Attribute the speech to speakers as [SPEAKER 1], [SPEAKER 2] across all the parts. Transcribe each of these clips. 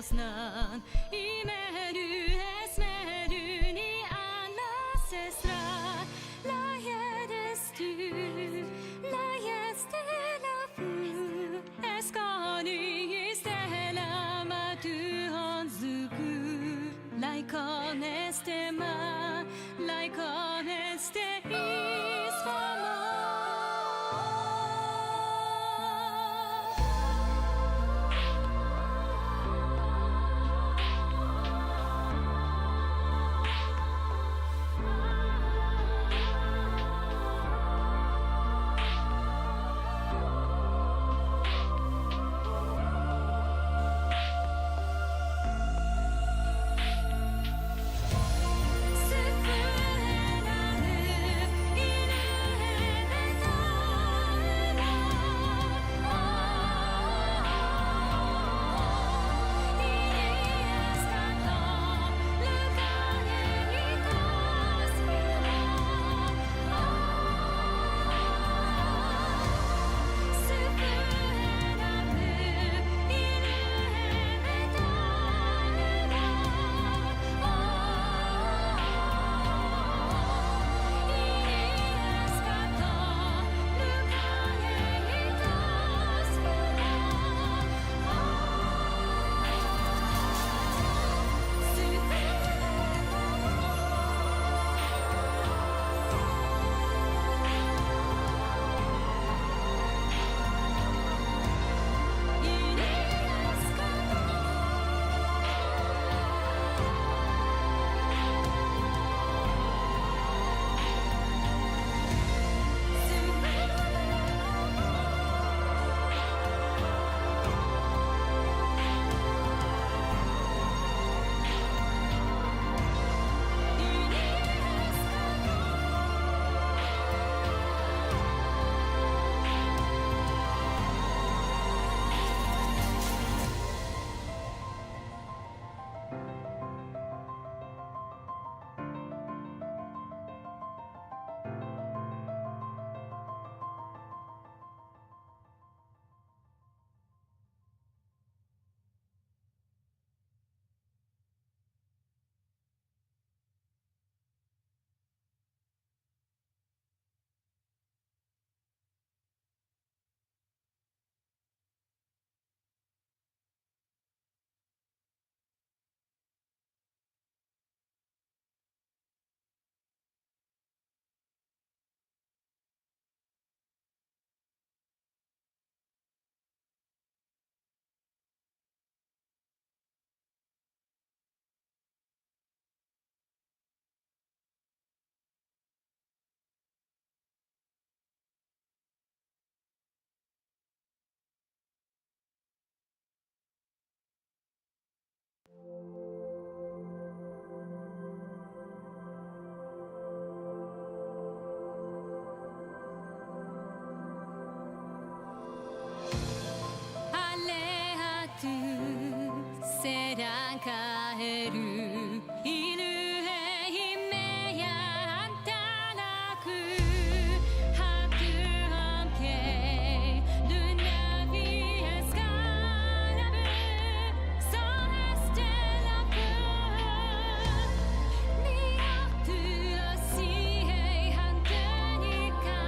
[SPEAKER 1] snön i meru esmeru ni ancestral laiedes tu la fu esconi stella ma tu onzuku like honeste ma like honeste is for more. Sedan kaeru inu hime ya antanaku haku hamke luna vieskarabu so estela pu niatu oshihei hantenika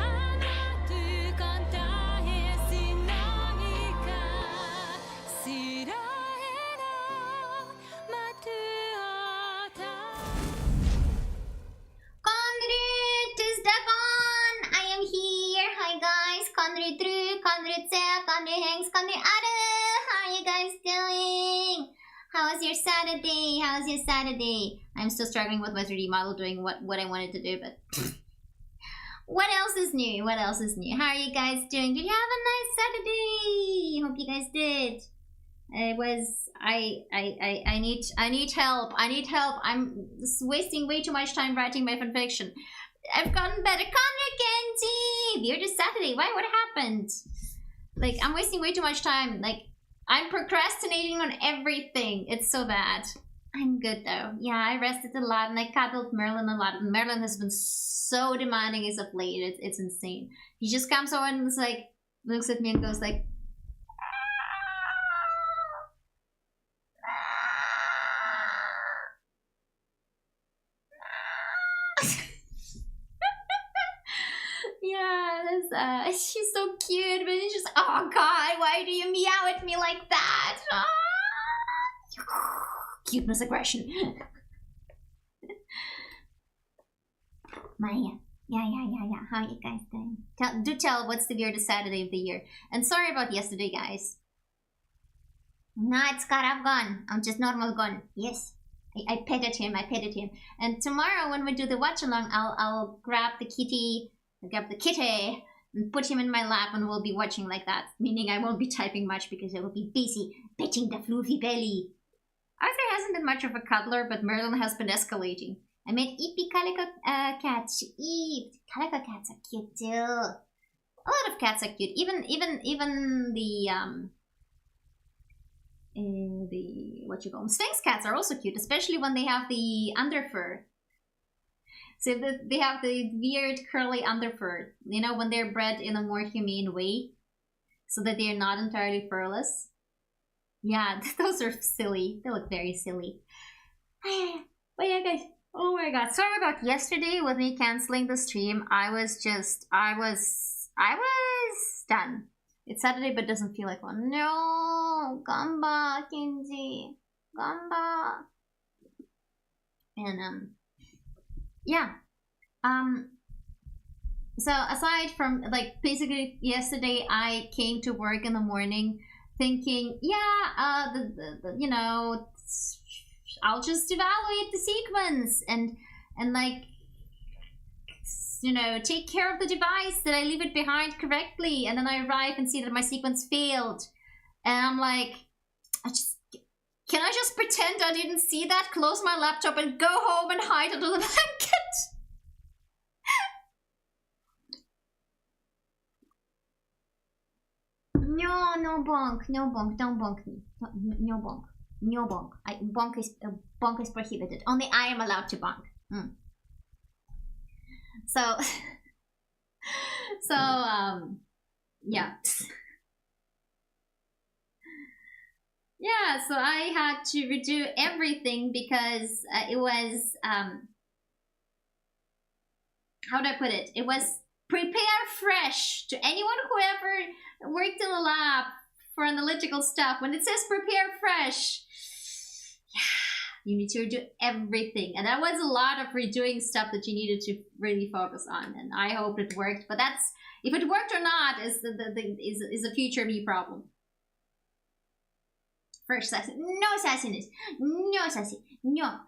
[SPEAKER 1] amatu kantahe sinonika sira
[SPEAKER 2] How's your Saturday? I'm still struggling with my 3D model doing what I wanted to do, but what else is new? What else is new? How are you guys doing? Did you have a nice Saturday? Hope you guys did. It was I need help. I need help. I'm wasting way too much time writing my fanfiction. I've gotten better. Connor Genji! You're just Saturday. Why? What happened? Like, I'm wasting way too much time. Like, I'm procrastinating on everything. It's so bad. I'm good though. Yeah, I rested a lot and I cuddled Merlin a lot. And Merlin has been so demanding as of late. It's insane. He just comes over and it's like, looks at me and goes like, Yeah, she's so cute, but it's just, oh god, why do you meow at me like that? Ah! Cuteness aggression. Maya. Yeah. How are you guys doing? Do tell what's the weirdest Saturday of the year. And sorry about yesterday, guys. Nah, it's got I've gone. I'm just normal gone. Yes. I petted him. And tomorrow when we do the watch along, I'll grab the kitty, and put him in my lap, and we'll be watching like that. Meaning I won't be typing much because I will be busy petting the fluffy belly. Arthur hasn't been much of a cuddler, but Merlin has been escalating. I made Eepy calico cats. She eat. Calico cats are cute too. A lot of cats are cute. Even the what you call them, Sphinx cats are also cute, especially when they have the underfur. So they have the weird curly underfur. You know, when they're bred in a more humane way, so that they are not entirely furless. Yeah, those are silly. They look very silly. But yeah, guys. Oh my god. Sorry about yesterday with me canceling the stream. I was done. It's Saturday, but doesn't feel like one. No, Gamba, Kenji, Gamba. And yeah. So aside from like basically yesterday, I came to work in the morning thinking, yeah, you know, I'll just evaluate the sequence and like, you know, take care of the device, that I leave it behind correctly, and then I arrive and see that my sequence failed. And I'm like, can I just pretend I didn't see that, close my laptop and go home and hide under the blanket? No bonk, don't bonk me. No bonk. Bonk is prohibited. Only I am allowed to bonk. So yeah. Yeah, so I had to redo everything because it was, how do I put it? It was prepare fresh to anyone who ever worked in the lab for analytical stuff. When it says prepare fresh, yeah, you need to redo everything. And that was a lot of redoing stuff that you needed to really focus on. And I hope it worked. But that's, if it worked or not is a future me problem. First sassy. No sassiness. No sassy. No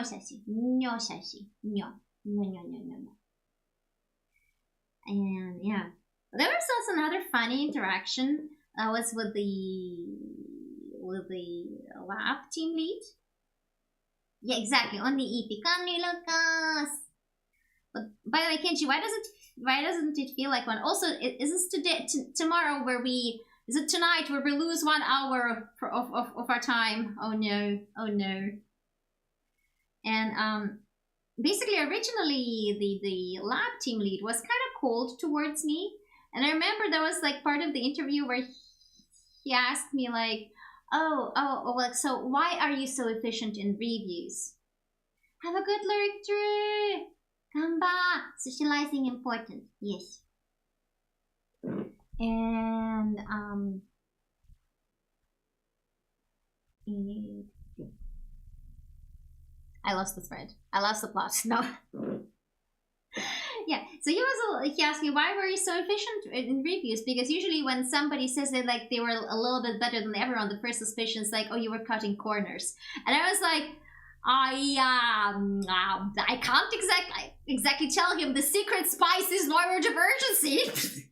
[SPEAKER 2] sassy. No sassy. No. And yeah. There was also another funny interaction that was with the lab team lead. Yeah, exactly. On the EP. Come Lucas. But by the way, Kenji, why doesn't it feel like one? Also, is this today tomorrow where we, is it tonight where we lose 1 hour of our time? Oh no. And basically originally the lab team lead was kind of cold towards me. And I remember there was like part of the interview where he asked me like, oh, like, so why are you so efficient in reviews? Have a good lyric, Drew. Come back. Socializing important. Yes. And I lost the thread. I lost the plot. No. Yeah, so he asked me, why were you so efficient in reviews? Because usually when somebody says that like they were a little bit better than everyone, the first suspicion is like, oh, you were cutting corners. And I was like, I can't exactly tell him the secret spice is neurodivergency.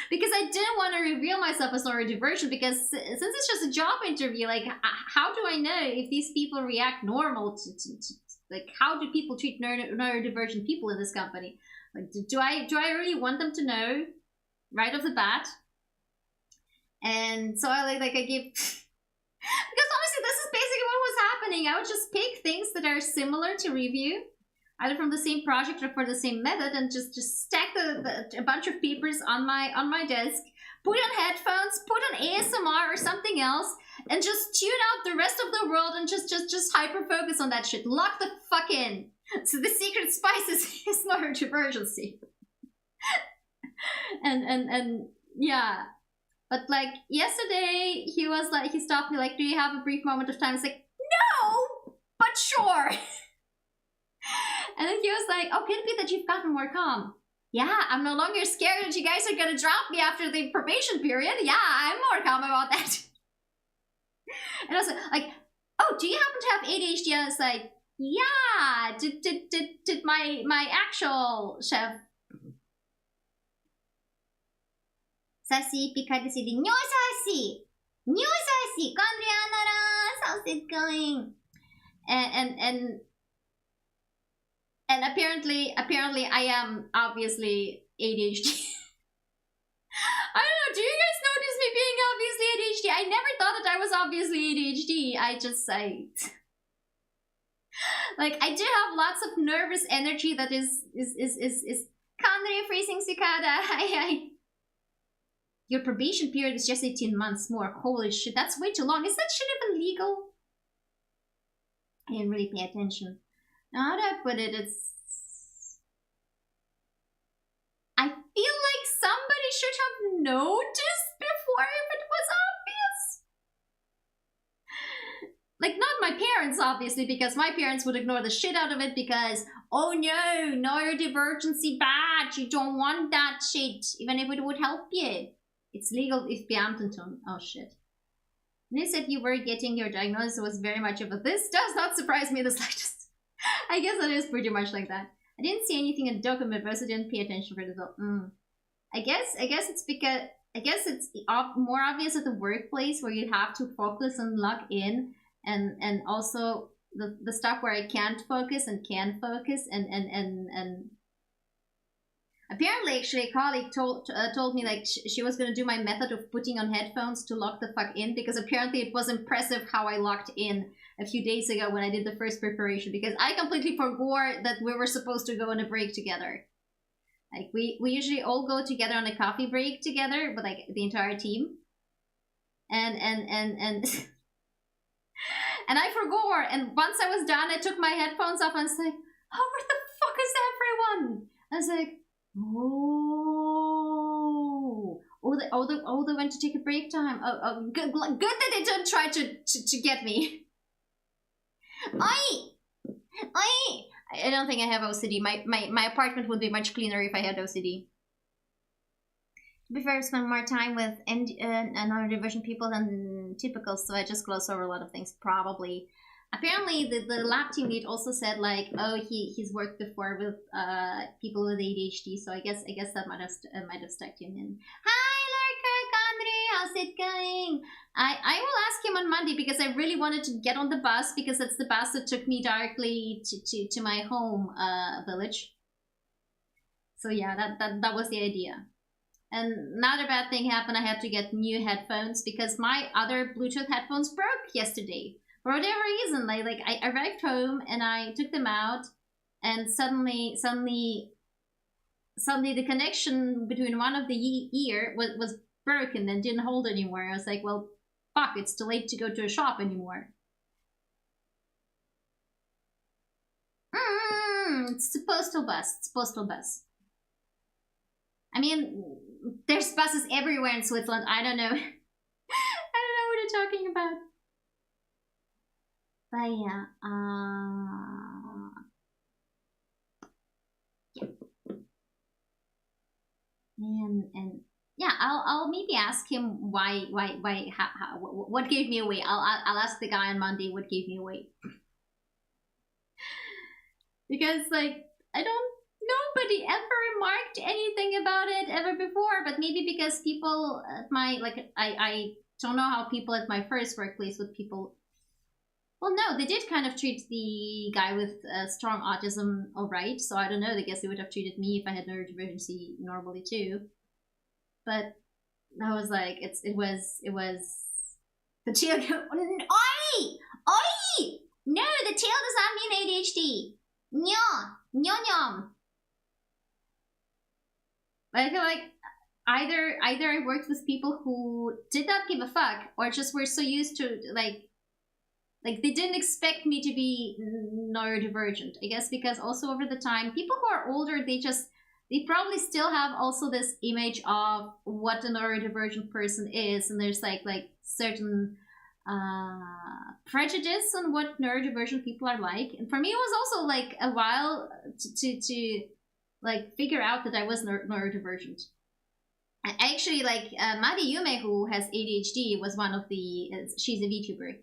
[SPEAKER 2] Because I didn't want to reveal myself as neurodivergent, because since it's just a job interview, like how do I know if these people react normal to like, how do people treat neurodivergent people in this company? Like, do I really want them to know right off the bat? And so I give, because honestly, this is basically what was happening. I would just pick things that are similar to review, either from the same project or for the same method, and just stack a bunch of papers on my desk, put on headphones, put on ASMR or something else, and just tune out the rest of the world and just hyper focus on that shit. Lock the fuck in. So the secret spice is neurodivergency. and yeah. But like yesterday, he was like, he stopped me like, do you have a brief moment of time? I was like, no, but sure. And then he was like, oh, could it be that you've gotten more calm? Yeah, I'm no longer scared that you guys are gonna drop me after the probation period. Yeah, I'm more calm about that. And I was like, oh, do you happen to have ADHD? I was like, yeah, did my actual chef Sassy Pika decided, no Sassy, Kandrianara, how's it going? And apparently I am obviously ADHD. I don't know, do you guys notice me being obviously ADHD? I never thought that I was obviously ADHD. Like, I do have lots of nervous energy that is Kandri freezing Cicada. Your probation period is just 18 months more. Holy shit, that's way too long. Is that shit even legal? I didn't really pay attention. Now, how do I put it? I feel like somebody should have noticed before if it was obvious. Like, not my parents, obviously, because my parents would ignore the shit out of it because, oh no, neurodivergency bad. You don't want that shit, even if it would help you. It's legal if Beamtenton. Oh shit. They said you were getting your diagnosis was very much of a this does not surprise me the slightest. I guess it is pretty much like that. I didn't see anything in the document, but I also didn't pay attention for the I guess it's because it's more obvious at the workplace where you have to focus and lock in, and also the stuff where I can't focus and can focus and apparently, actually, a colleague told me like she was gonna do my method of putting on headphones to lock the fuck in, because apparently it was impressive how I locked in a few days ago when I did the first preparation, because I completely forgot that we were supposed to go on a break together. Like we usually all go together on a coffee break together, but like the entire team. And and I forgot. And once I was done, I took my headphones off and I was like, oh, where the fuck is everyone? I was like, they went to take a break time. Oh, good that they don't try to get me. I don't think I have OCD. My apartment would be much cleaner if I had OCD. To be fair, I spend more time with neurodivergent people than typical, so I just gloss over a lot of things, probably. Apparently, the lab team lead also said like, oh, he's worked before with people with ADHD, so I guess that might have stuck him in. Hi, Lurka, Kandri, how's it going? I will ask him on Monday because I really wanted to get on the bus because it's the bus that took me directly to my home village. So yeah, that was the idea. And another bad thing happened. I had to get new headphones because my other Bluetooth headphones broke yesterday. For whatever reason, I arrived home and I took them out, and suddenly the connection between one of the ear was broken and didn't hold anymore. I was like, well, fuck, it's too late to go to a shop anymore. It's the postal bus. It's postal bus. I mean, there's buses everywhere in Switzerland. I don't know. I don't know what you're talking about. But yeah, and yeah, I'll maybe ask him why how what gave me away. I'll ask the guy on Monday what gave me away. Because like nobody ever remarked anything about it ever before, but maybe because people at my I don't know how people at my first workplace with people. Well, no, they did kind of treat the guy with strong autism all right. So I don't know. I guess they would have treated me if I had neurodivergency normally too. But I was like, it was the tail. Oi! No, the tail does not mean ADHD. Nyom. But I feel like either I worked with people who did not give a fuck, or just were so used to like like they didn't expect me to be neurodivergent. I guess because also over the time, people who are older, they probably still have also this image of what a neurodivergent person is, and there's like certain prejudice on what neurodivergent people are like. And for me, it was also like a while to like figure out that I was neurodivergent. Actually, like Madi Yume, who has ADHD, was one of the. She's a VTuber.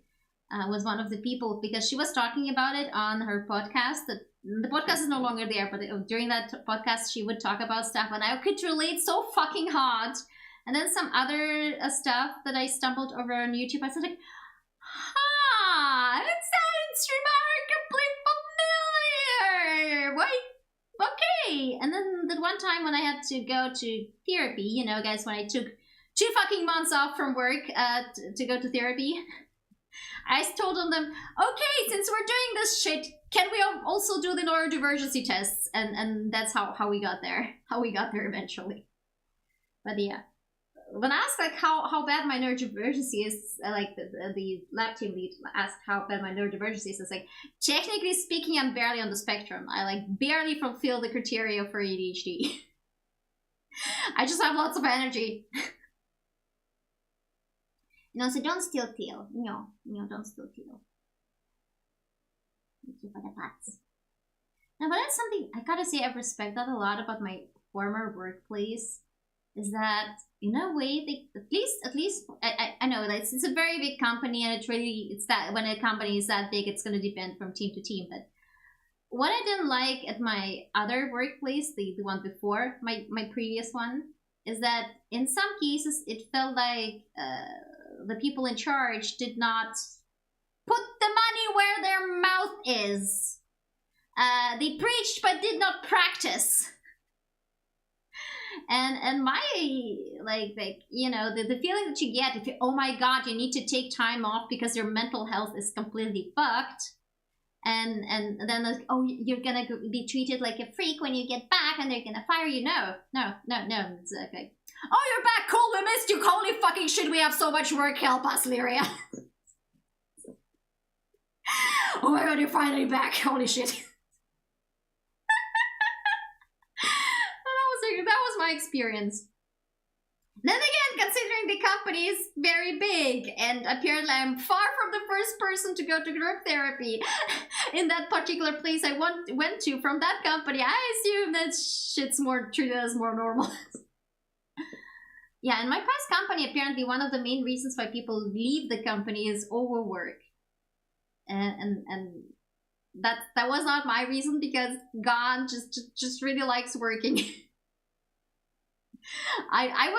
[SPEAKER 2] Was one of the people because she was talking about it on her podcast. That the podcast is no longer there, but during that podcast, she would talk about stuff, and I could relate so fucking hard. And then some other stuff that I stumbled over on YouTube, I said like, that sounds remarkably familiar. Why? Okay. And then the one time when I had to go to therapy, you know, guys, when I took 2 fucking months off from work to go to therapy, I told them, okay, since we're doing this shit, can we also do the neurodivergency tests? And that's how we got there. How we got there eventually. But yeah. When asked like how bad my neurodivergency is, like the lab team lead asked how bad my neurodivergency is, it's like, technically speaking, I'm barely on the spectrum. I like barely fulfill the criteria for ADHD. I just have lots of energy. No, so don't steal Theo. No, don't steal Theo. Thank you for the pats. No, but that's something I gotta say I respect that a lot about my former workplace. Is that in a way they at least I know that it's a very big company, and it's that when a company is that big, it's gonna depend from team to team. But what I didn't like at my other workplace, the one before my previous one, is that in some cases it felt like the people in charge did not put the money where their mouth is. They preached but did not practice. And my like you know the feeling that you get if you, oh my god, you need to take time off because your mental health is completely fucked, and then like, oh, you're gonna be treated like a freak when you get back and they're gonna fire you. No, it's like, oh, you're back, cool, we missed you, holy fucking shit, we have so much work, help us, Lyria. Oh my god, you're finally back, holy shit. That was my experience. Then again, considering the company is very big, and apparently I'm far from the first person to go to group therapy in that particular place I went to from that company, I assume that shit's more treated as more normal. Yeah, in my past company, apparently one of the main reasons why people leave the company is overwork. And that was not my reason, because God just really likes working. I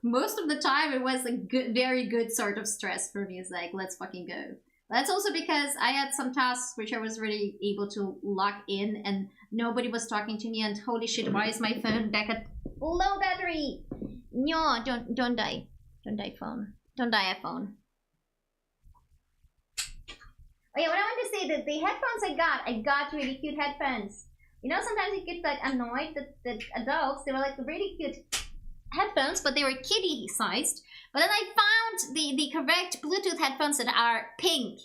[SPEAKER 2] most of the time it was a good, very good sort of stress for me. It's like, let's fucking go. That's also because I had some tasks which I was really able to lock in, and nobody was talking to me, and holy shit, why is my phone back at low battery? No, don't die. Don't die phone. Don't die iPhone. Oh yeah, what I want to say, that the headphones I got really cute headphones. You know, sometimes you get like annoyed that adults, they were like really cute headphones, but they were kitty sized. But then I found the correct Bluetooth headphones that are pink.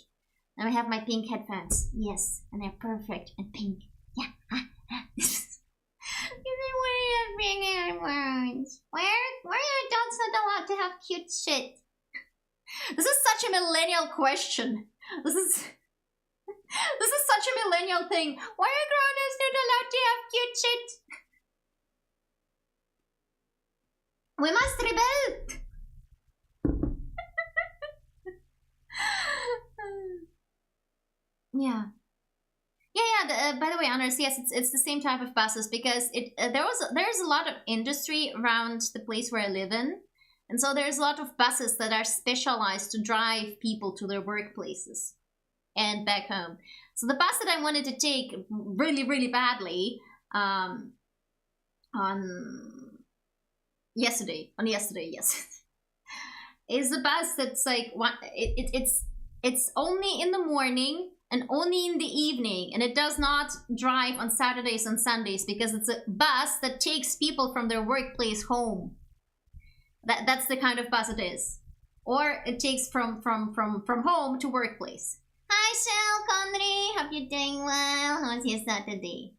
[SPEAKER 2] Now I have my pink headphones. Yes, and they're perfect and pink. Yeah. Where are you pink headphones? Where are adults not allowed to have cute shit? This is such a millennial question. This is such a millennial thing. Why are grown-ups not allowed to have cute shit? We must rebel. Yeah. By the way, Anders, yes, it's the same type of buses, because there's a lot of industry around the place where I live in, and so there's a lot of buses that are specialized to drive people to their workplaces and back home. So the bus that I wanted to take really, really badly on yesterday, yes, is the bus that's like it's only in the morning and only in the evening, and it does not drive on Saturdays and Sundays, because it's a bus that takes people from their workplace home. That's the kind of bus it is. or it takes from home to workplace. Hi, Shell Conry. Hope you're doing well. How's your Saturday?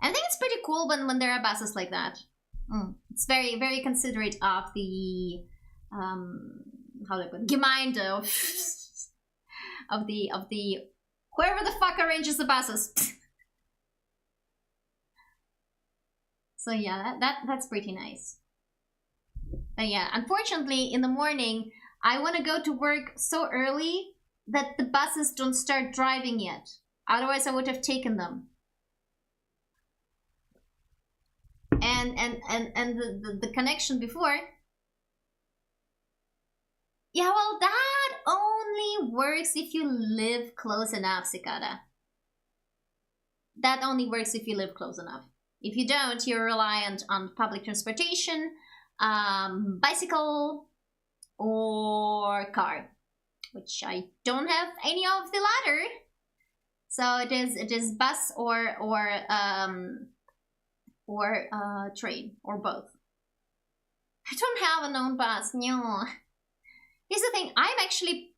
[SPEAKER 2] I think it's pretty cool when there are buses like that. It's very, very considerate of the how do I put it? Gemeinde of the whoever the fuck arranges the buses. So yeah, that's pretty nice. But yeah, unfortunately, in the morning, I want to go to work so early that the buses don't start driving yet. Otherwise, I would have taken them. And the connection before. Yeah, well, that only works if you live close enough, Cicada. That only works if you live close enough. If you don't, you're reliant on public transportation, bicycle, or car, which I don't have any of the latter. So it is bus or train, or both. I don't have an own bus, no. Here's the thing,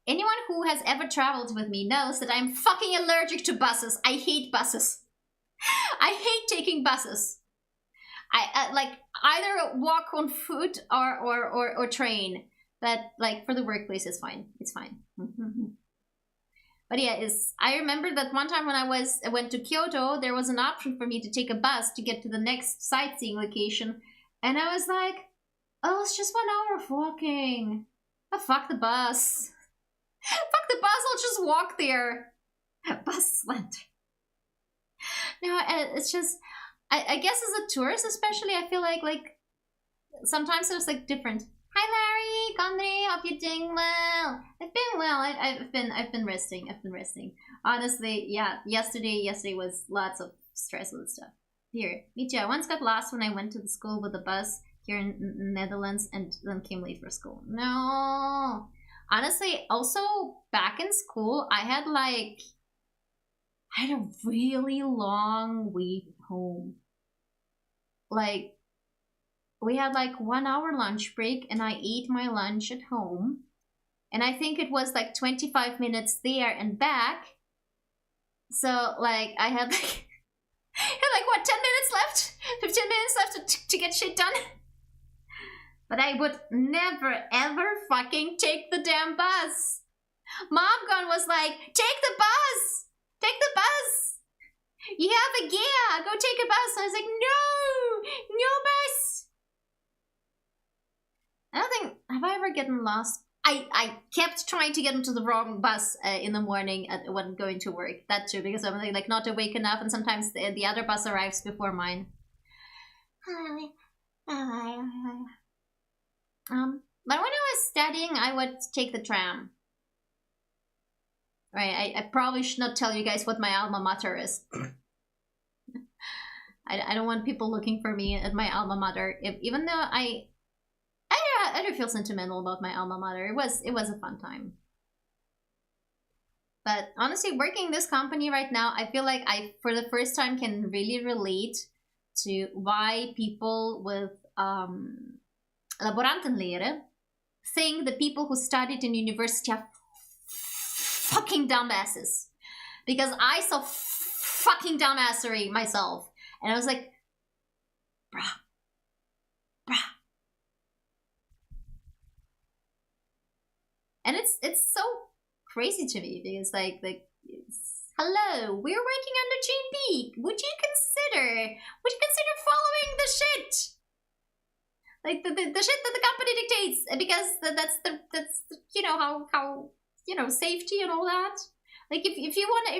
[SPEAKER 2] anyone who has ever traveled with me knows that I'm fucking allergic to buses. I hate buses. I hate taking buses. I like either walk on foot or train. But like for the workplace, it's fine. It's fine. But yeah, I remember that one time when I went to Kyoto, there was an option for me to take a bus to get to the next sightseeing location, and I was like, oh, it's just 1 hour of walking. Oh, fuck the bus. Fuck the bus, I'll just walk there. Bus slender. No, it's just, I guess as a tourist especially, I feel like sometimes it's like different. Hi Larry, Conry, hope you're doing well. I've been well. I've been resting. Honestly, yeah. Yesterday was lots of stress and stuff. Here, me too. I once got lost when I went to the school with a bus here in Netherlands and then came late for school. No. Honestly, also back in school, I had a really long wait home. Like, we had like 1 hour lunch break and I ate my lunch at home. And I think it was like 25 minutes there and back. So like I had like, what, 10 minutes left? 15 minutes left to get shit done? But I would never ever fucking take the damn bus. Mom gone was like, take the bus! Take the bus! You have a gear! Go take a bus! I was like, no bus! I don't think, have I ever gotten lost? I kept trying to get into the wrong bus in the morning when going to work. That too, because I'm like not awake enough, and sometimes the other bus arrives before mine. But when I was studying, I would take the tram. Right, I probably should not tell you guys what my alma mater is. I don't want people looking for me at my alma mater. Even though I do feel sentimental about my alma mater. It was a fun time. But honestly, working in this company right now, I feel like I, for the first time, can really relate to why people with laborantenlehre think the people who studied in university are fucking dumbasses. Because I saw fucking dumbassery myself. And I was like, bruh. And it's so crazy to me because like hello, we're working under GMP. Would you consider following the shit? Like the shit that the company dictates, because that's you know how you know, safety and all that. Like if you wanna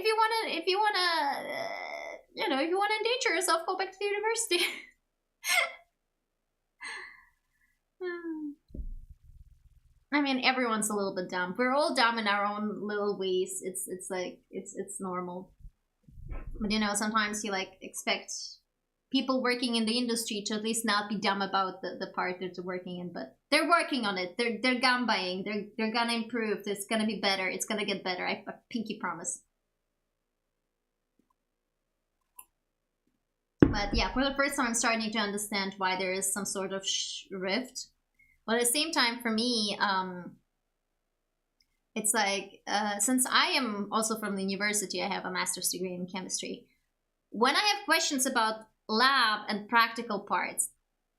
[SPEAKER 2] endanger yourself, go back to the university. I mean, everyone's a little bit dumb. We're all dumb in our own little ways. It's like it's normal. But you know, sometimes you like expect people working in the industry to at least not be dumb about the part that they're working in, but they're working on it. They're gun buying. They're gonna improve. It's gonna be better. It's gonna get better. I pinky promise. But yeah, for the first time, I'm starting to understand why there is some sort of rift. But at the same time, for me, It's like, since I am also from the university, I have a master's degree in chemistry. When I have questions about lab and practical parts,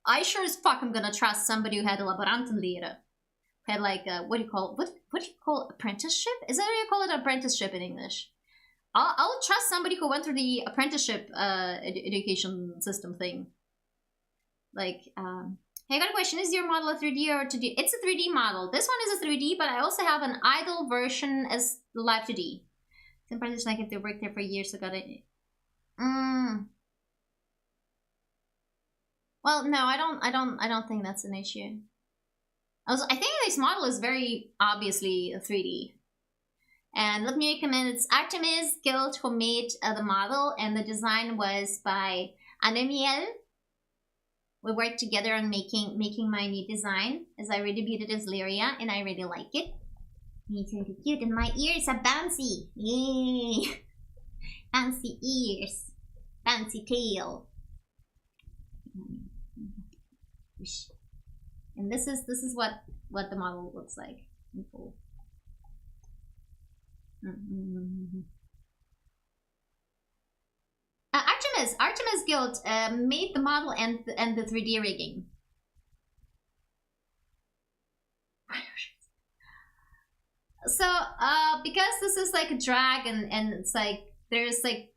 [SPEAKER 2] I sure as fuck am gonna trust somebody who had a laborantenlehre. Had like what do you call apprenticeship? Is that how you call it, apprenticeship in English? I'll trust somebody who went through the apprenticeship education system thing. Like, hey, I got a question. Is your model a 3D or 2D? It's a 3D model. This one is a 3D, but I also have an idle version as live 2D. Some parents like if they worked there for years, so got it. Well, no, I don't think that's an issue. I think this model is very obviously a 3D. And let me recommend, it's Artemis Guild who made the model, and the design was by Anemiel. We worked together on making my new design, as I really viewed it as Lyria, and I really like it. It's really cute, and my ears are bouncy. Yay! Bouncy ears, bouncy tail. And this is what the model looks like. Cool. Artemis Guild made the model and the 3D rigging. So because this is like a dragon, and it's like there's like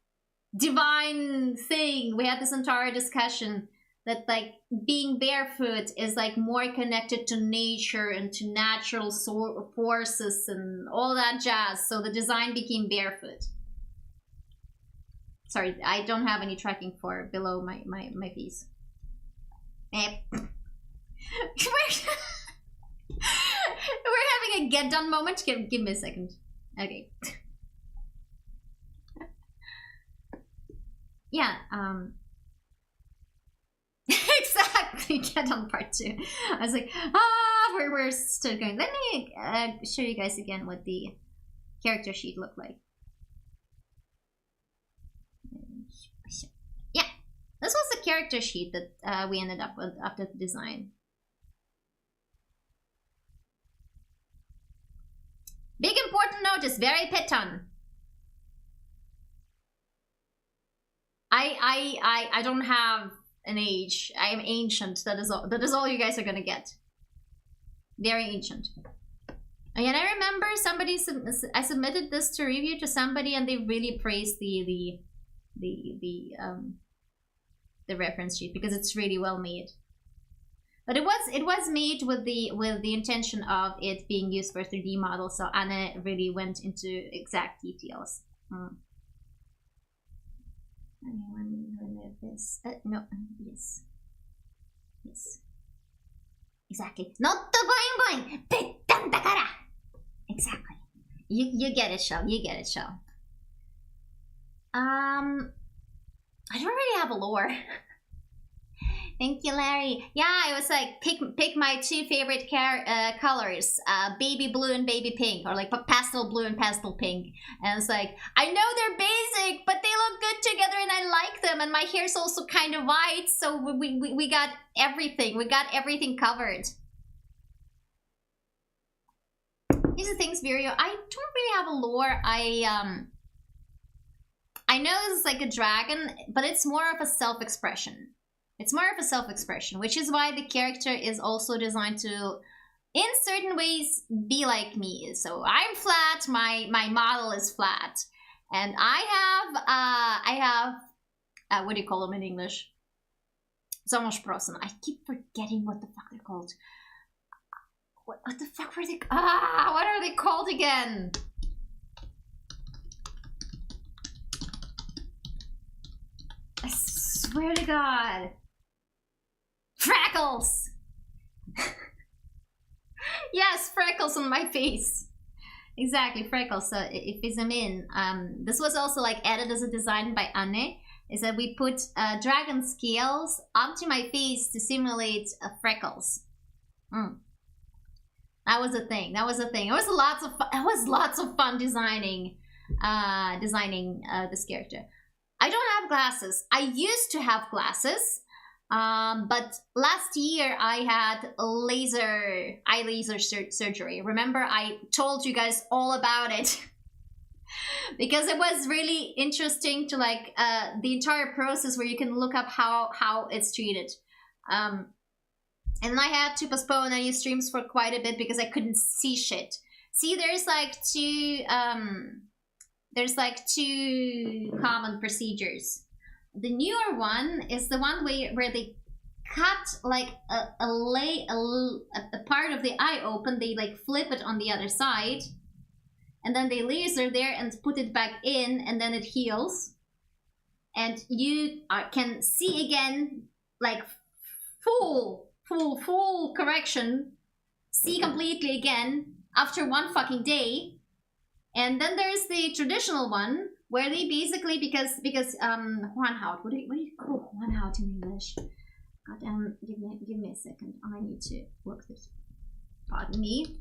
[SPEAKER 2] divine thing, we had this entire discussion that like being barefoot is like more connected to nature and to natural forces and all that jazz. So the design became barefoot. Sorry, I don't have any tracking for below my piece. We're having a get done moment. Give me a second. Okay. Yeah. Exactly. Get on part 2. I was like, we're still going. Let me show you guys again what the character sheet looked like. Yeah, this was the character sheet that we ended up with after the design. Big important notice, very Peton. I don't have an age. I am ancient. That is all you guys are gonna get. Very ancient. And I remember I submitted this to review to somebody, and they really praised the reference sheet because it's really well made. But it was made with the intention of it being used for 3D models, so Anna really went into exact details. Remove this. No, yes, exactly. Not the boing boing. Exactly. You get it, Shell. You get it, Shell. I don't really have a lore. Thank you, Larry. Yeah, it was like pick my 2 favorite colors, baby blue and baby pink, or like pastel blue and pastel pink. And it's like, I know they're basic, but they look good together, and I like them. And my hair's also kind of white, so we got everything. We got everything covered. Here's the thing, Virio. I don't really have a lore. I know this is like a dragon, but it's more of a self-expression. It's more of a self-expression, which is why the character is also designed to, in certain ways, be like me. So I'm flat, my model is flat. And I have what do you call them in English? Sommersprossen. I keep forgetting what the fuck they're called. What the fuck were they? What are they called again? I swear to God. Freckles! Yes, freckles on my face. Exactly, freckles. So if we zoom in, this was also like added as a design by Anne, is that we put dragon scales onto my face to simulate freckles. That was a thing. That was a thing. It was lots of fun designing this character. I don't have glasses. I used to have glasses. But last year I had eye laser surgery. Remember, I told you guys all about it because it was really interesting to like the entire process where you can look up how it's treated. And I had to postpone any streams for quite a bit because I couldn't see shit. See, there's like two common procedures. The newer one is the one where they cut like a part of the eye open. They like flip it on the other side, and then they laser there and put it back in, and then it heals, and you can see again, like full correction, see completely again after one fucking day. And then there's the traditional one where they basically because Juanhout, what do you call Juanhout in English? God, give me a second. I need to look this. Pardon me.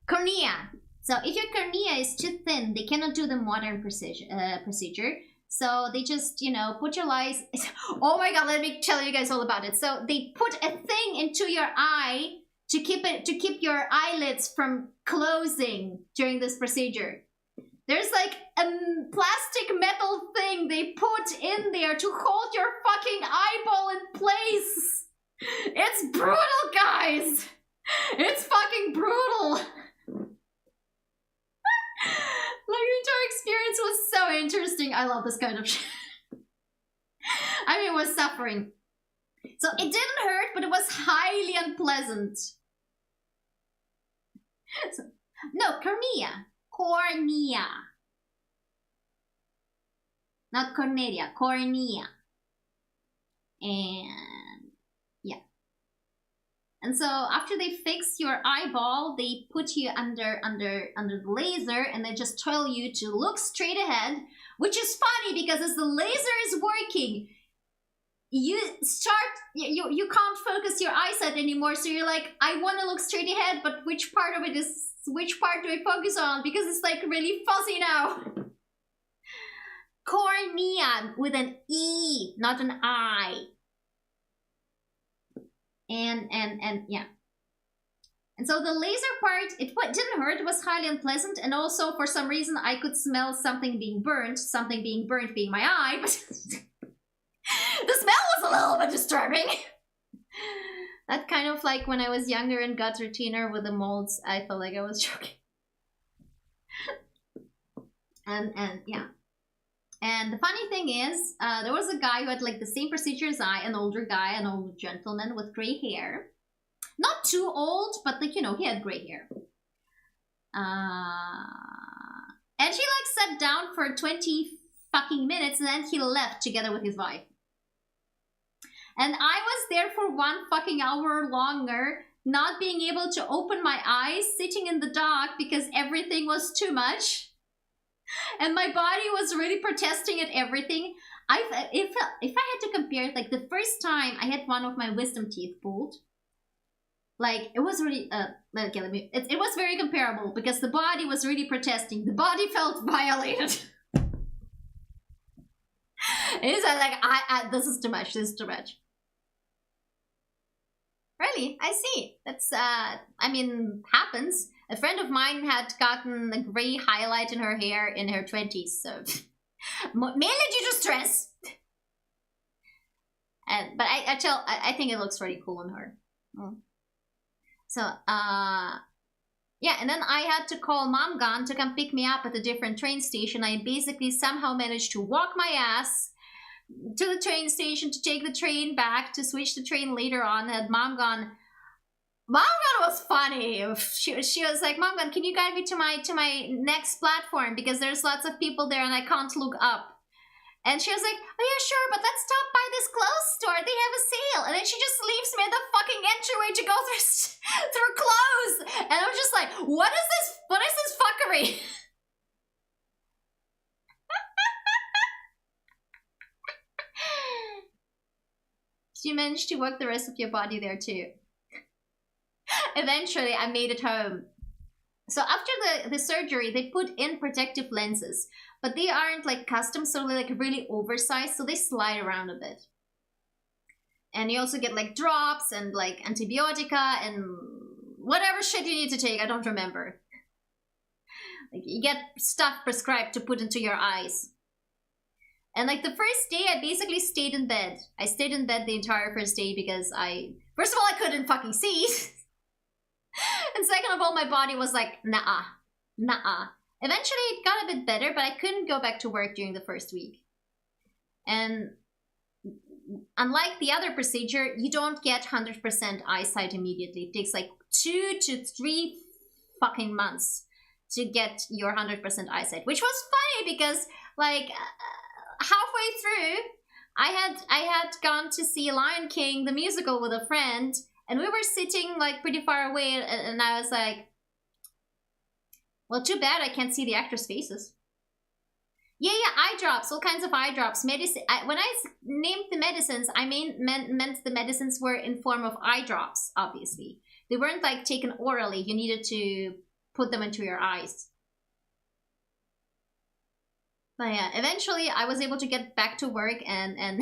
[SPEAKER 2] Cornea. So if your cornea is too thin, they cannot do the modern procedure. So they just, put your eyes. Oh my god, let me tell you guys all about it. So they put a thing into your eye to keep your eyelids from closing during this procedure. There's like a plastic metal thing they put in there to hold your fucking eyeball in place. It's brutal, guys. It's fucking brutal. Like, the entire experience was so interesting. I love this kind of shit. I mean, it was suffering. So it didn't hurt, but it was highly unpleasant. So, no, cornea. Cornea. Not cornelia, cornea. And yeah. And so after they fix your eyeball, they put you under the laser, and they just tell you to look straight ahead, which is funny because as the laser is working, you can't focus your eyesight anymore. So you're like, I want to look straight ahead, but which part do I focus on? Because it's like really fuzzy now. Cornea with an E, not an I. And yeah. And so the laser part, it didn't hurt, it was highly unpleasant, and also for some reason I could smell something being burnt being my eye, but the smell was a little bit disturbing. That kind of like when I was younger and got retainer with the molds, I felt like I was choking. And yeah. And the funny thing is, there was a guy who had like the same procedure as I, an older guy, an old gentleman with gray hair. Not too old, but like, he had gray hair. And he like sat down for 20 fucking minutes, and then he left together with his wife. And I was there for 1 fucking hour longer, not being able to open my eyes, sitting in the dark because everything was too much. And my body was really protesting at everything. If I had to compare it, like the first time I had one of my wisdom teeth pulled, like it was really it was very comparable because the body was really protesting. The body felt violated. It's like this is too much. This is too much. Really, I see. That's happens. A friend of mine had gotten a gray highlight in her hair in her 20s, so mainly due to stress. But I think it looks really cool on her. So yeah, and then I had to call Momgon to come pick me up at a different train station. I basically somehow managed to walk my ass to the train station to take the train back to switch the train later on. Had Momgon was funny. She was like, Momgon, can you guide me to my next platform because there's lots of people there and I can't look up. And she was like, oh yeah, sure, but let's stop by this clothes store. They have a sale. And then she just leaves me at the fucking entryway to go through clothes. And I was just like, what is this fuckery? You managed to work the rest of your body there too. Eventually, I made it home. So after the surgery, they put in protective lenses, but they aren't like custom, so they're like really oversized, so they slide around a bit. And you also get like drops and like antibiotica and whatever shit you need to take. I don't remember. Like you get stuff prescribed to put into your eyes. And like the first day, I basically stayed in bed. I stayed in bed the entire first day because first of all, I couldn't fucking see. And second of all, my body was like, nah. Eventually, it got a bit better, but I couldn't go back to work during the first week. And unlike the other procedure, you don't get 100% eyesight immediately. It takes like 2 to 3 fucking months to get your 100% eyesight, which was funny because like halfway through, I had gone to see Lion King the musical with a friend. And we were sitting like pretty far away, and I was like, well, too bad I can't see the actors' faces. Yeah, eye drops, all kinds of eye drops. Medicine. When I named the medicines, I meant the medicines were in form of eye drops, obviously. They weren't like taken orally. You needed to put them into your eyes. But yeah, eventually I was able to get back to work and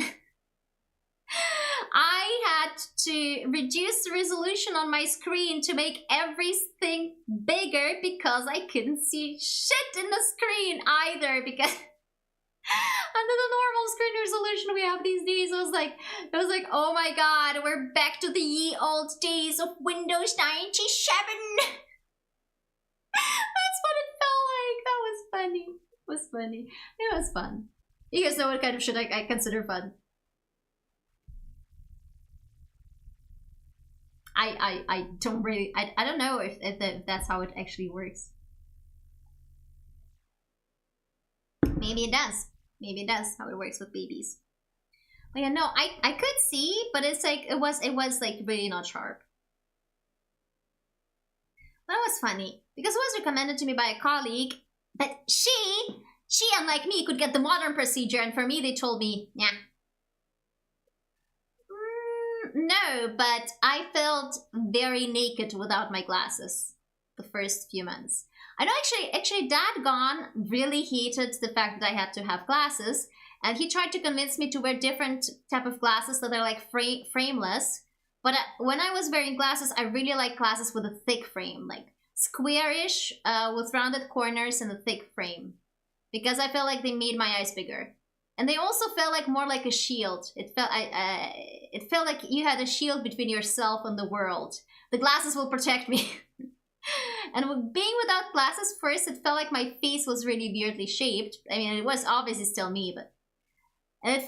[SPEAKER 2] I had to reduce the resolution on my screen to make everything bigger because I couldn't see shit in the screen either, because under the normal screen resolution we have these days, it was like, oh my god, we're back to the ye old days of Windows 97. That's what it felt like. That was funny. It was funny. It was fun. You guys know what kind of shit I consider fun. I don't really, I don't know if that's how it actually works. Maybe it does. Maybe it does, how it works with babies. But yeah, no, I could see, but it's like, it was like really not sharp. That was funny, because it was recommended to me by a colleague, but she, unlike me, could get the modern procedure, and for me, they told me, yeah. No, but I felt very naked without my glasses the first few months. I know actually Dad Gone really hated the fact that I had to have glasses, and he tried to convince me to wear different type of glasses that are like frameless. But when I was wearing glasses, I really like glasses with a thick frame, like squarish with rounded corners and a thick frame, because I felt like they made my eyes bigger. And they also felt like more like a shield. It felt like you had a shield between yourself and the world. The glasses will protect me. And being without glasses, first it felt like my face was really weirdly shaped. I mean, it was obviously still me, but... And it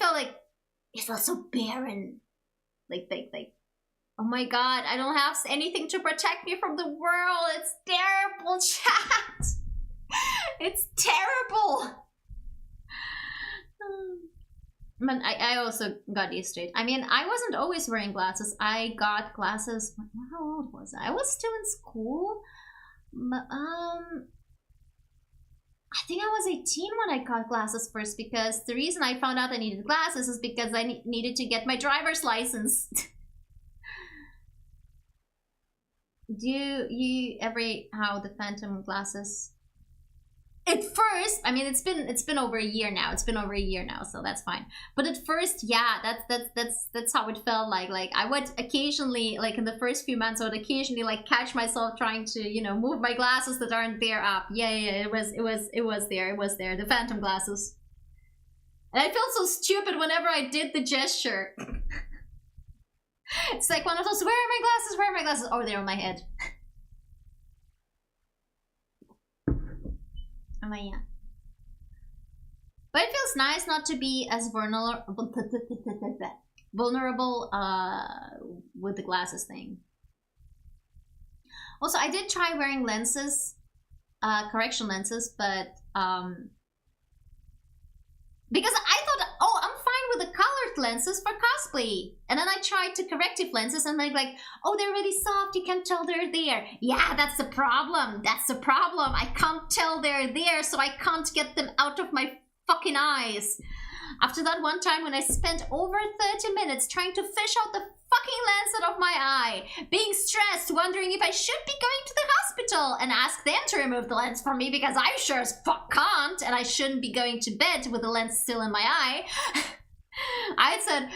[SPEAKER 2] felt so barren. Like, oh my god, I don't have anything to protect me from the world. It's terrible, chat. It's terrible. But I also got used to it. I mean, I wasn't always wearing glasses. I got glasses. How old was I? I was still in school. But, I think I was 18 when I got glasses first, because the reason I found out I needed glasses is because I needed to get my driver's license. Do you ever have the phantom glasses? At first, I mean, it's been over a year now. It's been over a year now, so that's fine. But at first, yeah, that's how it felt like. Like I would occasionally, like in the first few months, I would occasionally like catch myself trying to, you know, move my glasses that aren't there up. Yeah, it was there. The phantom glasses. And I felt so stupid whenever I did the gesture. It's like one of those, where are my glasses? Where are my glasses? Oh, they're on my head. Oh yeah. But it feels nice not to be as vulnerable with the glasses thing. Also, I did try wearing lenses, correction lenses, but because I thought, oh, I'm fine with the colored lenses for cosplay. And then I tried to corrective lenses and like, oh, they're really soft. You can't tell they're there. Yeah, that's the problem. That's the problem. I can't tell they're there, so I can't get them out of my fucking eyes. After that one time when I spent over 30 minutes trying to fish out the fucking lens out of my eye, being stressed, wondering if I should be going to the hospital and ask them to remove the lens for me because I sure as fuck can't, and I shouldn't be going to bed with the lens still in my eye. I said,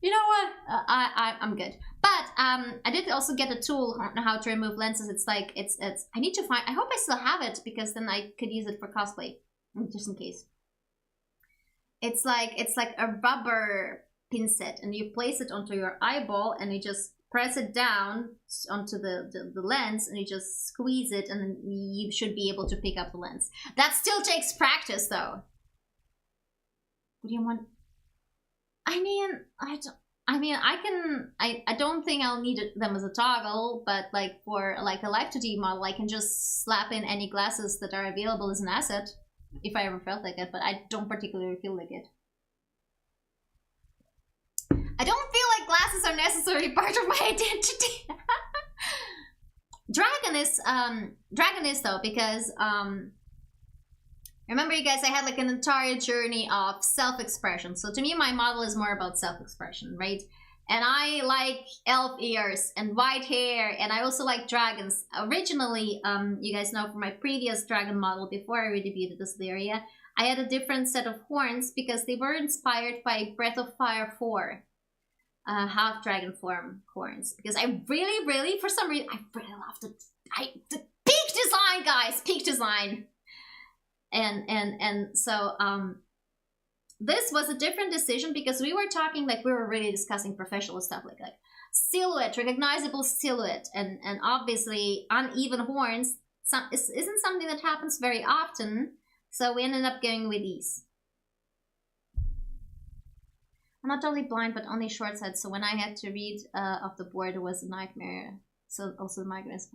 [SPEAKER 2] you know what, I'm good. But I did also get a tool on how to remove lenses. It's like, it's I need to find, I hope I still have it because then I could use it for cosplay, just in case. It's like a rubber pin set, and you place it onto your eyeball and you just press it down onto the lens, and you just squeeze it, and then you should be able to pick up the lens. That still takes practice though. What do you want? I don't think I'll need them as a toggle, but like for like a Live 2D model, I can just slap in any glasses that are available as an asset if I ever felt like it, but I don't particularly feel like it. I don't feel like glasses are necessarily part of my identity. Dragon is though, because remember you guys, I had like an entire journey of self-expression. So to me, my model is more about self-expression, right? And I like elf ears and white hair, and I also like dragons. Originally, you guys know from my previous dragon model before I redebuted this Lyria, I had a different set of horns because they were inspired by Breath of Fire 4 half dragon form horns. Because I really, for some reason, I really love the peak design, guys, peak design. And so this was a different decision because we were talking, like we were really discussing professional stuff like silhouette, recognizable silhouette, and obviously uneven horns isn't something that happens very often. So we ended up going with these. I'm not totally blind, but only short sight. So when I had to read off the board, it was a nightmare. So also the migraines.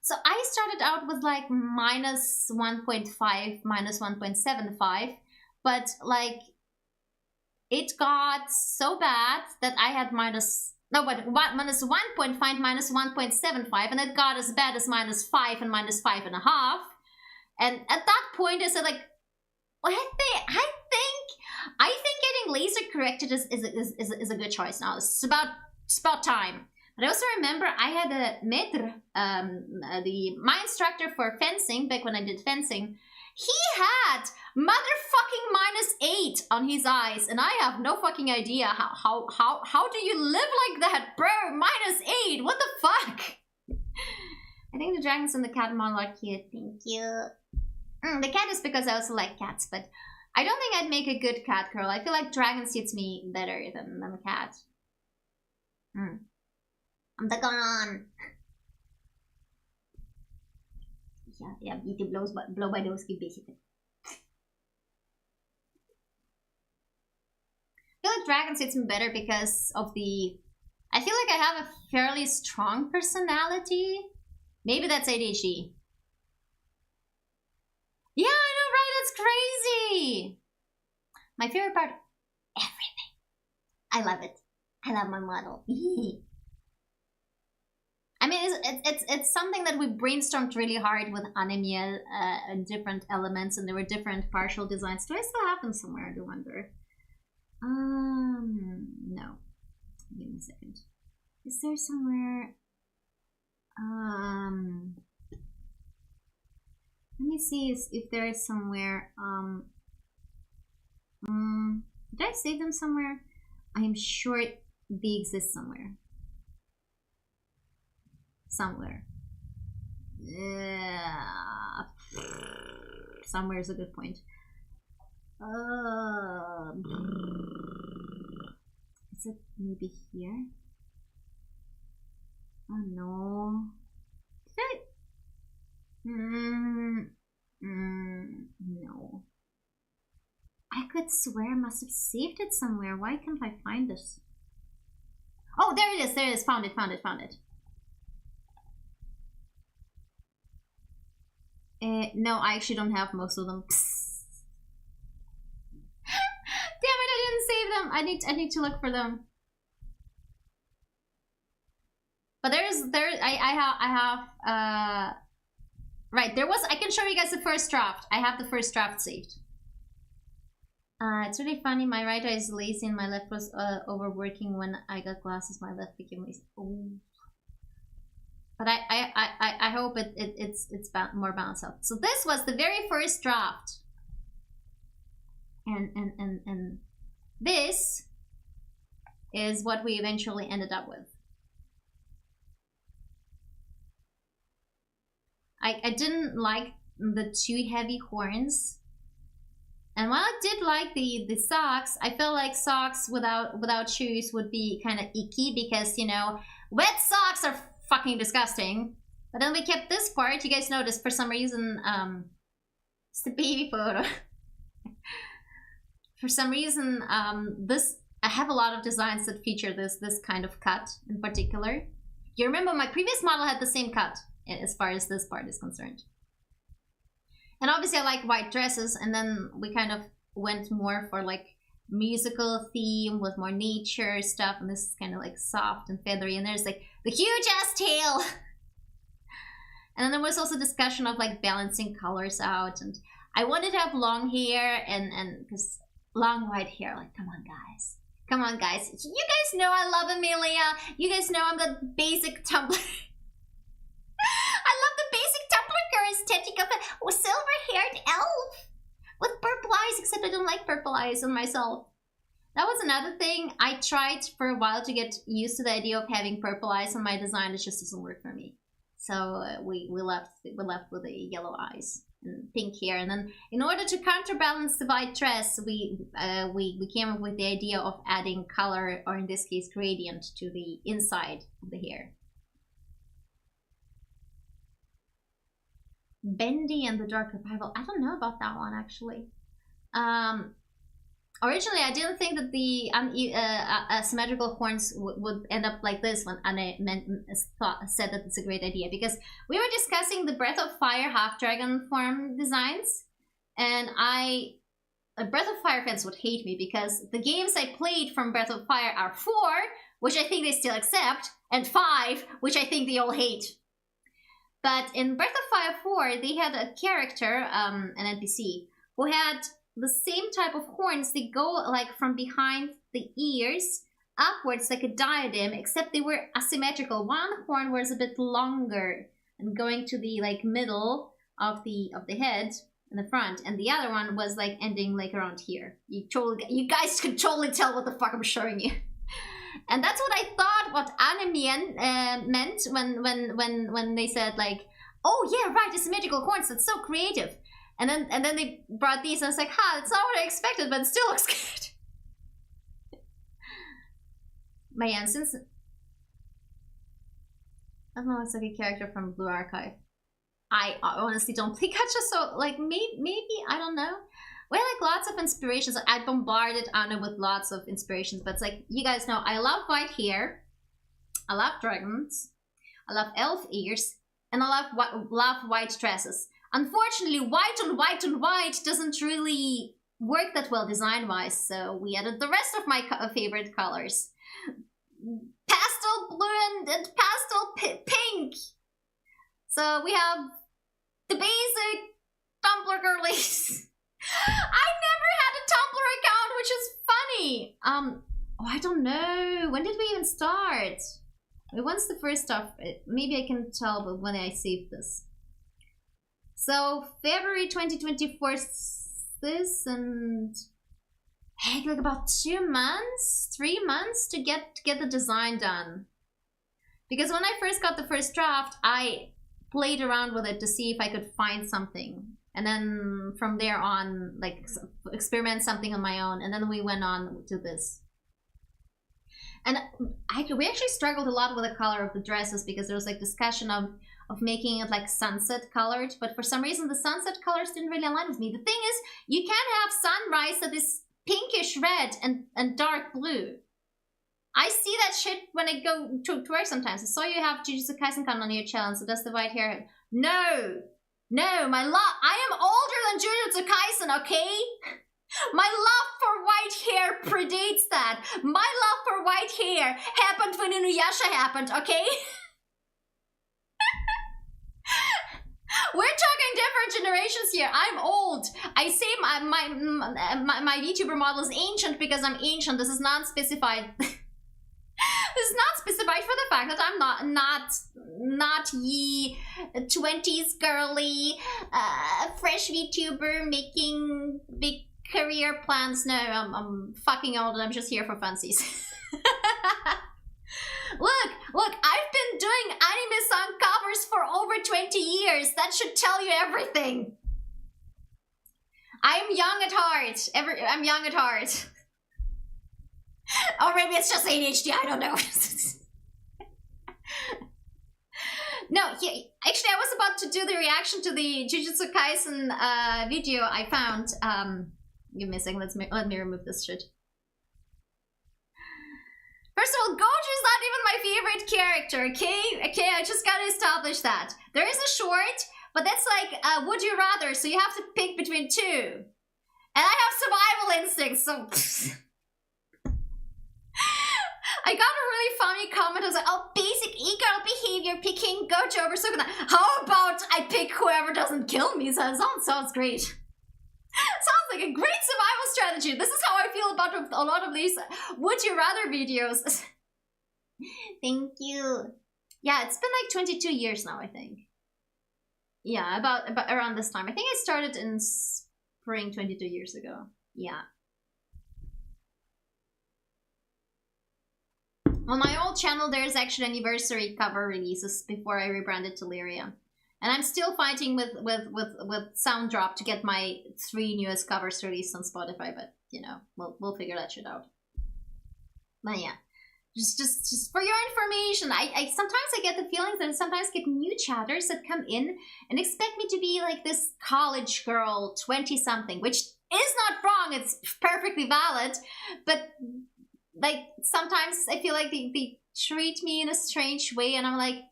[SPEAKER 2] So I started out with like minus 1.5, minus 1.75, but like it got so bad that I had minus 1.5, minus 1.75, and it got as bad as minus 5 and minus 5.5. And at that point, I said like, well, I think getting laser corrected is a good choice now. It's about time. But I also remember I had a maître, my instructor for fencing, back when I did fencing. He had motherfucking minus 8 on his eyes, and I have no fucking idea how do you live like that, bro? Minus 8, what the fuck? I think the dragons and the cat model are cute. Thank you. The cat is because I also like cats, but I don't think I'd make a good cat girl. I feel like dragon suits me better than a cat. I'm the gone. Yeah, BT blow by those basically. I feel like dragon suits me better because of I feel like I have a fairly strong personality. Maybe that's ADHD. Yeah, I know, right? That's crazy. My favorite part, everything. I love it. I love my model. I mean, it's something that we brainstormed really hard with Anime and different elements, and there were different partial designs. Do I still have them somewhere? I do wonder. No. Give me a second. Is there somewhere? Let me see if there is somewhere. Did I save them somewhere? I am sure they exist somewhere. Somewhere. Somewhere is a good point. Is it maybe here? Oh no. Did I? No. I could swear I must have saved it somewhere. Why can't I find this? Oh, there it is. There it is. Found it. No, I actually don't have most of them. Damn it, I didn't save them. I need to look for them. But I have right, there was, I can show you guys the first draft. I have the first draft saved. It's really funny. My right eye is lazy and my left was overworking. When I got glasses, my left became lazy. Ooh. But I hope it's more balanced out. So this was the very first draft, and this is what we eventually ended up with. I didn't like the too heavy horns. And while I did like the socks, I felt like socks without shoes would be kind of icky because, you know, wet socks are fucking disgusting. But then we kept this part. You guys noticed for some reason, it's the baby photo. For some reason, I have a lot of designs that feature this kind of cut in particular. You remember my previous model had the same cut as far as this part is concerned. And obviously I like white dresses, and then we kind of went more for like musical theme with more nature stuff, and this is kind of like soft and feathery, and there's like the huge ass tail. And then there was also discussion of like balancing colors out, and I wanted to have long hair and because long white hair, like come on guys. Come on guys. You guys know I love Amelia. You guys know I'm the basic Tumblr. I love the basic Tumblr girl aesthetic of a silver-haired elf with purple eyes, except I don't like purple eyes on myself. That was another thing. I tried for a while to get used to the idea of having purple eyes on my design. It just doesn't work for me. So we left with the yellow eyes and pink hair. And then in order to counterbalance the white dress, we came up with the idea of adding color, or in this case gradient, to the inside of the hair. Bendy and the Dark Revival. I don't know about that one actually. Originally, I didn't think that the asymmetrical horns would end up like this when Anne said that it's a great idea, because we were discussing the Breath of Fire half dragon form designs, and Breath of Fire fans would hate me because the games I played from Breath of Fire are 4, which I think they still accept, and 5, which I think they all hate. But in Breath of Fire 4, they had a character, an NPC, who had the same type of horns. They go like from behind the ears upwards like a diadem, except they were asymmetrical. One horn was a bit longer and going to the like middle of the head in the front, and the other one was like ending like around here. You guys could totally tell what the fuck I'm showing you. And that's what I thought what anime meant when they said like, oh yeah, right, asymmetrical horns, that's so creative. And then they brought these, and I was like, ha, it's not what I expected, but it still looks good. My instance, I don't know, it's like a character from Blue Archive. I honestly don't play gacha, so like maybe I don't know. We had like lots of inspirations. I bombarded Anna with lots of inspirations, but it's like, you guys know, I love white hair, I love dragons, I love elf ears, and I love white dresses. Unfortunately, white on white on white doesn't really work that well design-wise, so we added the rest of my favorite colors. Pastel blue and pastel pink. So we have the basic Tumblr girlies. I never had a Tumblr account, which is funny. Oh, I don't know. When did we even start? When's the first stuff? Maybe I can tell, but when I saved this. So February 2024 this, and heck, like about 2 months, 3 months to get the design done. Because when I first got the first draft, I played around with it to see if I could find something. And then from there on, like, experiment something on my own. And then we went on to this. And we actually struggled a lot with the color of the dresses, because there was like discussion of making it like sunset colored. But for some reason, the sunset colors didn't really align with me. The thing is, you can't have sunrise that is pinkish red and dark blue. I see that shit when I go to work sometimes. I saw you have Jujutsu Kaisen on your channel, so that's the white hair. No, my love. I am older than Jujutsu Kaisen, okay? My love for white hair predates that. My love for white hair happened when Inuyasha happened, okay? We're talking different generations here. I'm old. I say my VTuber model is ancient because I'm ancient. This is not specified. This is not specified for the fact that I'm not ye 20s girly fresh VTuber making big career plans. No, I'm fucking old and I'm just here for funsies. Look, I've been doing anime song covers for over 20 years. That should tell you everything. I'm young at heart. I'm young at heart. Or maybe it's just ADHD, I don't know. No, actually I was about to do the reaction to the Jujutsu Kaisen video I found. Give me a second, let me remove this shit. First of all, Gojo is not even my favorite character, okay? Okay, I just gotta establish that. There is a short, but that's like, would you rather, so you have to pick between two. And I have survival instincts, so... I got a really funny comment. I was like, oh, basic e-girl behavior, picking Gojo over Sukuna. How about I pick whoever doesn't kill me? So that sounds great. Sounds like a great survival strategy. This is how I feel about a lot of these would you rather videos. Thank you. Yeah, it's been like 22 years now, I think. Yeah, about around this time. I think I started in spring 22 years ago. Yeah. On my old channel, there's actually anniversary cover releases before I rebranded to Lyria. And I'm still fighting with Sounddrop to get my 3 newest covers released on Spotify, but you know, we'll figure that shit out. But yeah, just for your information, I sometimes I get the feelings that I sometimes get new chatters that come in and expect me to be like this college girl, 20-something, which is not wrong, it's perfectly valid, but like sometimes I feel like they treat me in a strange way and I'm like,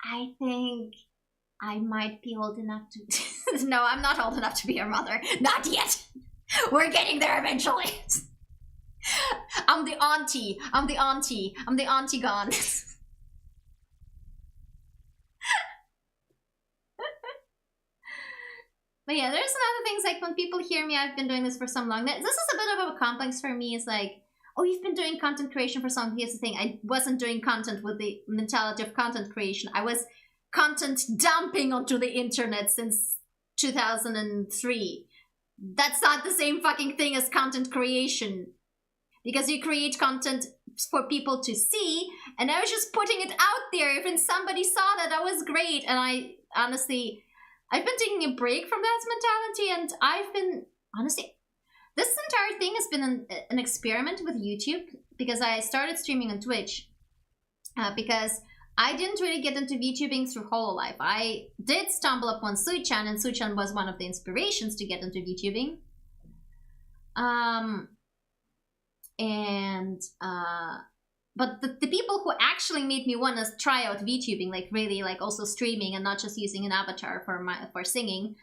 [SPEAKER 2] I think I might be old enough to... No, I'm not old enough to be your mother. Not yet. We're getting there eventually. I'm the auntie. I'm the auntie gone. But yeah, there's some other things like when people hear me, I've been doing this for so long. This is a bit of a complex for me. It's like, oh, you've been doing content creation for so long. Here's the thing. I wasn't doing content with the mentality of content creation. I was content dumping onto the internet since 2003. That's not the same fucking thing as content creation. Because you create content for people to see, and I was just putting it out there. If somebody saw that, that was great. And I honestly... I've been taking a break from that mentality, and I've been, honestly, this entire thing has been an experiment with YouTube, because I started streaming on Twitch, because I didn't really get into VTubing through HoloLive. I did stumble upon Suichan, and Suichan was one of the inspirations to get into VTubing. But the people who actually made me want to try out VTubing, like really like also streaming and not just using an avatar for singing,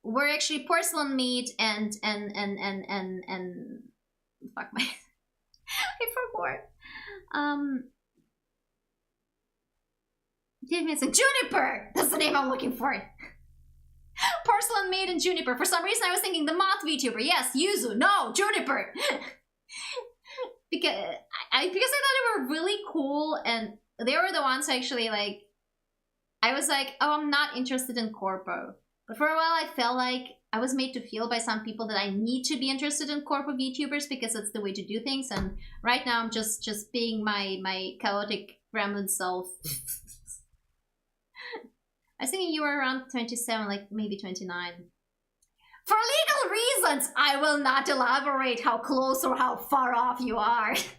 [SPEAKER 2] were actually Porcelain Meat and fuck my I forgot. Give me a second. Juniper! That's the name I'm looking for. Porcelain Meat and Juniper. For some reason I was thinking the moth VTuber. Yes, Yuzu. No, Juniper. Because I thought they were really cool, and they were the ones actually like, I was like, oh, I'm not interested in corpo. But for a while I felt like I was made to feel by some people that I need to be interested in corpo VTubers because it's the way to do things, and right now I'm just being my chaotic gremlin self. I was thinking you were around 27, like maybe 29. For legal reasons, I will not elaborate how close or how far off you are. Suffice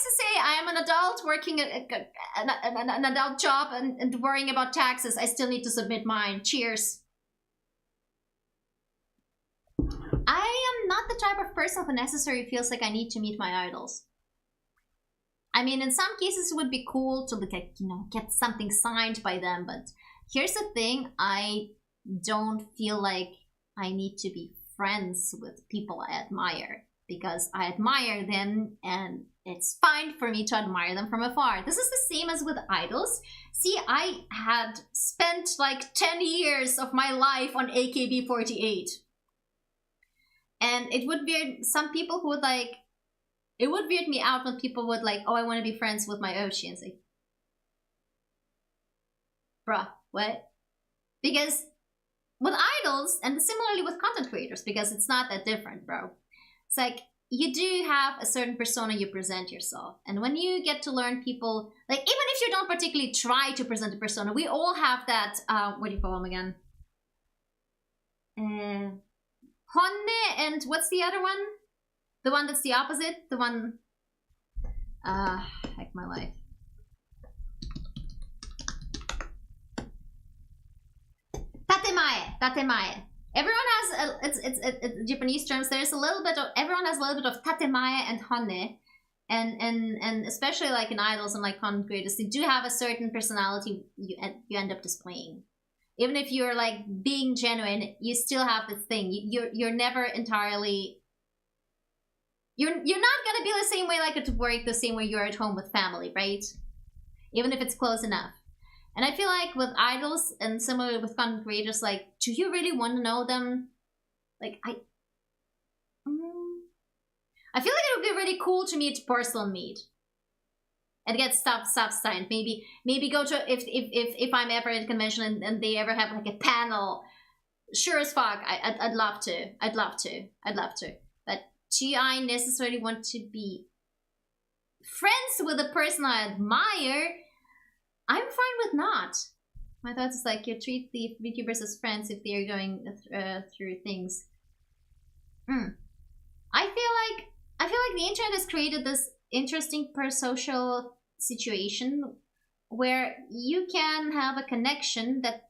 [SPEAKER 2] to say, I am an adult working an adult job and worrying about taxes. I still need to submit mine. Cheers. I am not the type of person who necessarily feels like I need to meet my idols. I mean, in some cases it would be cool to look at, you know, get something signed by them, but here's the thing, I don't feel like I need to be friends with people I admire. because I admire them and it's fine for me to admire them from afar. This is the same as with idols. See, I had spent like 10 years of my life on AKB48. And it would weird some people who would like, it would weird me out when people would like, oh, I want to be friends with my Oshi. And it's like, bruh, what? Because with idols, and similarly with content creators, because it's not that different, bro. It's like, you do have a certain persona you present yourself. And when you get to learn people, like, even if you don't particularly try to present a persona, we all have that, what do you call them again? Honne, and what's the other one? The one that's the opposite? The one, heck my life. Tatemae. Everyone has it's Japanese terms. There's a little bit of, everyone has a little bit of tatemae and honne, and especially like in idols and like content creators, they do have a certain personality you end up displaying. Even if you're like being genuine, you still have this thing. You're never entirely. You're not gonna be the same way like at work, the same way you're at home with family, right? Even if it's close enough. And I feel like with idols and similarly with content creators, like, do you really want to know them? Like, I feel like it would be really cool to meet personal meet and get stuff signed. Maybe go to if I'm ever at a convention and they ever have like a panel. Sure as fuck, I'd love to. But do I necessarily want to be friends with a person I admire? I'm fine with not. My thoughts is like, you treat the VTubers as friends if they're going through things. I feel like the internet has created this interesting parasocial situation where you can have a connection that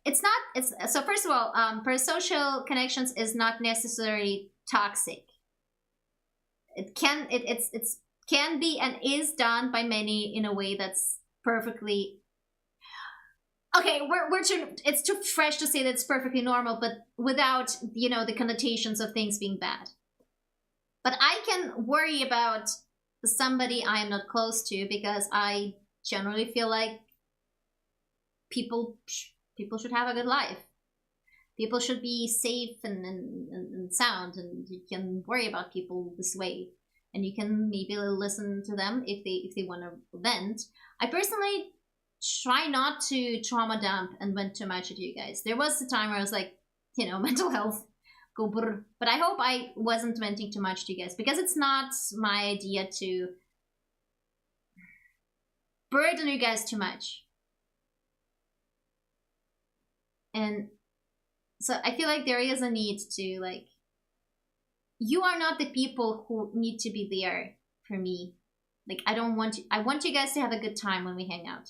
[SPEAKER 2] so first of all, parasocial connections is not necessarily toxic. It can be and is done by many in a way that's perfectly. Okay, it's too fresh to say that it's perfectly normal, but without, the connotations of things being bad. But I can worry about somebody I am not close to because I generally feel like people should have a good life. People should be safe and sound, and you can worry about people this way. And you can maybe listen to them if they want to vent. I personally try not to trauma dump and vent too much at you guys. There was a time where I was like, mental health, go brr. But I hope I wasn't venting too much to you guys because it's not my idea to burden you guys too much. And so I feel like there is a need to, like, you are not the people who need to be there for me. Like, I want you guys to have a good time when we hang out.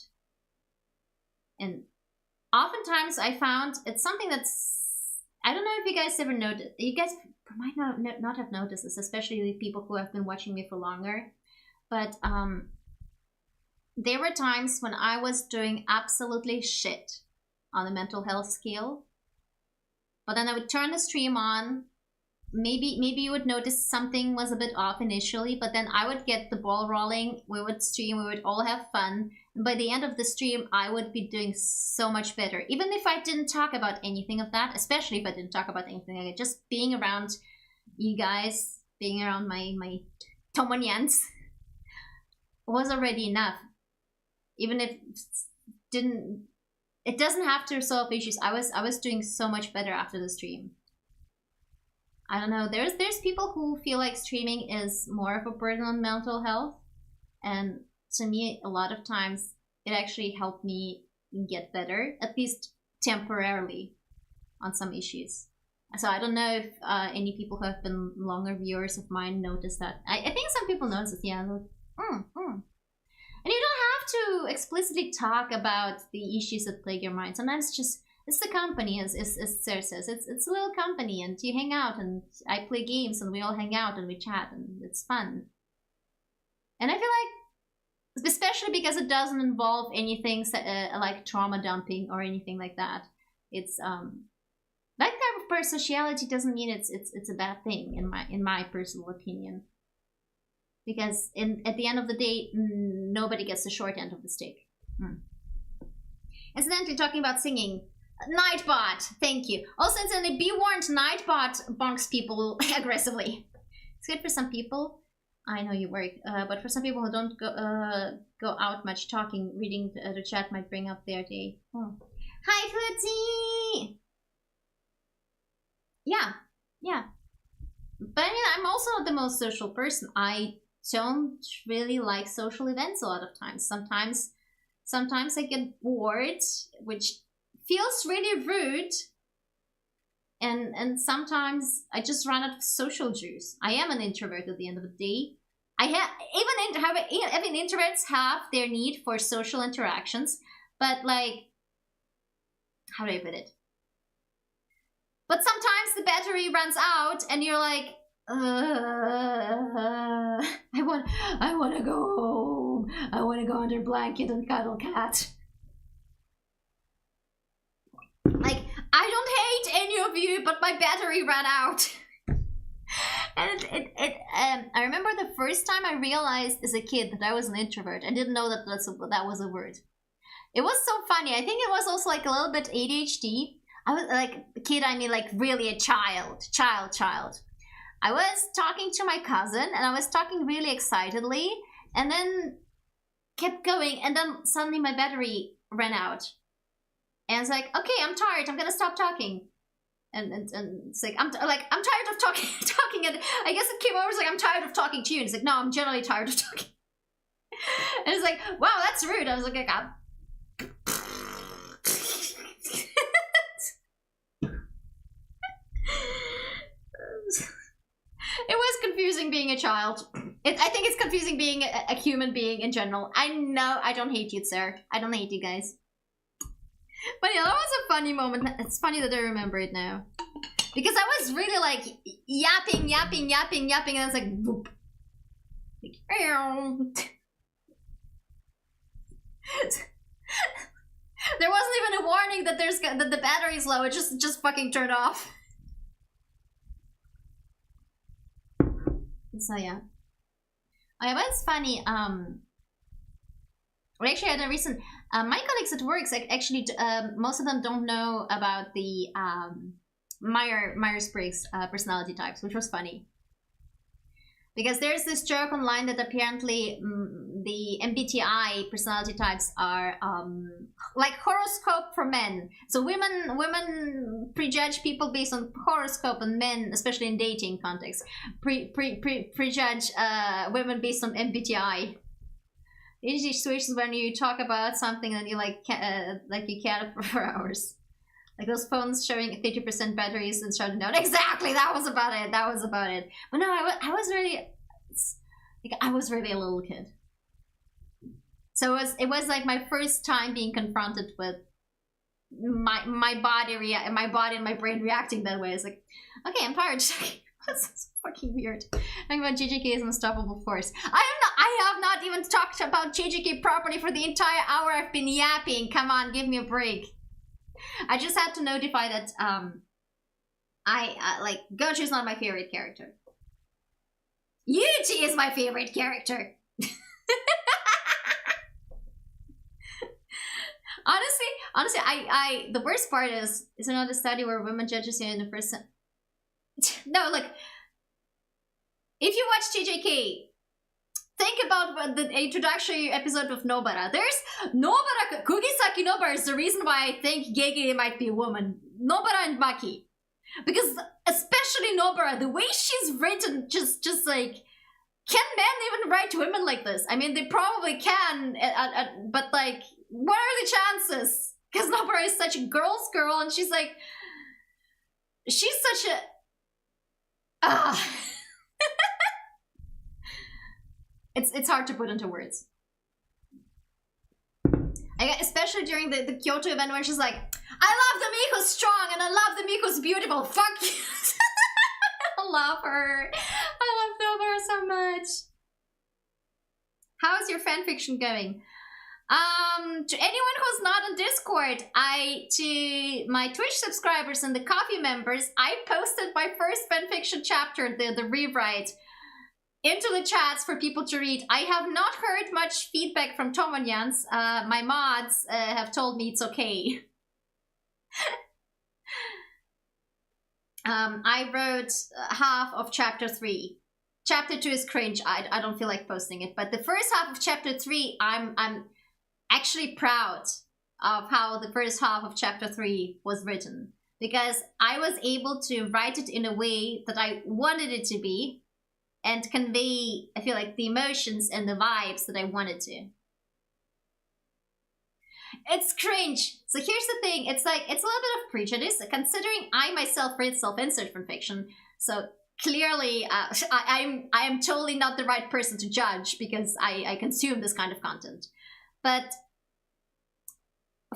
[SPEAKER 2] And oftentimes I found it's something that's, I don't know if you guys ever noticed, you guys might not have noticed this, especially the people who have been watching me for longer, but there were times when I was doing absolutely shit on the mental health scale, but then I would turn the stream on, maybe you would notice something was a bit off initially, but then I would get the ball rolling, we would stream, we would all have fun. And by the end of the stream, I would be doing so much better. Even if I didn't talk about anything of that, especially if I didn't talk about anything like it, just being around you guys, being around my Tomonyans was already enough. Even if it doesn't have to resolve issues. I was doing so much better after the stream. I don't know. There's people who feel like streaming is more of a burden on mental health, and to me, a lot of times it actually helped me get better, at least temporarily, on some issues. So I don't know if any people who have been longer viewers of mine notice that. I think some people notice it. Yeah, like, And you don't have to explicitly talk about the issues that plague your mind. Sometimes it's the company, as Sarah says. It's a little company, and you hang out, and I play games, and we all hang out, and we chat, and it's fun. And I feel like, especially because it doesn't involve anything like trauma dumping or anything like that, it's that type of parasociality doesn't mean it's a bad thing in my personal opinion. Because at the end of the day, nobody gets the short end of the stick. Incidentally, talking about singing, Nightbot, thank you. Also, incidentally, be warned, Nightbot bonks people aggressively. It's good for some people. I know you work, but for some people who don't go out much talking, reading the chat might bring up their day. Oh. Hi, Footsie! Yeah. But I mean, I'm also not the most social person. I don't really like social events a lot of times. Sometimes I get bored, which feels really rude. And sometimes I just run out of social juice. I am an introvert at the end of the day. Even introverts have their need for social interactions, but like, how do I put it? But sometimes the battery runs out, and you're like, I want to go home. I want to go under blanket and cuddle cat. Like, I don't hate any of you, but my battery ran out. And I remember the first time I realized as a kid that I was an introvert. I didn't know that that was a word. It was so funny. I think it was also like a little bit ADHD. I was like a kid, I mean like really a child. I was talking to my cousin, and I was talking really excitedly, and then kept going, and then suddenly my battery ran out. And it's like, okay, I'm tired, I'm gonna stop talking. And it's like, I'm tired of talking, and I guess it came over, it's like, I'm tired of talking to you, and it's like, no, I'm generally tired of talking. And it's like, wow, that's rude. I was like, it was confusing being a child. I think it's confusing being a human being in general. I know, I don't hate you, sir. I don't hate you guys. But yeah, that was a funny moment. It's funny that I remember it now. Because I was really like yapping, and I was like, whoop. Like, there wasn't even a warning that that the battery's low. It just fucking turned off. So yeah. Oh, but it's funny. We actually had a recent. My colleagues at work, actually, most of them don't know about the Myers-Briggs personality types, which was funny. Because there's this joke online that apparently the MBTI personality types are like horoscope for men. So women prejudge people based on horoscope, and men, especially in dating context, prejudge women based on MBTI. Usually situations when you talk about something and you you can't for hours. Like those phones showing 30% batteries and shutting down. Exactly, that was about it. But no, I was really a little kid. So it was like my first time being confronted with my body and my brain reacting that way. It's like, okay, I'm tired. That's fucking weird. Talking about JJK's unstoppable force. I have not even talked about JJK properly for the entire hour I've been yapping. Come on, give me a break. I just had to notify that Gochu's not my favorite character. Yuji is my favorite character. Honestly, I the worst part is another study where women judges you in the first. No, look. If you watch JJK, think about the introductory episode of Nobara. There's Nobara, Kugisaki Nobara is the reason why I think Gege might be a woman. Nobara and Maki. Because especially Nobara, the way she's written, just like, can men even write women like this? I mean, they probably can, but like, what are the chances? Because Nobara is such a girl's girl, and she's like, she's such a... It's hard to put into words. Especially during the Kyoto event where she's like, I love the Miko's strong and I love the Miko's beautiful. Fuck you. I love her. I love Nobara so much. How is your fanfiction going? To anyone who's not on Discord, to my Twitch subscribers and the coffee members, I posted my first fanfiction chapter, the rewrite, into the chats for people to read. I have not heard much feedback from Tomonyans. My mods have told me it's okay. I wrote half of chapter 3. Chapter 2 is cringe. I don't feel like posting it. But the first half of chapter 3, I'm actually proud of how the first half of chapter 3 was written. Because I was able to write it in a way that I wanted it to be and convey, I feel like, the emotions and the vibes that I wanted to. It's cringe. So here's the thing. It's like, it's a little bit of prejudice, considering I myself read self-insert fanfiction. So clearly, I am totally not the right person to judge because I consume this kind of content. But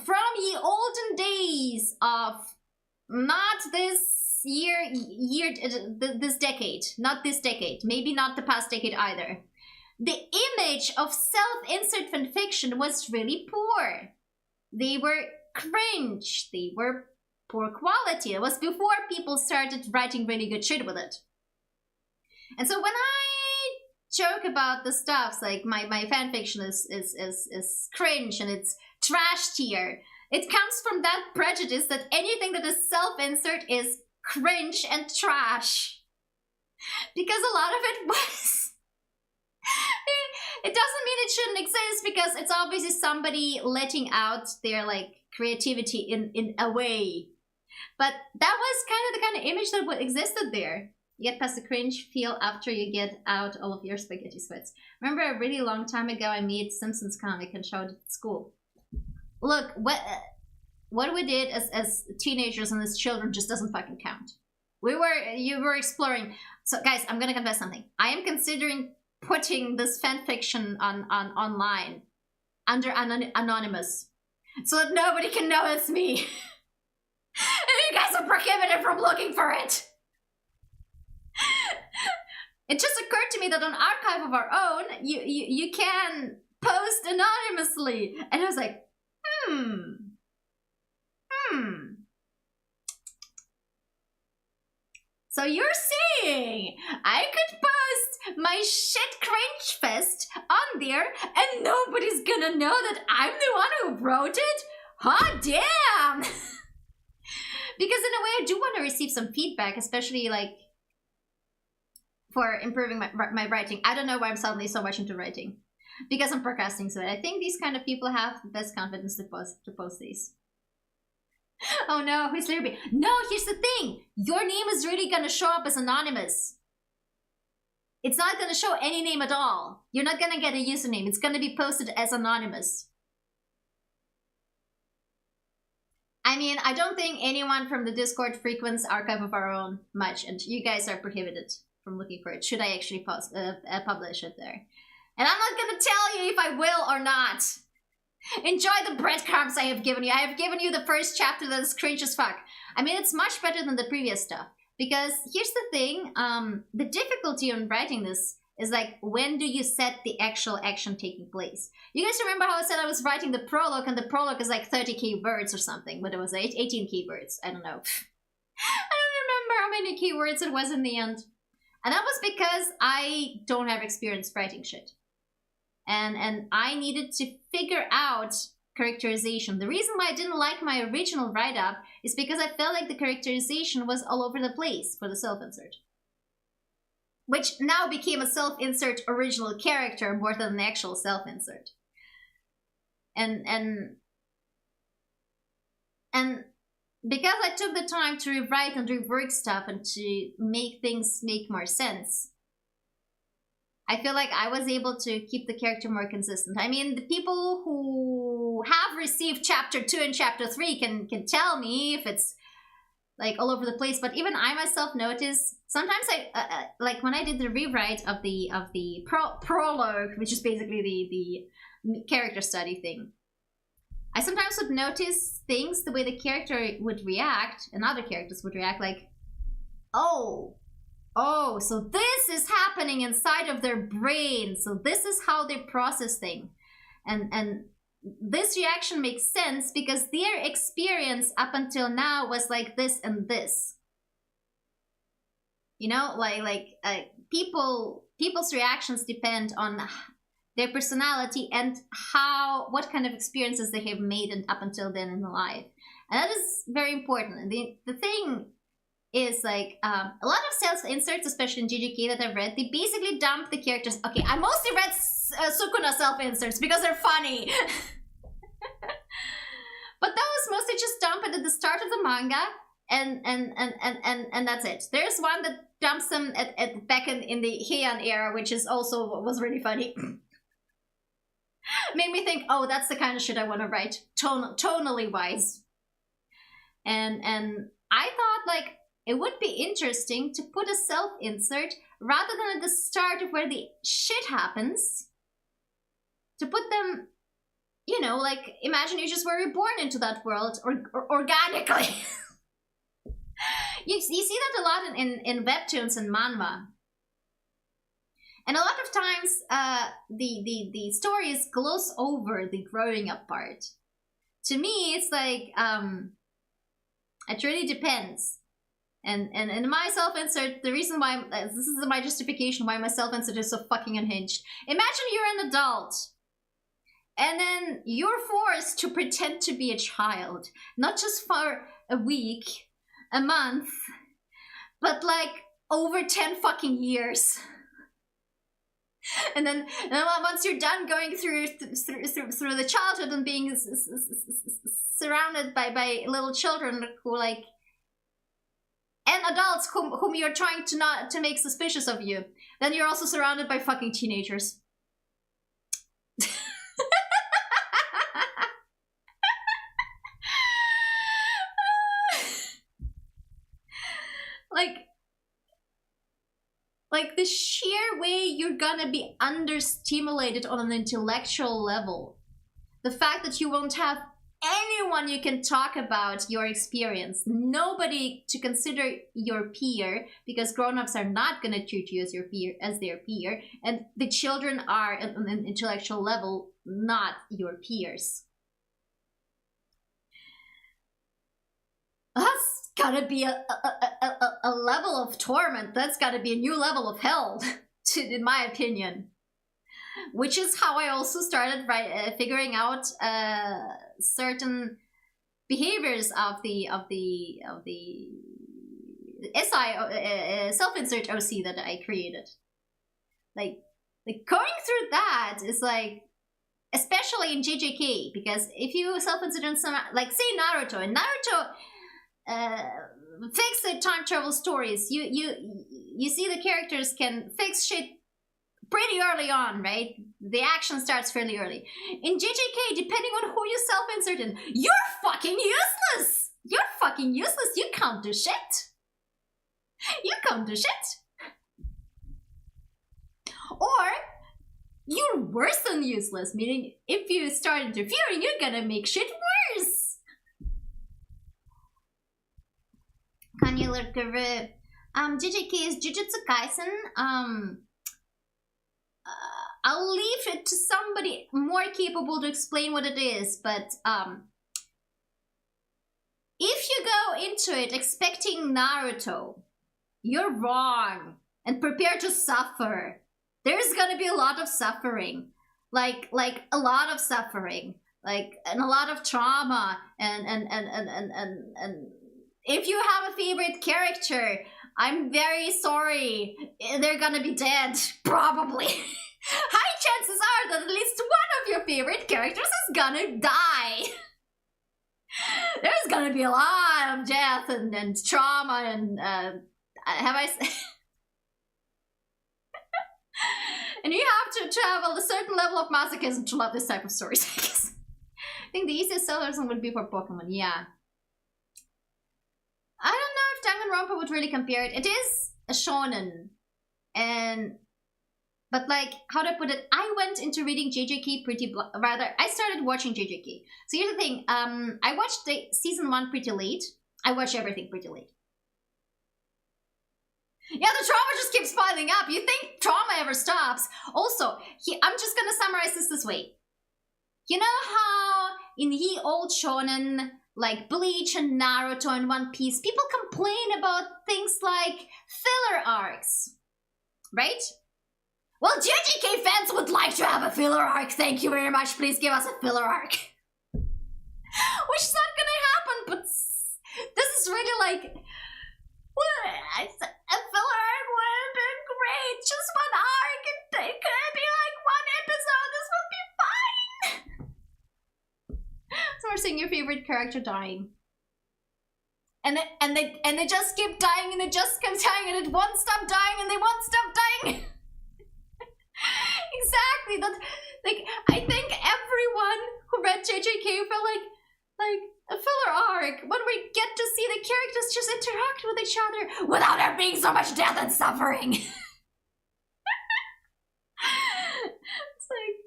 [SPEAKER 2] from the olden days of not this this decade, not this decade, maybe not the past decade either, the image of self-insert fanfiction was really poor. They were cringe. They were poor quality. It was before people started writing really good shit with it. And so when I joke about the stuff, like my fanfiction is cringe and it's trash tier, it comes from that prejudice that anything that is self-insert is cringe and trash. Because a lot of it was... It doesn't mean it shouldn't exist, because it's obviously somebody letting out their, like, creativity in a way. But that was the kind of image that existed there. You get past the cringe feel after you get out all of your spaghetti sweats. Remember a really long time ago I made Simpsons comic and showed it at school. Look, what we did as teenagers and as children just doesn't fucking count. You were exploring. So guys, I'm gonna confess something. I am considering putting this fanfiction on online under anonymous, so that nobody can know it's me. And you guys are prohibited from looking for it. It just occurred to me that on Archive of Our Own, you can post anonymously, and I was like, So you're saying I could post my shit cringe fest on there and nobody's gonna know that I'm the one who wrote it? Hot damn! Because in a way I do want to receive some feedback, especially like for improving my writing. I don't know why I'm suddenly so much into writing. Because I'm procrastinating, so I think these kind of people have the best confidence to post these. Oh no, who's Lyria? No, here's the thing. Your name is really gonna show up as anonymous. It's not gonna show any name at all. You're not gonna get a username. It's gonna be posted as anonymous. I mean, I don't think anyone from the Discord frequents Archive of Our Own much, and you guys are prohibited from looking for it. Should I actually publish it there? And I'm not gonna tell you if I will or not. Enjoy the breadcrumbs I have given you. I have given you the first chapter that is cringe as fuck. I mean, it's much better than the previous stuff. Because here's the thing, the difficulty in writing this is like, when do you set the actual action taking place? You guys remember how I said I was writing the prologue, and the prologue is like 30 keywords or something, but it was 18 keywords. I don't know. I don't remember how many keywords it was in the end. And that was because I don't have experience writing shit. And I needed to figure out characterization. The reason why I didn't like my original write-up is because I felt like the characterization was all over the place for the self-insert. Which now became a self-insert original character more than an actual self-insert. And because I took the time to rewrite and rework stuff and to make things make more sense, I feel like I was able to keep the character more consistent. I mean, the people who have received chapter 2 and chapter 3 can tell me if it's like all over the place, but even I myself notice sometimes I like when I did the rewrite of the prologue, which is basically the character study thing, I sometimes would notice things the way the character would react and other characters would react, like, oh, so this is happening inside of their brain. So this is how they process things. And this reaction makes sense because their experience up until now was like this and this. You know, people's reactions depend on their personality and what kind of experiences they have made and up until then in life. And that is very important. And the thing is, like, a lot of self-inserts, especially in JJK that I've read, they basically dump the characters. Okay, I mostly read Sukuna self-inserts because they're funny. But those mostly just dump it at the start of the manga, and that's it. There's one that dumps them back in the Heian era, which is was really funny. Made me think, oh, that's the kind of shit I want to write, tonally wise. And I thought, like, it would be interesting to put a self-insert rather than at the start of where the shit happens. To put them, you know, like, imagine you just were reborn into that world organically. You see that a lot in webtoons and manhwa. And a lot of times, the stories gloss over the growing up part. To me, it's like, it really depends. And in my self-insert, the reason why, this is my justification why my self-insert is so fucking unhinged. Imagine you're an adult, and then you're forced to pretend to be a child. Not just for a week, a month, but like over 10 fucking years. And then once you're done going through the childhood and being surrounded by little children who, like, and adults whom you're trying to make suspicious of you, then you're also surrounded by fucking teenagers. Like the sheer way you're gonna be understimulated on an intellectual level. The fact that you won't have anyone you can talk about your experience. Nobody to consider your peer, because grown-ups are not gonna treat you as their peer, and the children are at an intellectual level not your peers. That's gotta be a level of torment. That's gotta be a new level of hell, in my opinion. Which is how I also started figuring out certain behaviors of the SI self-insert OC that I created. Like going through that is like, especially in JJK, because if you self-insert in some, like say Naruto, and Naruto fix the time travel stories. You see the characters can fix shit pretty early on, right? The action starts fairly early. In JJK, depending on who you self-insert in, you're fucking useless! You're fucking useless! You can't do shit! You can't do shit! Or, you're worse than useless, meaning if you start interfering, you're gonna make shit worse! Kanye Lurker, JJK is Jujutsu Kaisen, I'll leave it to somebody more capable to explain what it is, but if you go into it expecting Naruto, you're wrong, and prepare to suffer. There's gonna be a lot of suffering, like a lot of suffering, and a lot of trauma, and if you have a favorite character, I'm very sorry, they're gonna be dead, probably. High chances are that at least one of your favorite characters is gonna die. There's gonna be a lot of death and trauma and and you have to have a certain level of masochism to love this type of stories, I guess. I think the easiest solution would be for Pokemon, yeah. I don't know if Danganronpa would really compare it. It is a shonen, but like, how to put it, I went into reading JJK I started watching JJK. So here's the thing, I watched the season 1 pretty late. I watch everything pretty late. Yeah, the trauma just keeps piling up. You think trauma ever stops? Also, I'm just gonna summarize this way. You know how in the old shonen, like Bleach and Naruto and One Piece, people complain about things like filler arcs, right? Well, JJK fans would like to have a filler arc. Thank you very much. Please give us a filler arc. Which is not gonna happen, but this is really like, what? A filler arc would have been great. Just one arc, and it could be like one episode. This would be fine. So we're seeing your favorite character dying. And they just keep dying, and it just keeps dying, and it won't stop dying, and they won't stop dying. Exactly. That, like, I think everyone who read JJK felt like a filler arc when we get to see the characters just interact with each other without there being so much death and suffering. It's like,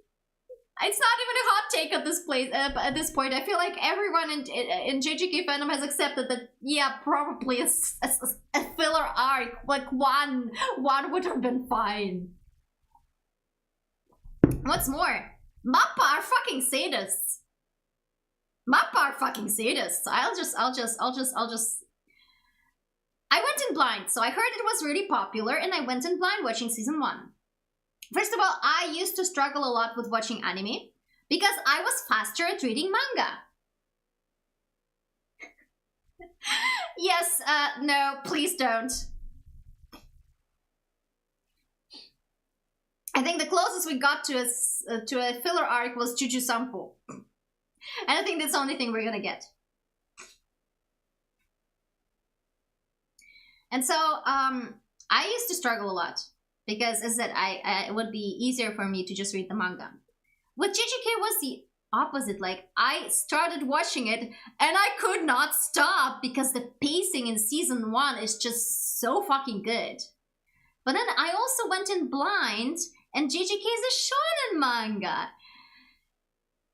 [SPEAKER 2] it's not even a hot take at this place at this point. I feel like everyone in JJK fandom has accepted that, yeah, probably a filler arc, like one would have been fine. What's more, Mappa are fucking sadists. Mappa are fucking sadists. I went in blind, so I heard it was really popular, and I went in blind watching season 1. First of all, I used to struggle a lot with watching anime because I was faster at reading manga. Yes, no, please don't. I think the closest we got to a filler arc was Juju Sampo. And I think that's the only thing we're gonna get. And so, I used to struggle a lot. Because, as I said, it would be easier for me to just read the manga. With JJK was the opposite. Like, I started watching it, and I could not stop because the pacing in season 1 is just so fucking good. But then I also went in blind, and JJK is a shonen manga.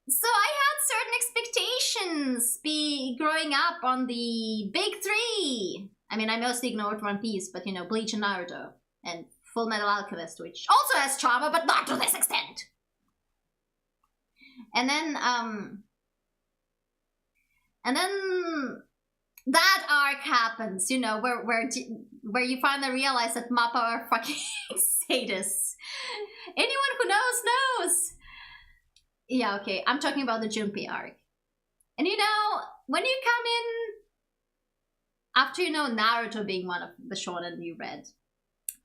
[SPEAKER 2] So I had certain expectations growing up on the big 3. I mean, I mostly ignored One Piece, but you know, Bleach and Naruto, and Full Metal Alchemist, which also has trauma, but not to this extent. And then that arc happens, you know, where you finally realize that Mappa are fucking sadists. Anyone who knows. Yeah, okay, I'm talking about the Junpei arc. And you know, when you come in, after you know Naruto being one of the shonen you read,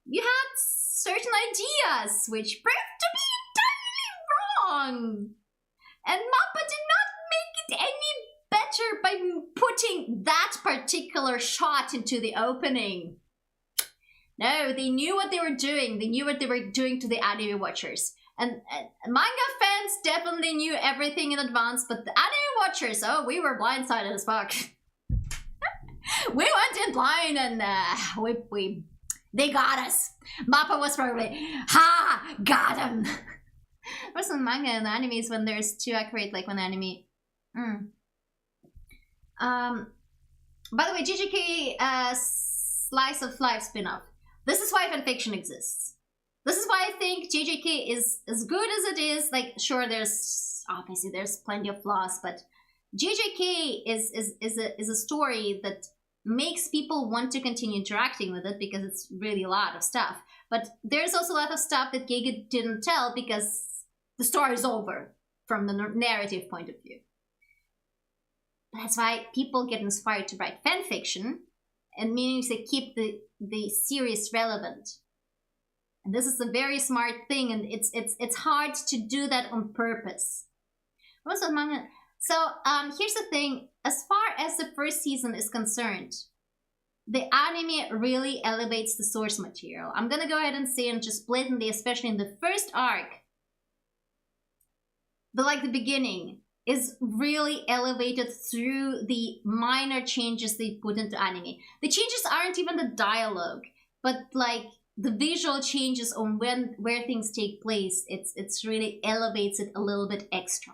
[SPEAKER 2] you had certain ideas which proved to be entirely wrong. And Mappa did not make it any better by putting that particular shot into the opening. No, they knew what they were doing. They knew what they were doing to the anime watchers. And manga fans definitely knew everything in advance, but the anime watchers, oh, we were blindsided as fuck. We went in blind, and they got us. Mappa was probably, ha, got him. There's some manga and animes when there's too accurate, like when anime. By the way, JJK Slice of Life spin-off. This is why fanfiction exists. This is why I think JJK is as good as it is. Like, sure, obviously there's plenty of flaws, but JJK is a story that makes people want to continue interacting with it because it's really a lot of stuff. But there's also a lot of stuff that Gege didn't tell because the story is over from the narrative point of view. That's why people get inspired to write fanfiction, and meaning they keep the series relevant. And this is a very smart thing, and it's hard to do that on purpose. Also, manga. So here's the thing: as far as the first season is concerned, the anime really elevates the source material. I'm gonna go ahead and say, and just blatantly, especially in the first arc, the beginning is really elevated through the minor changes they put into anime. The changes aren't even the dialogue, but like the visual changes on where things take place. It's really elevates it a little bit extra.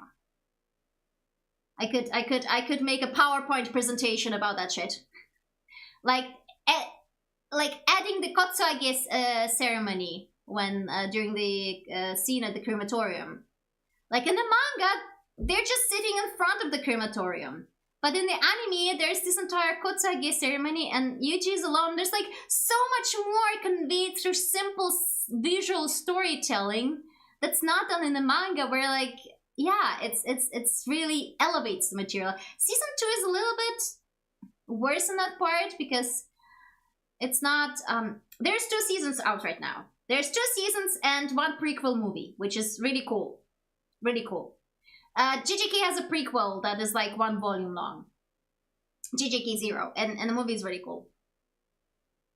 [SPEAKER 2] I could make a PowerPoint presentation about that shit. Like adding the Kotsuage ceremony when during the scene at the crematorium. Like in the manga, they're just sitting in front of the crematorium. But in the anime, there's this entire kotsage ceremony, and Yuji is alone. There's like so much more conveyed through simple visual storytelling that's not done in the manga, where like, yeah, it's really elevates the material. Season 2 is a little bit worse in that part because it's not, there's 2 seasons out right now. There's 2 seasons and 1 prequel movie, which is really cool. Really cool. GGK has a prequel that is like 1 volume long. GGK 0. And the movie is really cool.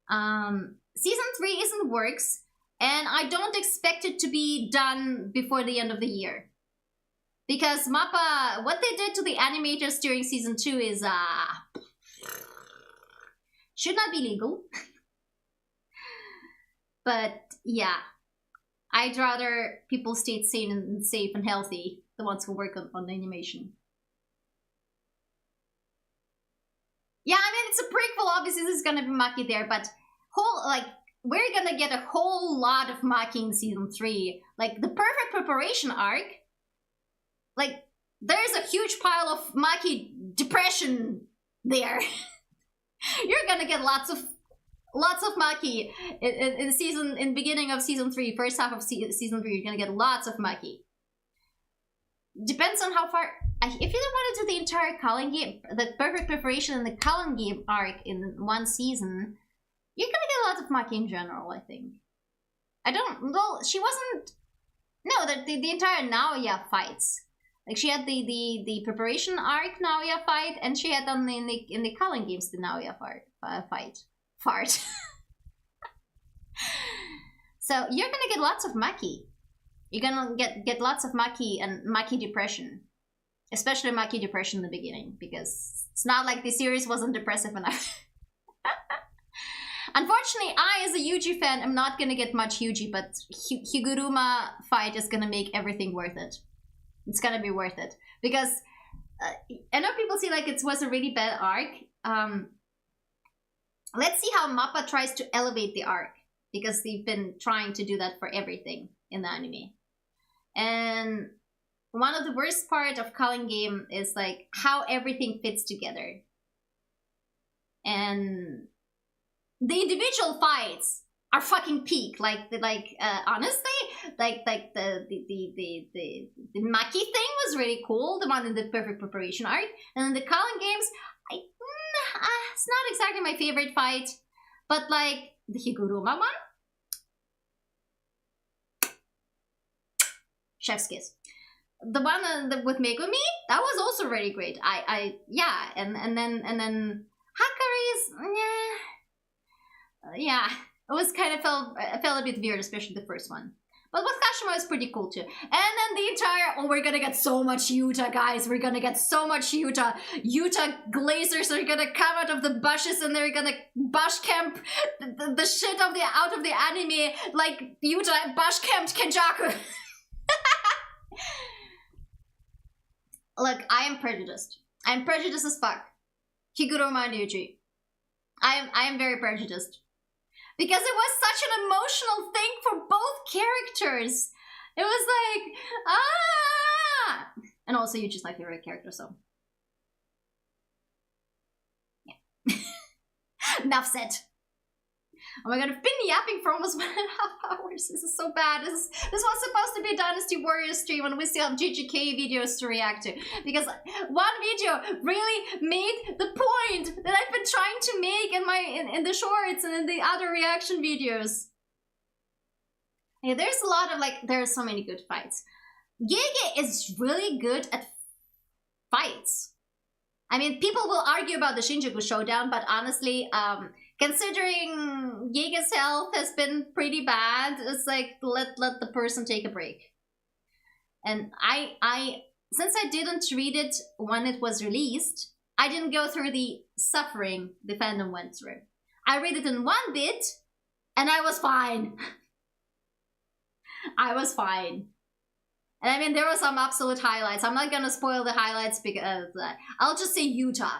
[SPEAKER 2] Season 3 is in the works. And I don't expect it to be done before the end of the year. Because MAPPA, what they did to the animators during season 2 is, should not be legal. But, yeah. I'd rather people stay sane and safe and healthy, the ones who work on the animation. Yeah, I mean, it's a prequel, obviously this is gonna be Maki there, but we're gonna get a whole lot of Maki in season 3. Like, the perfect preparation arc, like, there's a huge pile of Maki depression there. You're gonna get lots of Maki in beginning of season 3, first half of season 3. You're gonna get lots of Maki. Depends on how far. If you don't want to do the entire Culling game, the perfect preparation in the Culling game arc in 1 season, you're gonna get lots of Maki in general, I think. I don't. Well, she wasn't. No, the entire Naoya fights. Like, she had the preparation arc Naoya fight, and she had done in the Culling games the Naoya fight. Fart. So you're gonna get lots of Maki. You're gonna get lots of Maki and Maki depression. Especially Maki depression in the beginning, because it's not like the series wasn't depressive enough. Unfortunately, I, as a Yuji fan, am not gonna get much Yuji, but Higuruma fight is gonna make everything worth it. It's gonna be worth it. Because I know people see like it was a really bad arc. Let's see how MAPPA tries to elevate the arc, because they've been trying to do that for everything in the anime. And one of the worst part of Culling game is like how everything fits together. And the individual fights are fucking peak. Honestly, the Maki thing was really cool. The one in the perfect preparation arc, and in the Culling games, it's not exactly my favorite fight, but like the Higuruma one, chef's kiss. The one with Megumi, that was also really great. Yeah, and then Hakari's, yeah, it was kind of felt a bit weird, especially the first one. But with Kashima is pretty cool too. And then the entire, we're gonna get so much Yuta, guys. We're gonna get so much Yuta. Yuta glazers are gonna come out of the bushes and they're gonna bush camp the shit out of the anime like Yuta bush camped Kenjaku. Look, I am prejudiced. I'm prejudiced as fuck. Higuruma and Yuji. I am very prejudiced. Because it was such an emotional thing for both characters. It was like, ah! And also Yuji's my favorite character, so. Yeah. Enough said. Oh my god, I've been yapping for almost 1.5 hours. This is so bad. This was supposed to be a Dynasty Warriors stream, and we still have GGK videos to react to. Because one video really made the point that I've been trying to make in the shorts and in the other reaction videos. Yeah, there's a lot of there are so many good fights. Gege is really good at fights. I mean, people will argue about the Shinjuku Showdown, but honestly, considering Gege's health has been pretty bad, it's like, let the person take a break. And since I didn't read it when it was released, I didn't go through the suffering the fandom went through. I read it in 1 bit, and I was fine. I was fine. And I mean, there were some absolute highlights. I'm not gonna spoil the highlights because I'll just say Yuta.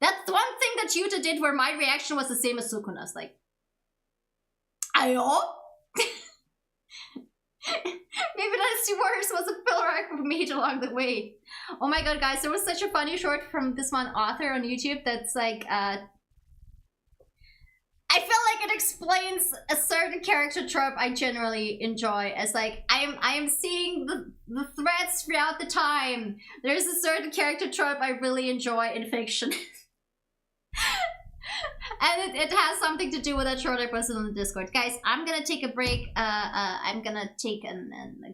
[SPEAKER 2] That's one thing that Yuta did where my reaction was the same as Sukuna's. Like, Ayo? Maybe maybe Dynasty Warriors was a filler arc made along the way. Oh my god, guys, there was such a funny short from this one author on YouTube that's like, I feel like it explains a certain character trope I generally enjoy as like, I am seeing the threads throughout the time. There's a certain character trope I really enjoy in fiction. And it has something to do with that short I posted on the Discord. Guys, I'm gonna take a break. I'm gonna take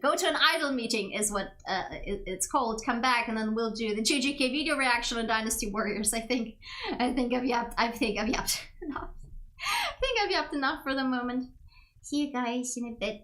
[SPEAKER 2] go to an idol meeting is what it's called. Come back and then we'll do the JJK video reaction on Dynasty Warriors. I think I've yapped enough. I think I've yapped enough for the moment. See you guys in a bit.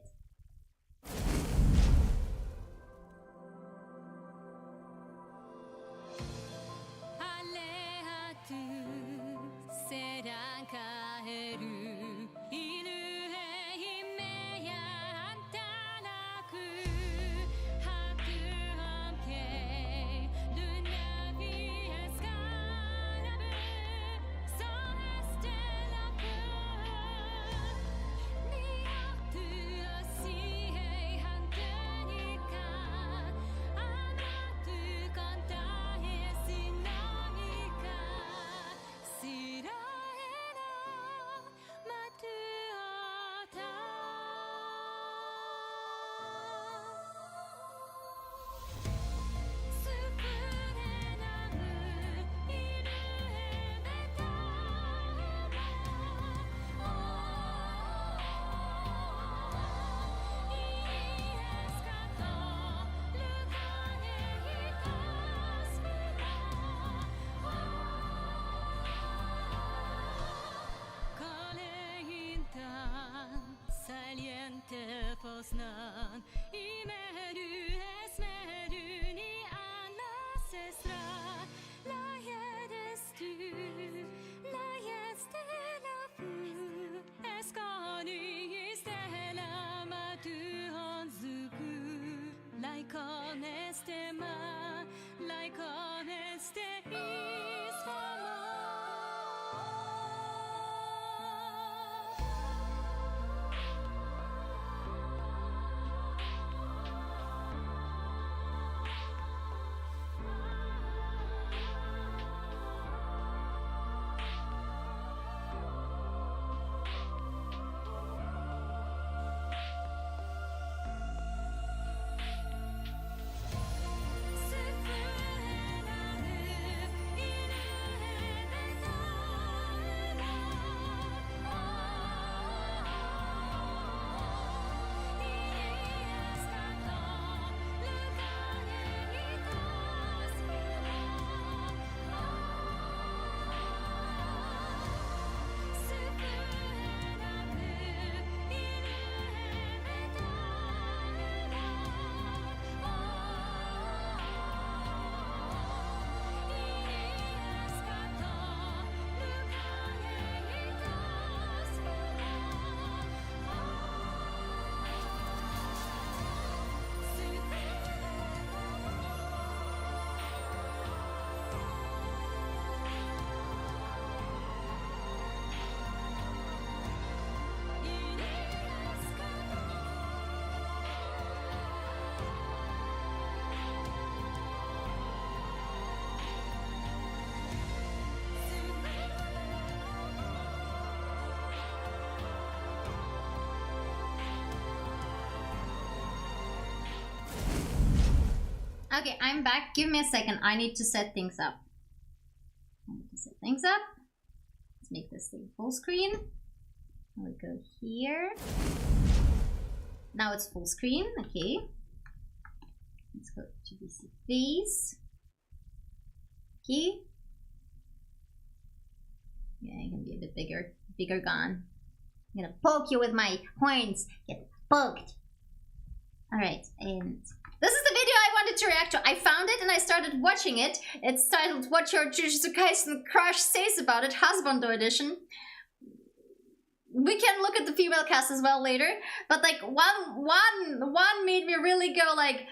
[SPEAKER 2] Okay, I'm back. Give me a second. I need to set things up. Let's make this thing full screen. We'll go here. Now it's full screen. Okay. Let's go to DC face. Okay. Yeah, I can be a bit bigger gun. I'm gonna poke you with my horns. Get poked. Alright, and this is the video I wanted to react to. I found it and I started watching it. It's titled What Your Jujutsu Kaisen Crush Says About It, Husbando Edition. We can look at the female cast as well later, but like one made me really go like,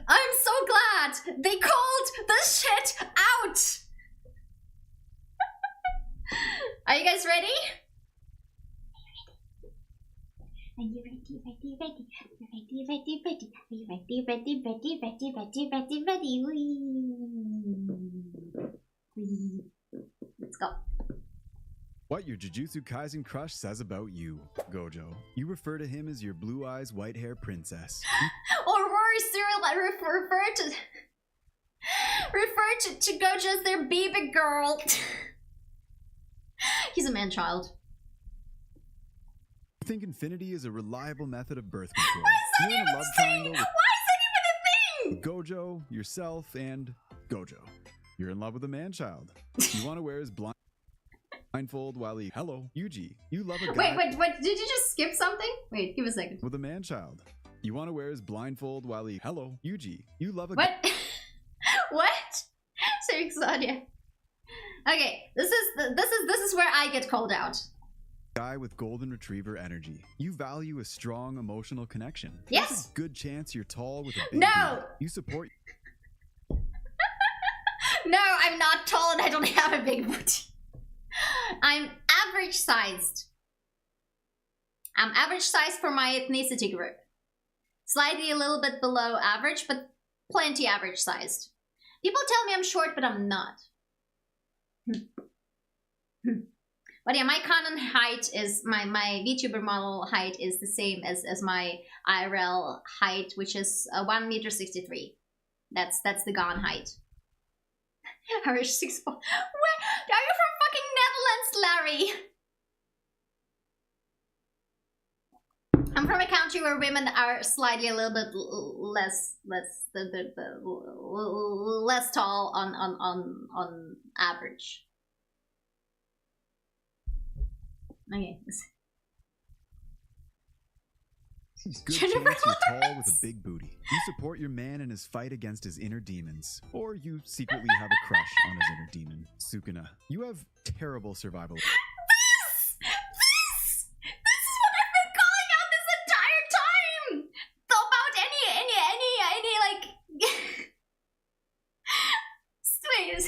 [SPEAKER 2] I'm so glad they called this shit out. Are you guys ready? Are you ready? Ready, ready. Ready, ready, ready. Are you ready, ready, ready, ready, ready, ready, ready? Wee. Let's go.
[SPEAKER 3] What your Jujutsu Kaisen crush says about you, Gojo. You refer to him as your blue eyes, white hair princess.
[SPEAKER 2] Or worse, refer to Gojo as their baby girl. He's a man-child.
[SPEAKER 3] You think infinity is a reliable method of birth control.
[SPEAKER 2] Why is that
[SPEAKER 3] You're in a
[SPEAKER 2] even
[SPEAKER 3] love
[SPEAKER 2] a thing?
[SPEAKER 3] triangle
[SPEAKER 2] Why is that even a thing?
[SPEAKER 3] with Gojo, yourself, and Gojo. You're in love with a man-child. You want to wear his blindfold while he... Hello, Yuji. You love a guy...
[SPEAKER 2] Wait, did you just skip something? Wait, give a second.
[SPEAKER 3] with a man-child. You want to wear his blindfold while he... Hello, Yuji. You love a...
[SPEAKER 2] What? What? Sir Exodia. Okay, this is where I get called out.
[SPEAKER 3] guy with golden retriever energy. You value a strong emotional connection.
[SPEAKER 2] Yes.
[SPEAKER 3] There's a good chance you're tall with a big
[SPEAKER 2] No.
[SPEAKER 3] booty. You support...
[SPEAKER 2] No, I'm not tall and I don't have a big booty. I'm average sized. I'm average sized for my ethnicity group. Slightly a little bit below average, but plenty average sized. People tell me I'm short, but I'm not. But yeah, my canon height is, my VTuber model height is the same as my IRL height, which is 1.63 meters. That's the Gon height. Irish 6 Where are you from? Fucking Netherlands, Larry. I'm from a country where women are slightly a little bit less tall on average. Okay.
[SPEAKER 3] Good chance you're tall with a big booty. You support your man in his fight against his inner demons. Or you secretly have a crush on his inner demon, Sukuna. You have terrible survival.
[SPEAKER 2] This is what I've been calling out this entire time! About any like... Wait.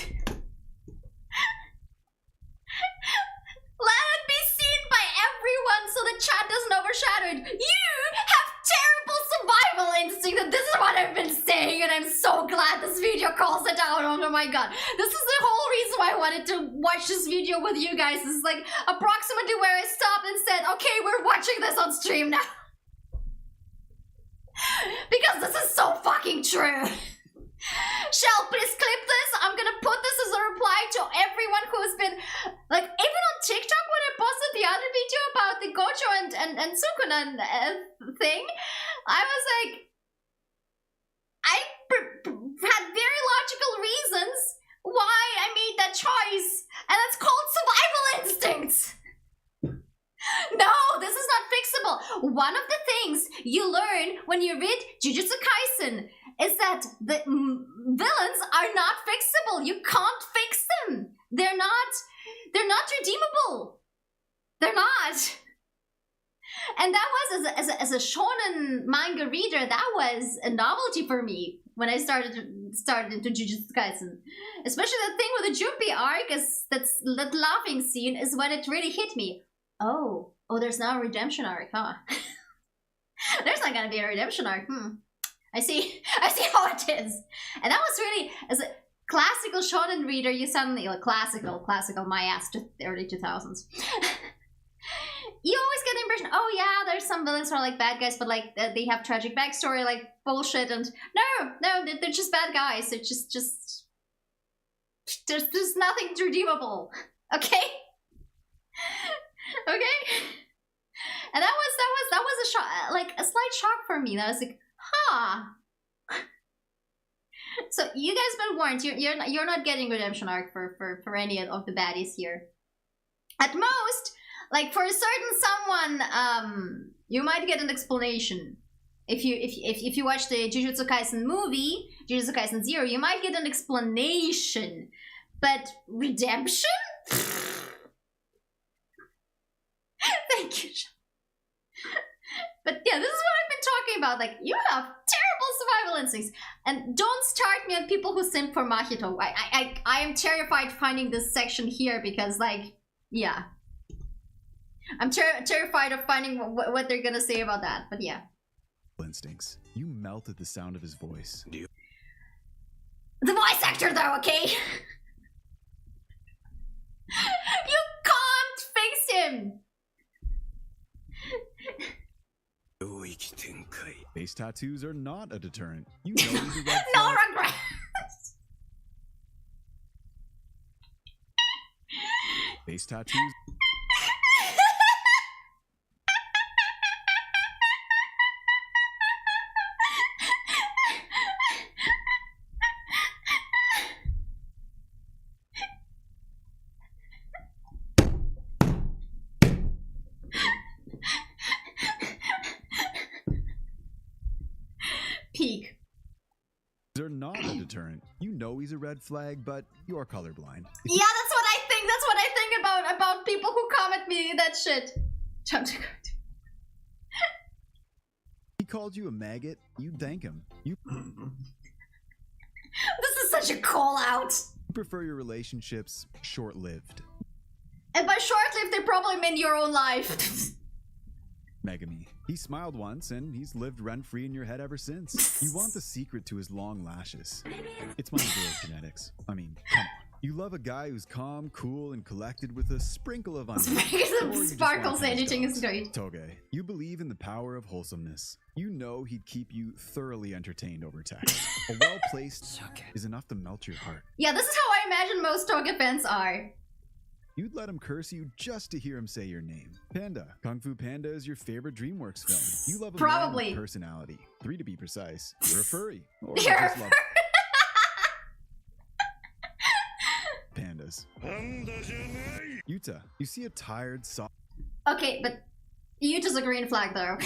[SPEAKER 2] Let it be seen by everyone so the chat doesn't overshadow it. You have terrible survival instinct, and this is what I've been saying, and I'm so glad this video calls it out. Oh my god. This is the whole reason why I wanted to watch this video with you guys. This is like approximately where I stopped and said, okay, we're watching this on stream now. Because this is so fucking true. Shell, please clip this. I'm gonna put this as a reply to everyone who has been, like, even on TikTok when I posted the other video about the Gojo and Sukuna thing, I was like, I had very logical reasons why I made that choice, and that's called survival instincts. No, this is not fixable. One of the things you learn when you read Jujutsu Kaisen is that the villains are not fixable. You can't fix them. They're not redeemable. They're not. And that was, as a shonen manga reader, that was a novelty for me when I started into Jujutsu Kaisen. Especially the thing with the Junpei arc, is that laughing scene is when it really hit me. Oh, there's now a redemption arc, huh? There's not gonna be a redemption arc. I see how it is. And that was really, as a classical shonen reader, you suddenly, like, classical, my ass, to the early 2000s. You always get the impression, oh yeah, there's some villains who are like bad guys, but like they have tragic backstory, like bullshit, and no, they're just bad guys. They're just there's nothing redeemable. Okay? Okay? And that was a shock, like a slight shock for me. That was like, huh. So you guys been warned. You're not getting redemption arc for any of the baddies here. At most, like for a certain someone, you might get an explanation. If you watch the Jujutsu Kaisen movie, Jujutsu Kaisen 0, you might get an explanation. But redemption? Thank you. But yeah, this is what I've been talking about. Like, you have terrible survival instincts. And don't start me on people who simp for Mahito. I am terrified finding this section here because, like, yeah. I'm terrified of finding what they're gonna say about that, but yeah.
[SPEAKER 3] Instincts. You melt at the sound of his voice.
[SPEAKER 2] The voice actor though, okay? You can't fix him!
[SPEAKER 3] Face tattoos are not a deterrent. You know he's a red
[SPEAKER 2] No
[SPEAKER 3] flag.
[SPEAKER 2] regrets!
[SPEAKER 3] Face tattoos.
[SPEAKER 2] Peak.
[SPEAKER 3] Are not a deterrent. You know he's a red flag, but you're colorblind.
[SPEAKER 2] Yeah, that's what I think. That's what I think about people who comment me that shit. Time to go.
[SPEAKER 3] He called you a maggot. You thank him. You
[SPEAKER 2] This is such a call out.
[SPEAKER 3] prefer your relationships short-lived.
[SPEAKER 2] And by short-lived, they probably mean your own life.
[SPEAKER 3] Megami. He smiled once, and he's lived rent-free in your head ever since. You want the secret to his long lashes. It's my girl's genetics. I mean, come on. You love a guy who's calm, cool, and collected with a sprinkle of onion. Or you just
[SPEAKER 2] Sparkles
[SPEAKER 3] want
[SPEAKER 2] editing
[SPEAKER 3] dogs.
[SPEAKER 2] is great.
[SPEAKER 3] Toge, you believe in the power of wholesomeness. You know he'd keep you thoroughly entertained over text. A well-placed is enough to melt your heart.
[SPEAKER 2] Yeah, this is how I imagine most Toge fans are.
[SPEAKER 3] You'd let him curse you just to hear him say your name. Panda. Kung Fu Panda is your favorite DreamWorks film. You love a man
[SPEAKER 2] Probably.
[SPEAKER 3] with personality. 3 to be precise. You're a furry. Or
[SPEAKER 2] You're a
[SPEAKER 3] just love pandas. Yuta, you see a tired, soft
[SPEAKER 2] Okay, but you just a green flag though.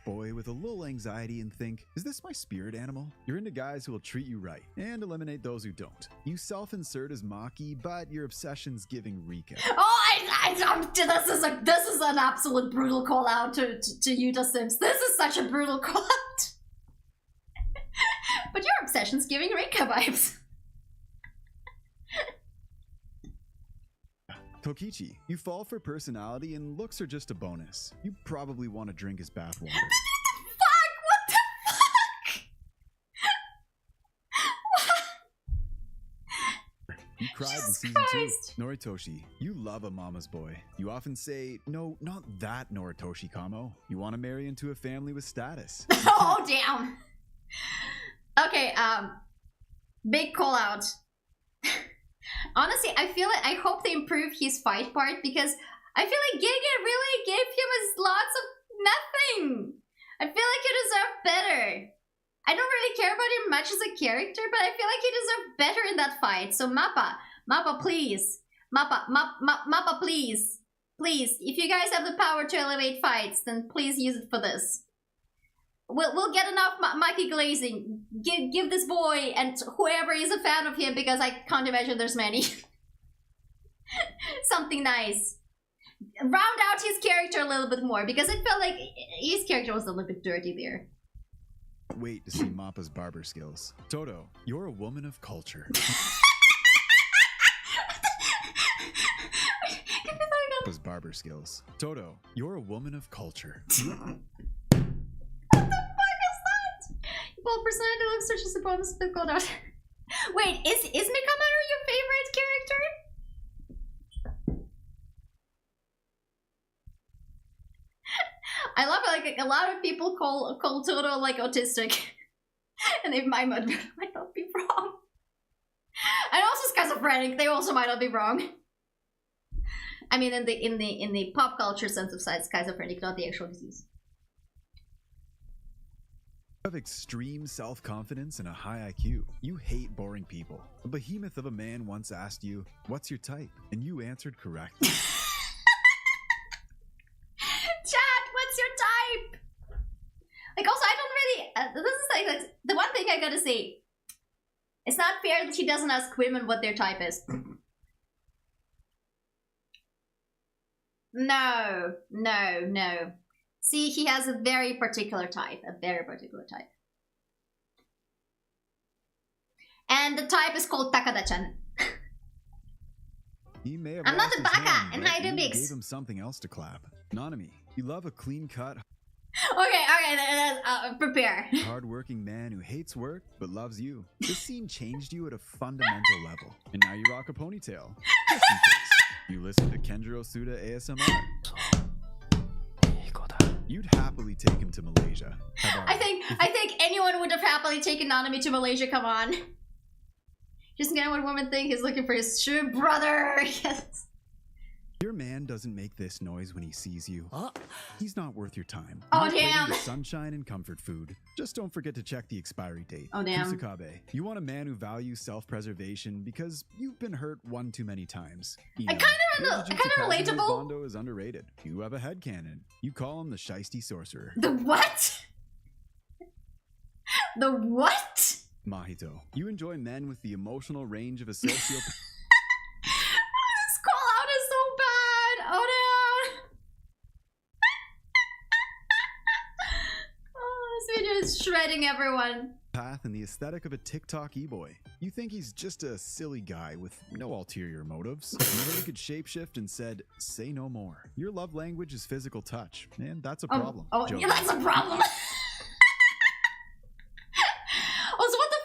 [SPEAKER 3] boy with a little anxiety and think, is this my spirit animal? You're into guys who will treat you right and eliminate those who don't. You self-insert as Maki, but your obsession's giving Rika.
[SPEAKER 2] Oh, this is an absolute brutal call out to Yuta Sims. This is such a brutal call out. But your obsession's giving Rika vibes.
[SPEAKER 3] Kokichi, you fall for personality and looks are just a bonus. You probably want to drink his bathwater.
[SPEAKER 2] What the fuck?
[SPEAKER 3] You cried in
[SPEAKER 2] Jesus
[SPEAKER 3] season
[SPEAKER 2] Christ.
[SPEAKER 3] 2. Noritoshi, you love a mama's boy. You often say, no, not that Noritoshi Kamo. You want to marry into a family with status.
[SPEAKER 2] Oh damn. Okay, big call out. Honestly, I hope they improve his fight part because I feel like Giga really gave him lots of nothing. I feel like he deserved better. I don't really care about him much as a character, but I feel like he deserved better in that fight. So Mappa, please. Mappa, please. Please, if you guys have the power to elevate fights, then please use it for this. We'll get enough Maki glazing. Give this boy and whoever is a fan of him, because I can't imagine there's many. Something nice. Round out his character a little bit more, because it felt like his character was a little bit dirty there.
[SPEAKER 3] Wait to see Mappa's barber skills. Toto, you're a woman of culture. Mappa's barber skills. Toto, you're a woman of culture.
[SPEAKER 2] Well, personality looks such a supposed to called out. Wait, is Mikamaru your favorite character? I love it, like a lot of people call Toto like autistic. And they might not be wrong. And also schizophrenic, they also might not be wrong. I mean in the pop culture sense of schizophrenic, not the actual disease.
[SPEAKER 3] You have extreme self-confidence and a high IQ. You hate boring people. A behemoth of a man once asked you, what's your type? And you answered correctly.
[SPEAKER 2] Chat, what's your type? Like, also, I don't really, this is like the one thing I gotta say. It's not fair that he doesn't ask women what their type is. No. See, he has a very particular type. And the type is called Takada-chan.
[SPEAKER 3] He may have
[SPEAKER 2] I'm not
[SPEAKER 3] lost
[SPEAKER 2] the
[SPEAKER 3] his
[SPEAKER 2] baka,
[SPEAKER 3] hand,
[SPEAKER 2] and
[SPEAKER 3] but
[SPEAKER 2] I do
[SPEAKER 3] you
[SPEAKER 2] mix.
[SPEAKER 3] gave him something else to clap. Nanami, you love a clean-cut,
[SPEAKER 2] Okay, prepare.
[SPEAKER 3] hard-working man who hates work but loves you. This scene changed you at a fundamental level, and now you rock a ponytail. Just in case. You listen to Kenjiro Suda ASMR. You'd happily take him to Malaysia. How about
[SPEAKER 2] I think anyone would have happily taken Nanami to Malaysia, come on. Just get what women think he's looking for his true brother. Yes.
[SPEAKER 3] Your man doesn't make this noise when he sees you. He's not worth your time.
[SPEAKER 2] Oh,
[SPEAKER 3] You're equating
[SPEAKER 2] damn.
[SPEAKER 3] to sunshine and comfort food. Just don't forget to check the expiry date.
[SPEAKER 2] Oh, damn.
[SPEAKER 3] Kusakabe, you want a man who values self-preservation because you've been hurt one too many times.
[SPEAKER 2] Kinda relatable.
[SPEAKER 3] Bondo is underrated. You have a headcanon. You call him the shiesty sorcerer.
[SPEAKER 2] The what? The what?
[SPEAKER 3] Mahito, you enjoy men with the emotional range of a sociopath.
[SPEAKER 2] This call out is so bad. Oh no. Oh, this video is shredding everyone.
[SPEAKER 3] Path and the aesthetic of a TikTok e-boy. You think he's just a silly guy with no ulterior motives. You really could shapeshift and said, say no more. Your love language is physical touch, and that's a problem.
[SPEAKER 2] Oh,
[SPEAKER 3] Joke.
[SPEAKER 2] yeah, that's a problem. Oh, so what the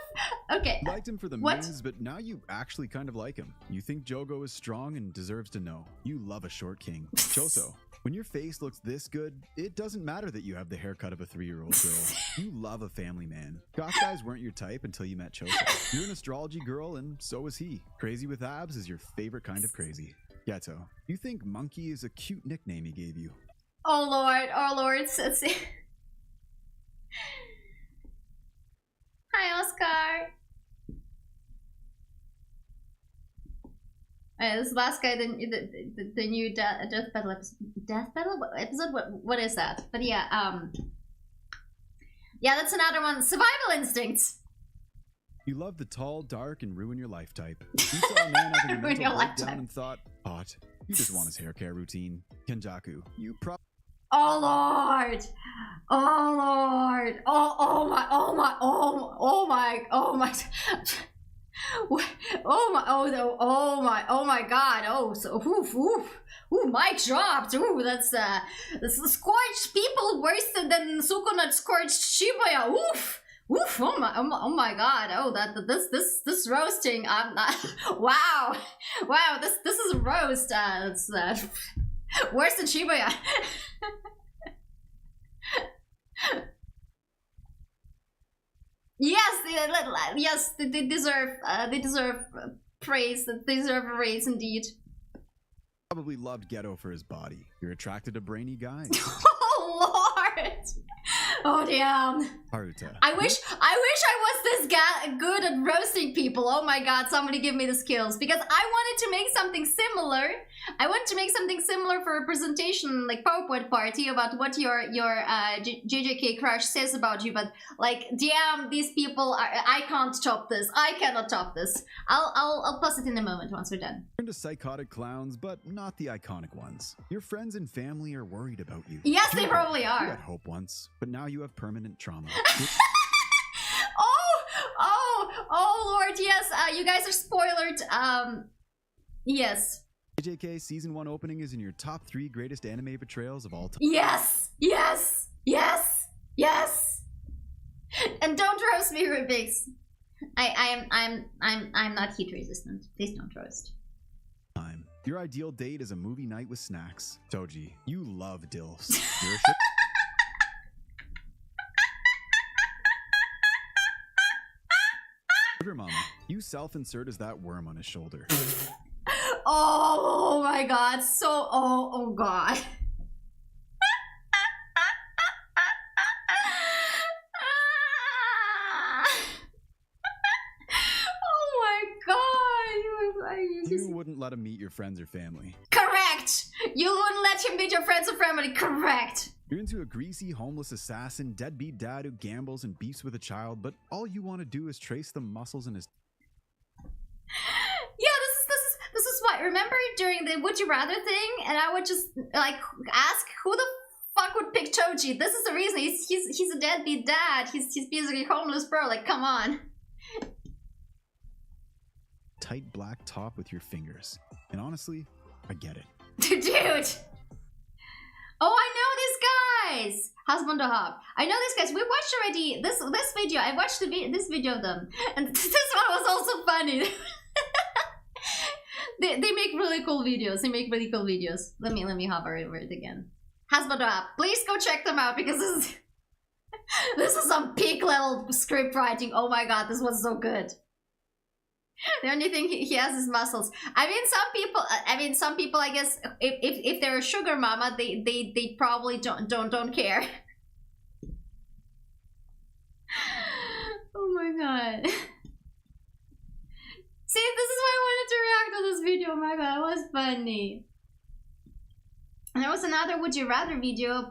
[SPEAKER 2] okay.
[SPEAKER 3] You liked him for the
[SPEAKER 2] What?
[SPEAKER 3] memes, but now you actually kind of like him. You think Jogo is strong and deserves to know. You love a short king. Choso, when your face looks this good, it doesn't matter that you have the haircut of a 3-year-old girl. You love a family man. Goth guys weren't your type until you met Choso. You're an astrology girl, and so is he. Crazy with abs is your favorite kind of crazy. Yato, you think monkey is a cute nickname he gave you.
[SPEAKER 2] Oh lord, it's Hi, Oscar. This last guy, the new death battle episode. Death battle episode? What is that? But yeah, yeah, that's another one. Survival instincts.
[SPEAKER 3] You love the tall, dark, and ruin your life type. You saw a man having a
[SPEAKER 2] Ruin your
[SPEAKER 3] mental
[SPEAKER 2] life
[SPEAKER 3] breakdown
[SPEAKER 2] type.
[SPEAKER 3] and thought, hot. You just want his hair care routine. Kenjaku, you probably
[SPEAKER 2] Oh lord! Oh lord! Oh my! Oh my! Oh my! Oh my! Oh my god! Oh, so ooh, mic dropped. Ooh, that's scorched people worse than Sukuna scorched Shibuya. Oof. Oof! Oh my god! Oh, this roasting. I'm not. Wow! This is a roast. It's worse than Shibuya. Yes, they deserve praise. They deserve a raise indeed.
[SPEAKER 3] loved Ghetto for his body. You're attracted to brainy guys.
[SPEAKER 2] Oh lord! Oh damn!
[SPEAKER 3] Haruta.
[SPEAKER 2] I wish I was this good at roasting people. Oh my god, somebody give me the skills, because I wanted to make something similar. I wanted to make something similar for a presentation, like PowerPoint party, about what your JJK crush says about you. But like, damn, these people I can't top this. I cannot top this. I'll post it in a moment once we're done.
[SPEAKER 3] Turn to psychotic clowns, but not the iconic ones. Your friends and family are worried about you.
[SPEAKER 2] Yes, they probably
[SPEAKER 3] You
[SPEAKER 2] are.
[SPEAKER 3] had hope once, but now you have permanent trauma.
[SPEAKER 2] Oh Lord, yes. You guys are spoiled. Yes.
[SPEAKER 3] JJK Season 1 opening is in your top 3 greatest anime betrayals of all time.
[SPEAKER 2] Yes. And don't roast me, Rubix. I'm not heat resistant. Please don't roast.
[SPEAKER 3] Your ideal date is a movie night with snacks. Toji, you love dilfs. You're a sugar mama. You self-insert as that worm on his shoulder.
[SPEAKER 2] Oh my god. So oh god. Oh my god.
[SPEAKER 3] You wouldn't let him meet your friends or family.
[SPEAKER 2] Correct. You wouldn't let him meet your friends or family. Correct.
[SPEAKER 3] You're into a greasy, homeless assassin, deadbeat dad who gambles and beefs with a child, but all you want to do is trace the muscles in his...
[SPEAKER 2] Yeah, this is why. Remember during the Would You Rather thing, and I would just like ask who the fuck would pick Toji. This is the reason. He's a deadbeat dad. He's basically homeless, bro. Like, come on.
[SPEAKER 3] tight black top with your fingers. And honestly, I get it.
[SPEAKER 2] Dude! Oh, I know these guys! Husband or Hop. I know these guys. We watched already this video. I watched this video of them. And this one was also funny. They make really cool videos. They make really cool videos. Let me hover over it again. Husband or Hop. Please go check them out because this is some peak level script writing. Oh my god, this was so good. The only thing he has is muscles. I mean, some people, I guess, if they're a sugar mama, they probably don't care. Oh my god. See, this is why I wanted to react to this video. Oh my god, it was funny. And there was another Would You Rather video,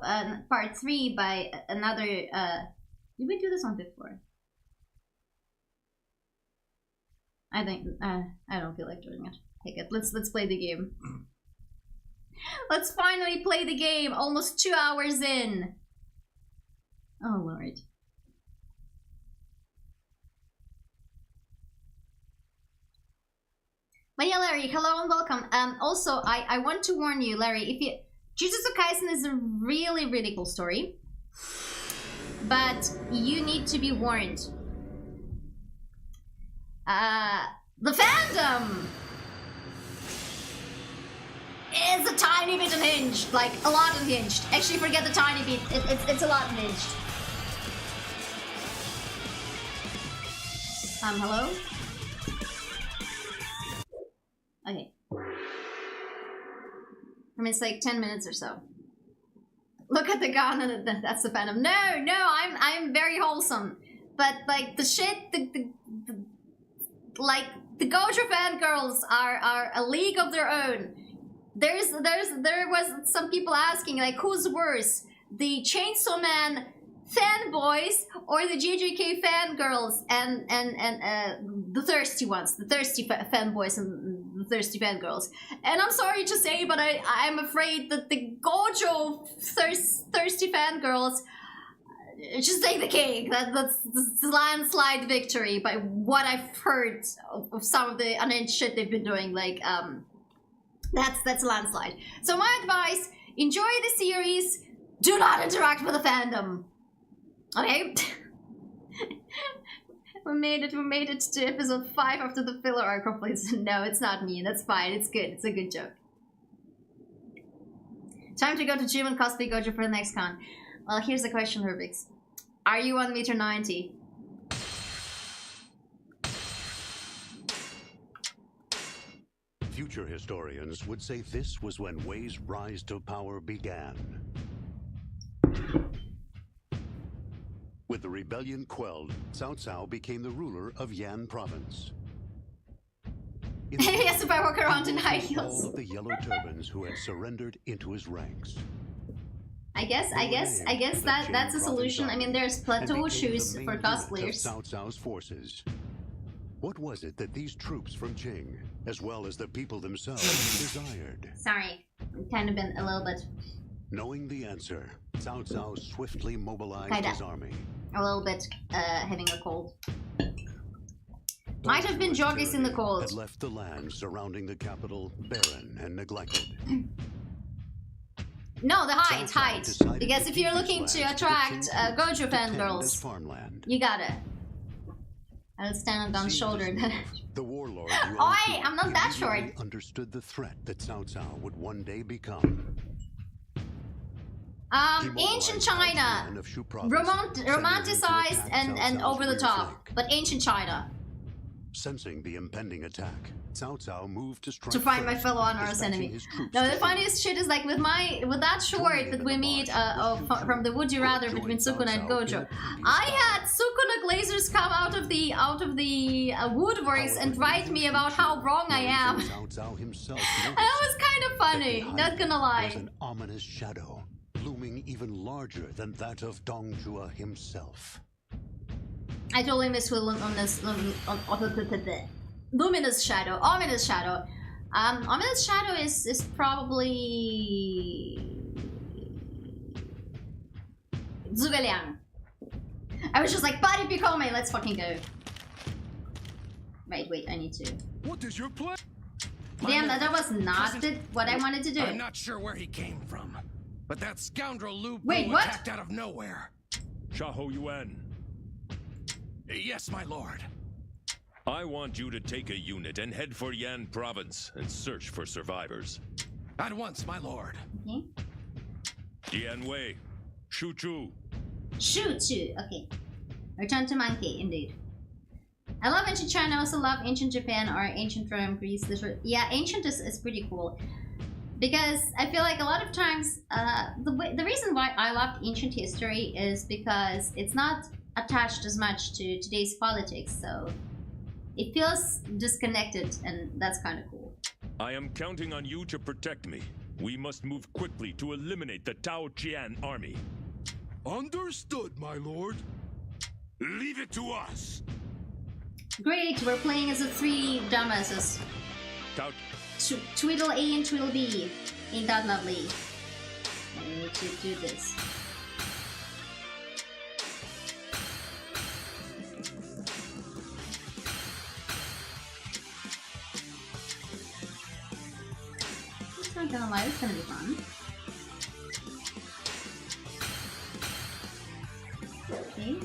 [SPEAKER 2] part 3 by another. Did we do this one before? I think I don't feel like doing it. Take it. Let's play the game. Let's finally play the game. Almost 2 hours in. Oh lord. But yeah, Larry, hello and welcome. Also, I want to warn you, Larry, if you Jujutsu Kaisen is a really, really cool story. But you need to be warned. The fandom is a tiny bit unhinged, like a lot unhinged. Actually, forget the tiny bit, it's a lot unhinged. Hello? Okay. I mean, it's like 10 minutes or so. Look at the gun, and that's the fandom. No, I'm very wholesome. But like the shit, like the Gojo fangirls are a league of their own. There was some people asking like, who's worse, the Chainsaw Man fanboys or the JJK fangirls and the thirsty ones, the thirsty fanboys and the thirsty fangirls. And I'm sorry to say, but I'm afraid that the Gojo thirsty fangirls just take the cake. That's the landslide victory by what I've heard of some of the unhinged shit they've been doing. Like, that's a landslide. So my advice, enjoy the series, do not interact with the fandom. Okay? we made it to episode 5 after the filler arc, hopefully. No, it's not me, that's fine, it's good, it's a good joke. Time to go to gym and cosplay Gojo for the next con. Well, here's the question, Rubix. Are you 1m90?
[SPEAKER 4] Future historians would say this was when Wei's rise to power began. With the rebellion quelled, Cao Cao became the ruler of Yan province.
[SPEAKER 2] Yes, if I walk around in high
[SPEAKER 4] all
[SPEAKER 2] heels.
[SPEAKER 4] of the yellow turbans who had surrendered into his ranks.
[SPEAKER 2] I guess that's a solution. I mean, there's plateau shoes for cosplayers.
[SPEAKER 4] Cao Cao's forces. What was it that these troops from Qing, as well as the people themselves, desired?
[SPEAKER 2] Sorry, I've kind of been a little bit.
[SPEAKER 4] Knowing the answer, Cao Cao swiftly mobilized his army.
[SPEAKER 2] A little bit having a cold. Might have been joggies in the cold.
[SPEAKER 4] Had left the land surrounding the capital barren and neglected.
[SPEAKER 2] No, the height. Because if you're looking to attract Gojo fangirls, you gotta. I'll stand on Don's shoulder.
[SPEAKER 4] The warlord.
[SPEAKER 2] I'm not that short.
[SPEAKER 4] Understood the threat that Cao Cao would one day become.
[SPEAKER 2] Ancient China, romanticized and over the top, but ancient China.
[SPEAKER 4] Sensing the impending attack, Cao Cao moved to strike
[SPEAKER 2] to find my fellow honorous enemy. No, the funniest shit is like with that short that we made from the Would You Rather between Sukuna and Gojo. I had Sukuna Glazers come out of the woodworks and write me about how wrong I am. And that was kind of funny, not gonna lie.
[SPEAKER 4] Was an ominous shadow, looming even larger than that of Dongjua himself.
[SPEAKER 2] I totally missed with luminous shadow. Ominous shadow. Ominous shadow is probably Zhuge Liang. I was just like, Body Picome, let's fucking go. Wait, I need to.
[SPEAKER 5] What is your plan?
[SPEAKER 2] Damn, that was not what I wanted to do.
[SPEAKER 5] I'm not sure where he came from, but that scoundrel Lu
[SPEAKER 2] Wait,
[SPEAKER 5] Bu
[SPEAKER 2] what?
[SPEAKER 5] attacked out of nowhere.
[SPEAKER 6] Shaho Yuan,
[SPEAKER 5] Yes, my lord.
[SPEAKER 6] I want you to take a unit and head for Yan province and search for survivors.
[SPEAKER 5] At once, my lord.
[SPEAKER 2] Okay.
[SPEAKER 6] Dianwei, Shuchu.
[SPEAKER 2] Shoot. Okay. Return to Monkey, indeed. I love ancient China. I also love ancient Japan or ancient from Greece. Yeah, ancient is pretty cool. Because I feel like a lot of times, the reason why I love ancient history is because it's not attached as much to today's politics, so it feels disconnected, and that's kind of cool.
[SPEAKER 6] I am counting on you to protect me. We must move quickly to eliminate the Tao Qian army.
[SPEAKER 5] Understood, my lord.
[SPEAKER 6] Leave it to us.
[SPEAKER 2] Great, we're playing as the three dumbasses.
[SPEAKER 6] Tao.
[SPEAKER 2] Tweedle A and Tweedle B. Ain't that lovely? I need to do this. It's not gonna lie, it's gonna be fun. Okay.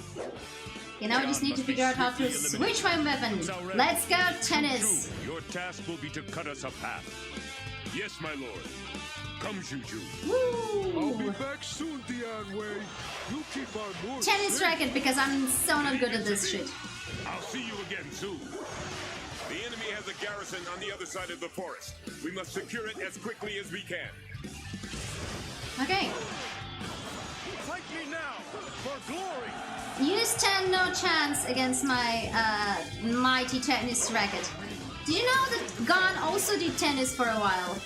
[SPEAKER 2] Okay, now I just need to figure out how to switch my weapon. Let's go, tennis!
[SPEAKER 6] Your task will be to cut us a path. Yes, my lord. Come, Juju.
[SPEAKER 5] I'll be
[SPEAKER 2] Woo!
[SPEAKER 5] back soon, Dianwei. You keep our lord.
[SPEAKER 2] Tennis racket, because I'm so not good at this shit.
[SPEAKER 6] I'll see you again soon. The enemy has a garrison on the other side of the forest. We must secure it as quickly as we can.
[SPEAKER 2] Okay.
[SPEAKER 5] Fight me now for glory.
[SPEAKER 2] Use 10, no chance against my mighty tennis racket. Did you know that Gon also did tennis for a while?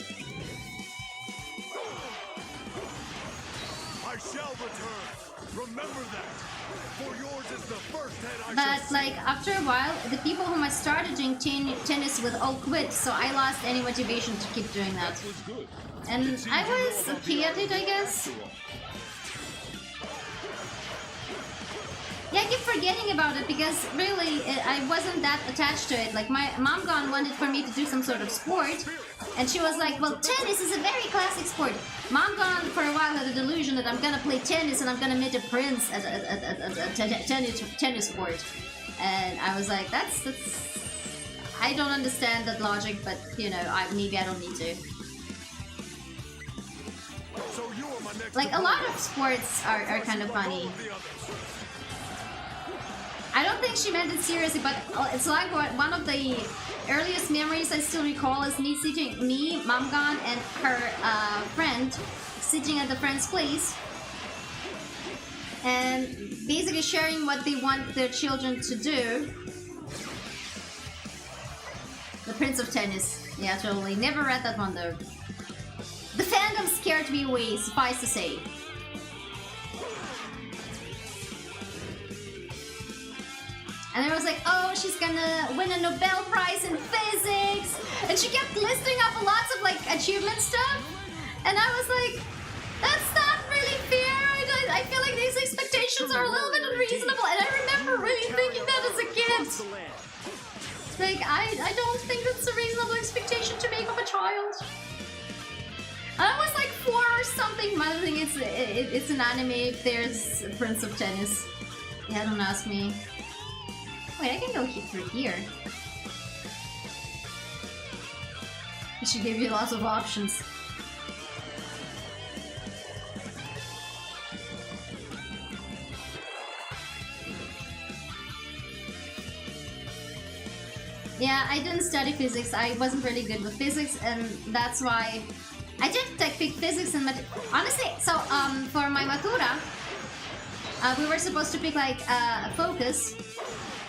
[SPEAKER 5] I shall return. Remember that. For yours is the first head I
[SPEAKER 2] But like after a while, the people whom I started doing tennis with all quit, so I lost any motivation to keep doing that. And I was okay at it, I guess. Yeah, I keep forgetting about it because really I wasn't that attached to it. Like my mom Gon wanted for me to do some sort of sport, and she was like, well, tennis is a very classic sport. Mom Gon for a while had a delusion that I'm gonna play tennis and I'm gonna meet a prince at a tennis sport. And I was like, that's I don't understand that logic, but you know, maybe I don't need to.
[SPEAKER 5] So you are my next
[SPEAKER 2] Like a lot of sports are kind of funny. I don't think she meant it seriously, but it's like one of the earliest memories I still recall is me, Mom Gon, and her friend sitting at the friend's place and basically sharing what they want their children to do. The Prince of Tennis. Yeah, totally. Never read that one though. The fandom scared me away, suffice to say. And I was like, oh, she's gonna win a Nobel Prize in physics! And she kept listing up lots of like achievement stuff. And I was like, that's not really fair. I feel like these expectations are a little bit unreasonable. And I remember really thinking that as a kid. Like, I don't think that's a reasonable expectation to make of a child. I was like 4 or something. I think it's an anime if there's a Prince of Tennis. Yeah, don't ask me. Wait, I can go through here. It should give you lots of options. Yeah, I didn't study physics. I wasn't really good with physics, and that's why I did pick physics and honestly. So for my matura, we were supposed to pick like a focus.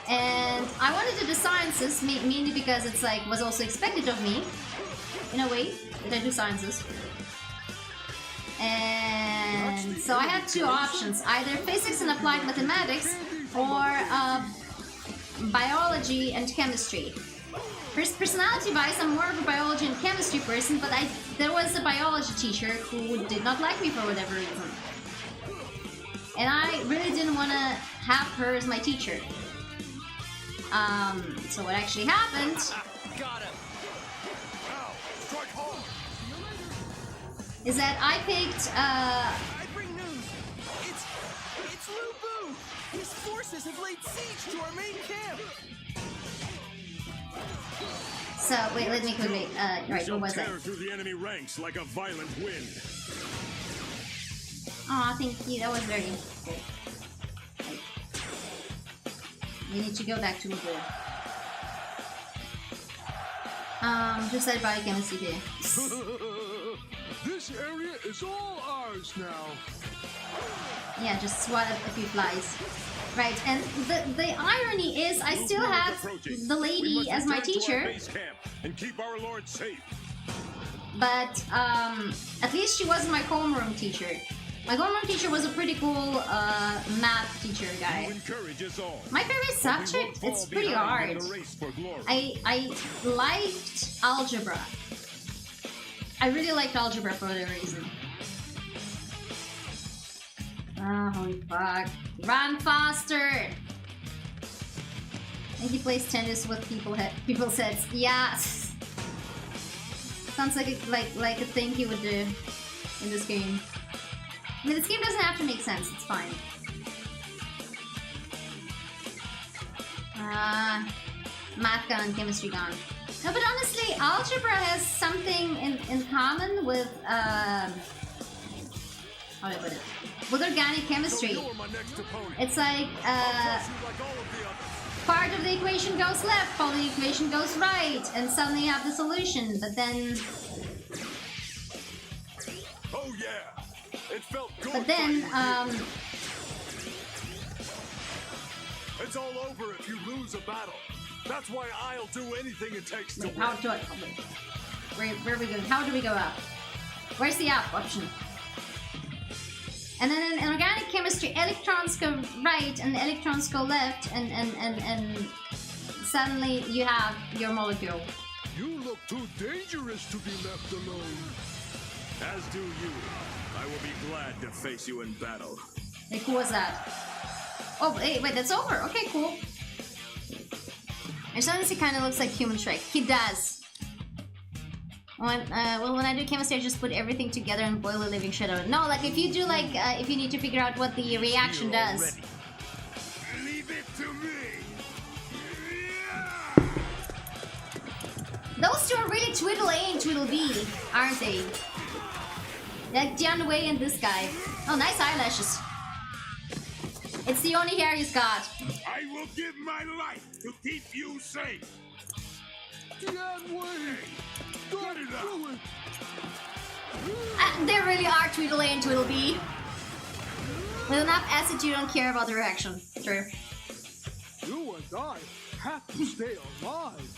[SPEAKER 2] And I wanted to do sciences, mainly because it's like was also expected of me, in a way, that I do sciences. And so I had 2 options, either physics and applied mathematics, or biology and chemistry. Personality-wise, I'm more of a biology and chemistry person, but there was a biology teacher who did not like me for whatever reason. And I really didn't want to have her as my teacher. So what actually happened
[SPEAKER 5] Got him. Ow! Strike hard.
[SPEAKER 2] is that I picked,
[SPEAKER 7] I bring news. It's Lu Bu. His forces have laid siege to our main camp.
[SPEAKER 2] so, wait, let me quickly, right,
[SPEAKER 6] Shall
[SPEAKER 2] what was that?
[SPEAKER 6] tear through the enemy ranks like a violent wind.
[SPEAKER 2] Oh, thank you, that was very cool. Right. We need to go back to the just like biochemistry here.
[SPEAKER 5] This area is all ours now.
[SPEAKER 2] Yeah, just swat a few flies. Right, and the irony is I still have the
[SPEAKER 6] We
[SPEAKER 2] lady
[SPEAKER 6] must
[SPEAKER 2] as my
[SPEAKER 6] return to our
[SPEAKER 2] teacher,
[SPEAKER 6] base camp and keep our lord safe.
[SPEAKER 2] but at least she wasn't my homeroom teacher. My homeroom teacher was a pretty cool math teacher
[SPEAKER 6] You
[SPEAKER 2] guy.
[SPEAKER 6] encourage us all.
[SPEAKER 2] My favorite
[SPEAKER 6] We
[SPEAKER 2] subject,
[SPEAKER 6] won't fall
[SPEAKER 2] it's pretty
[SPEAKER 6] behind in
[SPEAKER 2] hard.
[SPEAKER 6] the race for glory.
[SPEAKER 2] I liked algebra. I really liked algebra for whatever reason. Ah, holy fuck. Run faster! And he plays tennis with people's heads. Yeah. Sounds like a thing he would do in this game. I mean, this game doesn't have to make sense, it's fine. Math gone, chemistry gone. No, but honestly, algebra has something in common with, how do I put it? With organic chemistry.
[SPEAKER 5] You're my next opponent.
[SPEAKER 2] It's like,
[SPEAKER 5] Crush you like all of the others.
[SPEAKER 2] part of the equation goes left, part of the equation goes right, and suddenly you have the solution, but then,
[SPEAKER 5] Oh yeah. It felt good.
[SPEAKER 2] but then,
[SPEAKER 5] fighting with you. It's all over if you lose a battle. That's why I'll do anything it takes to
[SPEAKER 2] wait,
[SPEAKER 5] win.
[SPEAKER 2] how do I, oh, wait. Where are we going? How do we go up? Where's the up option? And then in organic chemistry, electrons go right and electrons go left, and suddenly you have your molecule.
[SPEAKER 5] You look too dangerous to be left alone.
[SPEAKER 6] As do you. I will be glad to face you in battle.
[SPEAKER 2] Hey, cool was that? Oh, wait, that's over. Okay, cool. And suddenly he kind of looks like Human Shrek. He does. When I do chemistry, I just put everything together and boil the living shit out of it. No, like if you do if you need to figure out what the reaction
[SPEAKER 5] You're
[SPEAKER 2] does.
[SPEAKER 5] ready. Leave it to me.
[SPEAKER 2] Those two are really Twiddle A and Twiddle B, aren't they? Like John Way and this guy. Oh, nice eyelashes. It's the only hair he's got.
[SPEAKER 6] I will give my life to keep you safe.
[SPEAKER 5] Tian Wei. Don't do it.
[SPEAKER 2] There really are Twiddle A and Twiddle B. With enough acid, you don't care about the reaction. True.
[SPEAKER 5] You and I have to stay alive.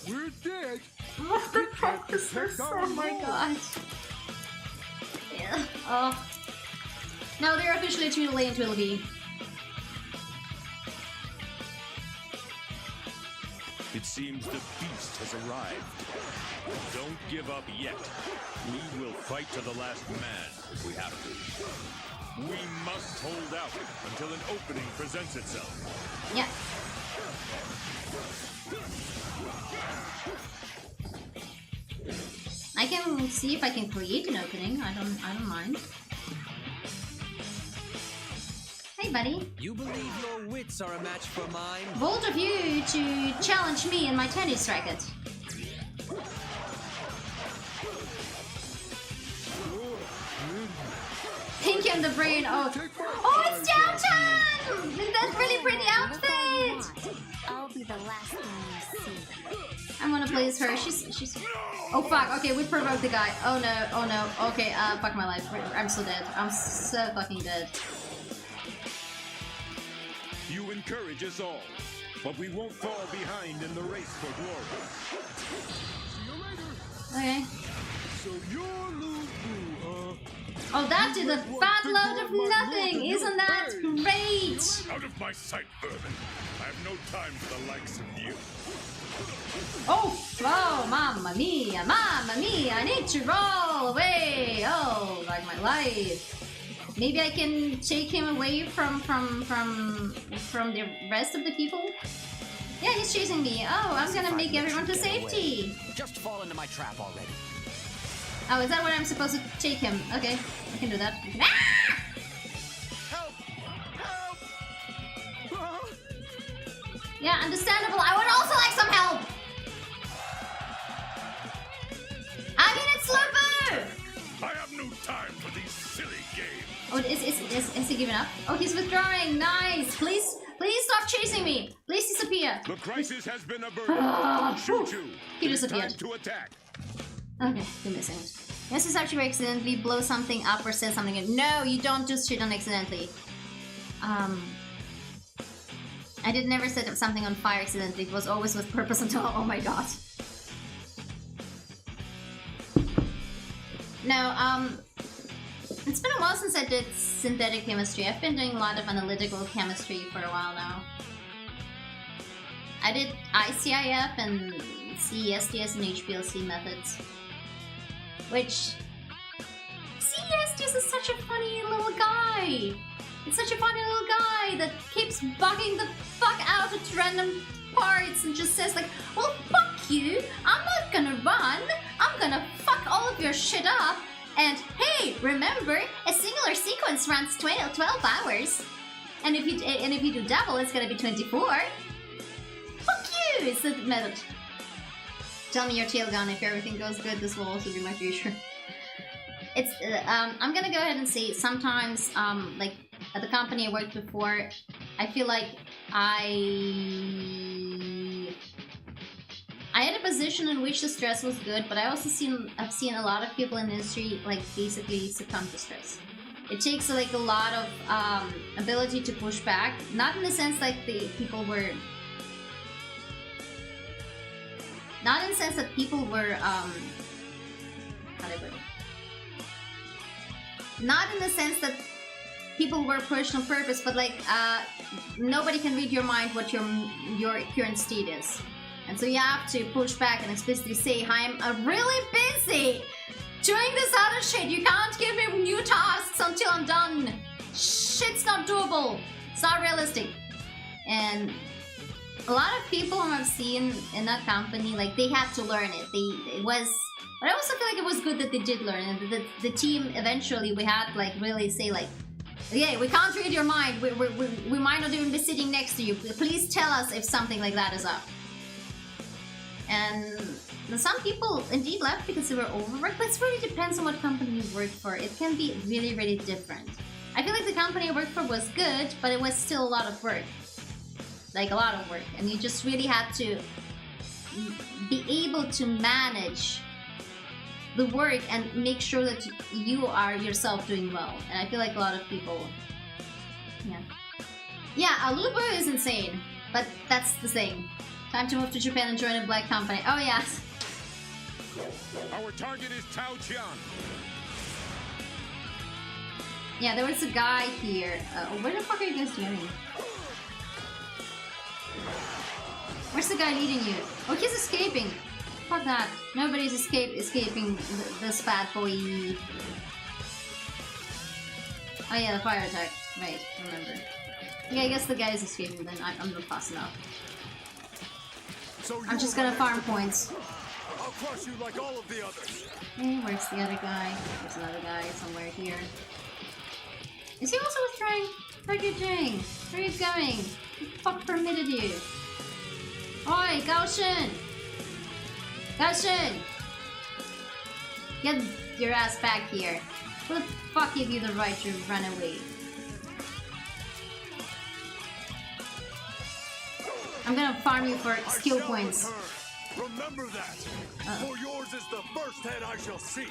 [SPEAKER 5] We're dead.
[SPEAKER 2] What the fuck is this? Oh my god. Yeah. Oh. No, they're officially Twiddle A and Twiddle B.
[SPEAKER 6] It seems the beast has arrived. Don't give up yet. We will fight to the last man if we have to. We must hold out until an opening presents itself.
[SPEAKER 2] Yeah. I can see if I can create an opening. I don't mind. Hey, buddy.
[SPEAKER 7] You believe your wits are a match for mine?
[SPEAKER 2] Bold of you to challenge me in my tennis racket. Pinky on the brain. Oh, it's downtown! In that really pretty outfit.
[SPEAKER 1] I'll be the last one you see.
[SPEAKER 2] I'm gonna play as her. She's. Oh fuck. Okay, we provoked the guy. Oh no. Oh no. Okay. Fuck my life. I'm so dead. I'm so fucking dead.
[SPEAKER 6] You encourage us all, but we won't fall behind in the race for glory.
[SPEAKER 2] Okay.
[SPEAKER 5] So you're Lu Bu, huh?
[SPEAKER 2] Oh, that did a fat load of nothing! Isn't that great?
[SPEAKER 6] Out of my sight, vermin. I have no time for the likes of you.
[SPEAKER 2] Oh, mamma mia, I need to roll away. Oh, like my life. Maybe I can take him away from the rest of the people. Yeah, he's chasing me. Oh, I'm gonna make everyone to safety.
[SPEAKER 7] Just fall into my trap already.
[SPEAKER 2] Oh, is that where I'm supposed to take him? Okay, I can do that. Ah!
[SPEAKER 7] Help! Help!
[SPEAKER 2] Yeah, understandable. I would also like some help. I mean, it's Lubu!
[SPEAKER 6] I have no time for these silly games.
[SPEAKER 2] Oh, is he giving up? Oh, he's withdrawing. Nice. Please stop chasing me. Please disappear.
[SPEAKER 6] The crisis has been averted. Shoot you.
[SPEAKER 2] He
[SPEAKER 6] It is
[SPEAKER 2] disappeared.
[SPEAKER 6] time to attack.
[SPEAKER 2] Okay, good missing it. This is actually accidentally blow something up or say something. No, you don't just shit on accidentally. I did never set up something on fire accidentally. It was always with purpose until. Oh my god. No, it's been a while since I did synthetic chemistry. I've been doing a lot of analytical chemistry for a while now. I did ICIF and CESTS and HPLC methods. Which... CESTS is such a funny little guy! It's such a funny little guy that keeps bugging the fuck out at random parts and just says like, well, fuck you, I'm not gonna run, I'm gonna fuck all of your shit up, and hey, remember, a singular sequence runs 12 hours, and if you do double, it's gonna be 24. Fuck you, is the method. Tell me your tail gun, if everything goes good, this will also be my future. It's, I'm gonna go ahead and say, sometimes, like, at the company I worked before, I feel like I had a position in which the stress was good, but I've seen a lot of people in the industry like basically succumb to stress. It takes like a lot of ability to push back, not in the sense like the people were, not in the sense that people were how do I put it? Not in the sense that people were pushed on purpose, but like nobody can read your mind what your current state is, and so you have to push back and explicitly say, I'm really busy doing this other shit. You can't give me new tasks until I'm done. Shit's not doable. It's not realistic. And a lot of people I've seen in that company, like they had to learn it. It was. But I also feel like it was good that they did learn, and the team eventually we had like really say like, okay, we can't read your mind. We might not even be sitting next to you. Please tell us if something like that is up. And some people indeed left because they were overworked, but it really depends on what company you work for. It can be really, really different. I feel like the company I worked for was good, but it was still a lot of work. Like a lot of work. And you just really had to be able to manage the work and make sure that you are yourself doing well. And I feel like a lot of people, yeah, Aluba is insane, but that's the thing. Time to move to Japan and join a black company. Oh yes.
[SPEAKER 6] Our target is Tao Qian.
[SPEAKER 2] Yeah, there was a guy here. Where the fuck are you guys doing? Where's the guy leading you? Oh, he's escaping. Fuck that. Nobody's escaping this fat boy. Oh yeah, the fire attack. Right, remember. Yeah, I guess the guy is escaping then. I'm not fast enough. I'm just gonna farm points.
[SPEAKER 6] I'll crush you like all of the others.
[SPEAKER 2] Hey, where's the other guy? There's another guy somewhere here. Is he also withdrawing? What are you doing? Where are you going? Who the fuck permitted you? Oi, Gaoshin! Gaoshin! Get your ass back here. Who the fuck gave you the right to run away? I'm gonna farm you for skill points.
[SPEAKER 6] Remember that. For yours is the first head I shall see.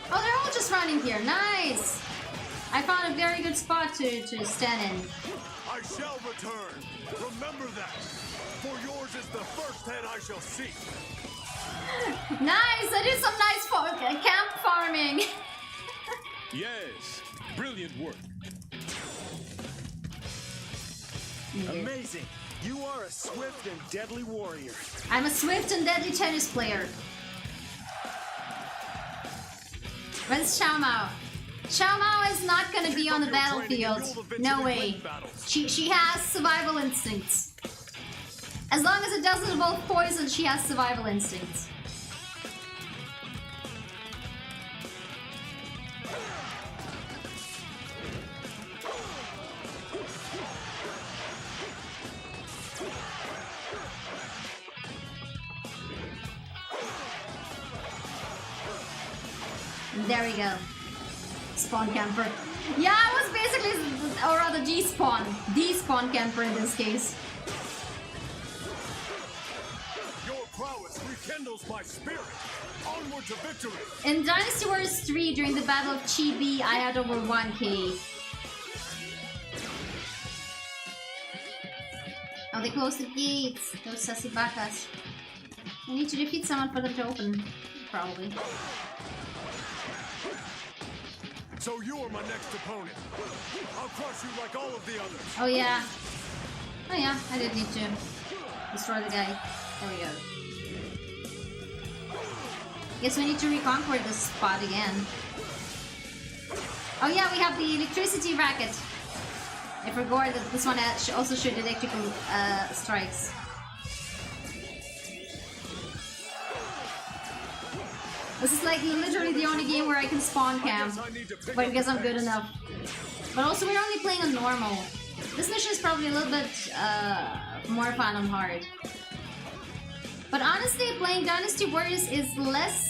[SPEAKER 2] Oh, they're all just running here. Nice! I found a very good spot to stand in.
[SPEAKER 6] I shall return. Remember that. For yours is the first head I shall see.
[SPEAKER 2] Nice! I did some nice camp farming.
[SPEAKER 6] Yes. Brilliant work.
[SPEAKER 7] Amazing. You are a swift and deadly warrior.
[SPEAKER 2] I'm a swift and deadly tennis player. Where's Xiao Mao? Xiao Mao is not gonna be on the battlefield. No way. She has survival instincts. As long as it doesn't involve poison, she has survival instincts. There we go. Spawn camper. Yeah, I was basically, or rather despawn. Despawn camper in this case.
[SPEAKER 6] Your prowess rekindles my spirit. Onward to victory.
[SPEAKER 2] In Dynasty Warriors 3, during the Battle of Chibi, I had over 1k. Oh, they closed the gates. Those sassy backas. I need to defeat someone for them to open. Probably.
[SPEAKER 6] So you are my next opponent. I'll crush you like all of the others.
[SPEAKER 2] Oh yeah. Oh yeah, I did need to destroy the guy. There we go. Guess we need to reconquer this spot again. Oh yeah, we have the electricity racket. I forgot that this one also shoot electrical strikes. This is like literally the only game where I can spawn camp, but I guess I'm good enough. But also we're only playing on normal. This mission is probably a little bit more fun on hard. But honestly, playing Dynasty Warriors is less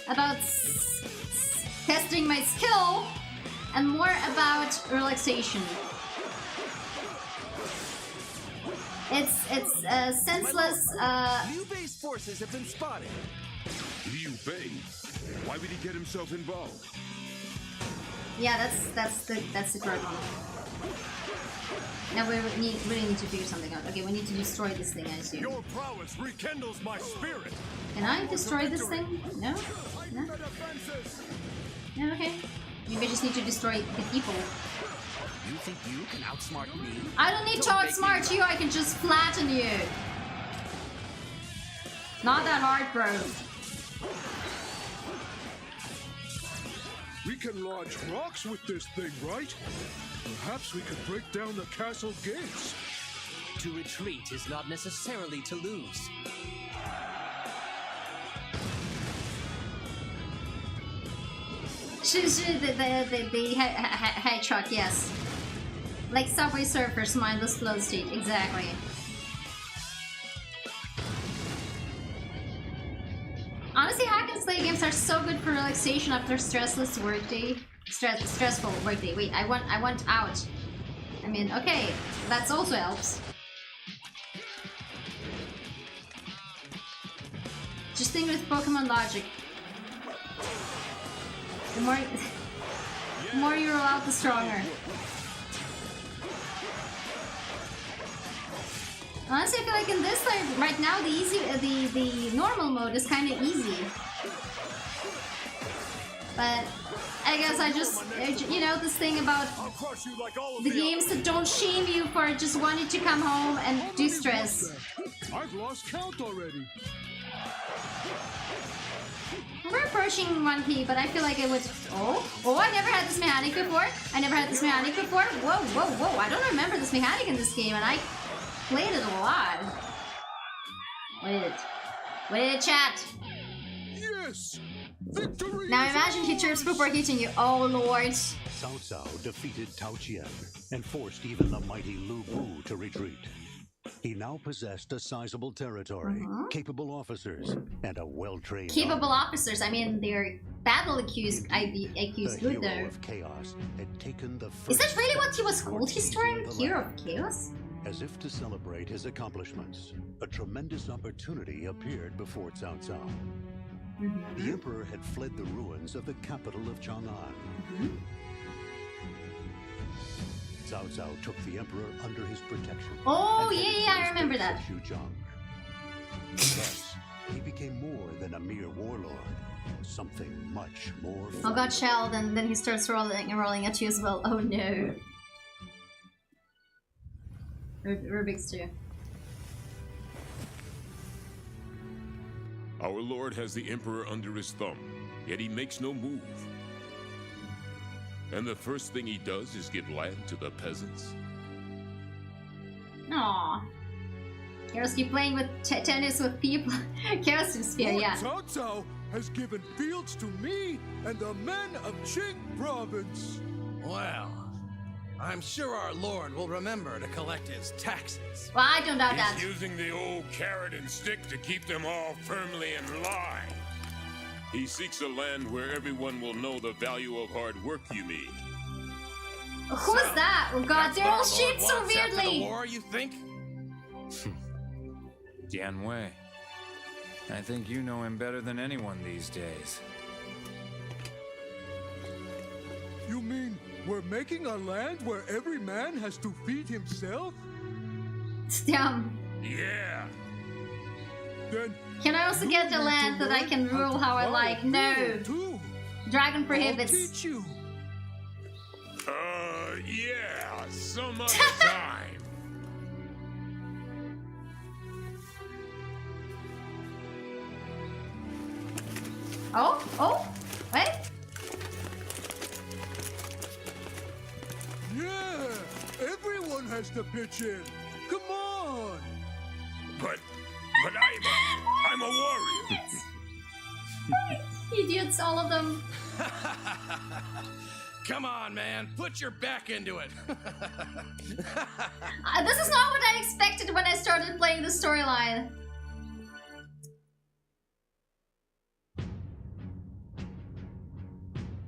[SPEAKER 2] about testing my skill and more about relaxation. It's senseless.
[SPEAKER 7] New base forces have been spotted.
[SPEAKER 6] Liu Bei. Why would he get himself involved?
[SPEAKER 2] Yeah, that's the correct one. Now we really need to figure something out. Okay, we need to destroy this thing, I assume.
[SPEAKER 6] Your prowess rekindles my spirit.
[SPEAKER 2] Can I destroy this thing? No? No? No, okay. Maybe I just need to destroy the people.
[SPEAKER 7] You think you can outsmart me?
[SPEAKER 2] I don't need to outsmart you, I can just flatten you. Not that hard, bro.
[SPEAKER 5] We can launch rocks with this thing, right? Perhaps we could break down the castle gates.
[SPEAKER 7] To retreat is not necessarily to lose.
[SPEAKER 2] The high truck, yes. Like Subway Surfers, mindless flow state, exactly. Honestly, hack and slay games are so good for relaxation after stressless workday. Stressful workday. Wait, I want out. I mean, okay, that also helps. Just think with Pokemon logic. The more you roll out, the stronger. Honestly, I feel like in this, like right now, the normal mode is kind of easy. But I guess I just, you know, this thing about the games that don't shame you for just wanting to come home and de-stress.
[SPEAKER 5] I've lost count already.
[SPEAKER 2] We're approaching 1P, but I feel like it would... Oh, I never had this mechanic before. Whoa, whoa, whoa. I don't remember this mechanic in this game, and I played it a lot. Wait, chat.
[SPEAKER 5] Yes! Victory!
[SPEAKER 2] Now imagine he chirps before hitting you. Oh, Lord.
[SPEAKER 4] Cao Cao defeated Tao Qian and forced even the mighty Lu Bu to retreat. He now possessed a sizable territory, capable officers, and a well-trained
[SPEAKER 2] Capable officers. I mean, they're battle accused.
[SPEAKER 4] The
[SPEAKER 2] Good
[SPEAKER 4] hero
[SPEAKER 2] though.
[SPEAKER 4] of chaos had taken the
[SPEAKER 2] Is
[SPEAKER 4] first
[SPEAKER 2] that really what he was
[SPEAKER 4] step
[SPEAKER 2] called?
[SPEAKER 4] towards
[SPEAKER 2] His
[SPEAKER 4] seizing
[SPEAKER 2] term?
[SPEAKER 4] the
[SPEAKER 2] Hero
[SPEAKER 4] land.
[SPEAKER 2] of Chaos?
[SPEAKER 4] As if to celebrate his accomplishments, a tremendous opportunity appeared before Cao Cao. The emperor had fled the ruins of the capital of Chang'an. Cao Cao took the emperor under his protection.
[SPEAKER 2] Oh,
[SPEAKER 4] and
[SPEAKER 2] yeah, I
[SPEAKER 4] headed
[SPEAKER 2] remember
[SPEAKER 4] west
[SPEAKER 2] that.
[SPEAKER 4] to Xuzhang. Thus, he became more than a mere warlord, something much more.
[SPEAKER 2] Oh, got shelled, and then he starts rolling at you as well. Oh no. Rubik's too.
[SPEAKER 6] Our lord has the Emperor under his thumb, yet he makes no move. And the first thing he does is give land to the peasants.
[SPEAKER 2] Aww. Chaos keep playing with tennis with people. Chaos is fair,
[SPEAKER 5] Lord
[SPEAKER 2] yeah.
[SPEAKER 5] Cao Cao has given fields to me and the men of Qing province.
[SPEAKER 7] Well, I'm sure our Lord will remember to collect his taxes.
[SPEAKER 2] Well, I don't doubt that.
[SPEAKER 6] He's using the old carrot and stick to keep them all firmly in line. He seeks a land where everyone will know the value of hard work, you mean.
[SPEAKER 2] Who's that? Oh god, they're all shaped so
[SPEAKER 7] After the
[SPEAKER 2] weirdly.
[SPEAKER 7] war, you think?
[SPEAKER 8] Dian Wei. I think you know him better than anyone these days.
[SPEAKER 5] You mean we're making a land where every man has to feed himself?
[SPEAKER 2] Damn.
[SPEAKER 6] Yeah.
[SPEAKER 5] Then
[SPEAKER 2] Can I also get a land that I can rule how I like? No. Dragon prohibits.
[SPEAKER 5] I'll teach you.
[SPEAKER 6] Yeah, some other time.
[SPEAKER 2] Oh, wait.
[SPEAKER 5] Yeah, everyone has to pitch in. Come on.
[SPEAKER 6] But I'm a warrior.
[SPEAKER 2] Idiots, all of them.
[SPEAKER 7] Come on, man. Put your back into it.
[SPEAKER 2] This is not what I expected when I started playing the storyline.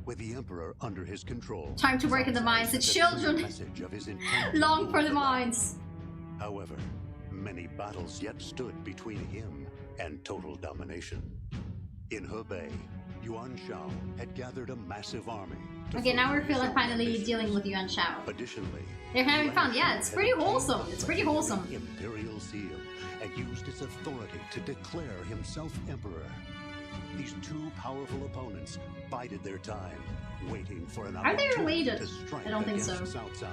[SPEAKER 4] With the Emperor under his control,
[SPEAKER 2] Time to work in the mines. The children long for the mines.
[SPEAKER 4] However, many battles yet stood between him and total domination. In Hebei, Yuan Shao had gathered a massive army.
[SPEAKER 2] Okay, now we're feeling finally dealing with Yuan Shao.
[SPEAKER 4] Additionally,
[SPEAKER 2] They're having fun. Yeah, it's pretty wholesome. It's pretty wholesome.
[SPEAKER 4] Imperial seal and used its authority to declare himself emperor. These two powerful opponents bided their time, waiting for an
[SPEAKER 2] Are they
[SPEAKER 4] opportunity
[SPEAKER 2] related?
[SPEAKER 4] to strike
[SPEAKER 2] I don't think so.
[SPEAKER 4] against Cao Cao.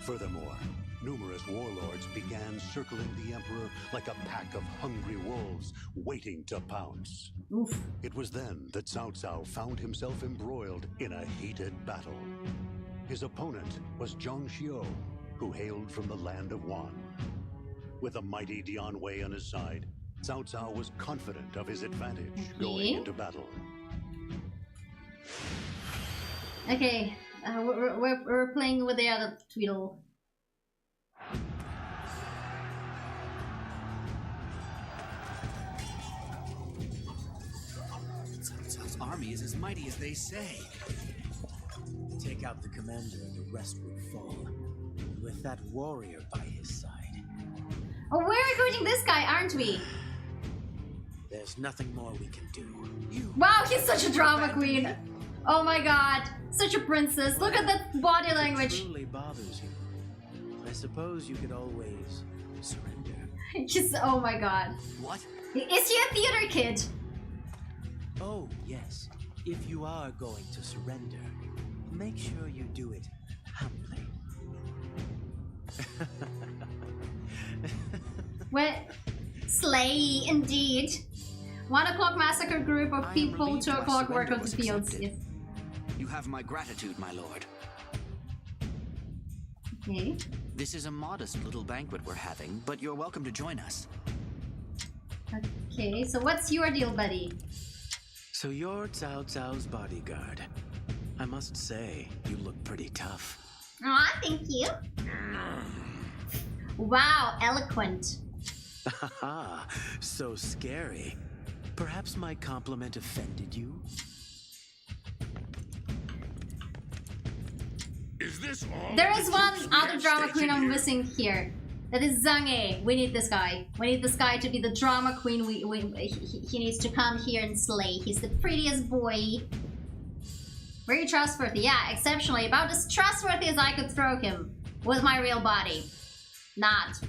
[SPEAKER 4] Furthermore, numerous warlords began circling the emperor like a pack of hungry wolves, waiting to pounce.
[SPEAKER 2] Oof.
[SPEAKER 4] It was then that Cao Cao found himself embroiled in a heated battle. His opponent was Zhang Xiu, who hailed from the land of Wan. With the mighty Dian Wei on his side, Cao Cao was confident of his advantage going into battle.
[SPEAKER 2] Okay, we're playing with the other Tweedle.
[SPEAKER 9] Cao Cao's army is as mighty as they say. Take out the commander and the rest would fall. With that warrior by his side.
[SPEAKER 2] Oh, we're recruiting this guy, aren't we?
[SPEAKER 9] There's nothing more we can do.
[SPEAKER 2] Wow, he's such a drama queen. Oh my god, such a princess. Look at that body language.
[SPEAKER 9] If it truly bothers you, I suppose you could always surrender.
[SPEAKER 2] He's, oh my god.
[SPEAKER 9] What?
[SPEAKER 2] Is he a theater kid?
[SPEAKER 9] Oh, yes. If you are going to surrender, make sure you do it humbly.
[SPEAKER 2] What? Slay, indeed. 1 o'clock massacre group of people, 2 o'clock work of the fields. Yes.
[SPEAKER 9] You have my gratitude, my lord.
[SPEAKER 2] Okay.
[SPEAKER 9] This is a modest little banquet we're having, but you're welcome to join us.
[SPEAKER 2] Okay, so what's your deal, buddy?
[SPEAKER 9] So you're Cao Cao's bodyguard. I must say, you look pretty tough.
[SPEAKER 2] Aw, thank you. Wow, eloquent.
[SPEAKER 9] Haha, so scary. Perhaps my compliment offended you?
[SPEAKER 6] Is this all?
[SPEAKER 2] There is one
[SPEAKER 6] troops we
[SPEAKER 2] other
[SPEAKER 6] have
[SPEAKER 2] drama queen
[SPEAKER 6] stationed
[SPEAKER 2] I'm
[SPEAKER 6] here?
[SPEAKER 2] missing here. That is Zhang Yi. We need this guy. We need this guy to be the drama queen. He needs to come here and slay. He's the prettiest boy. Very trustworthy. Yeah, exceptionally. About as trustworthy as I could throw him with my real body. Not.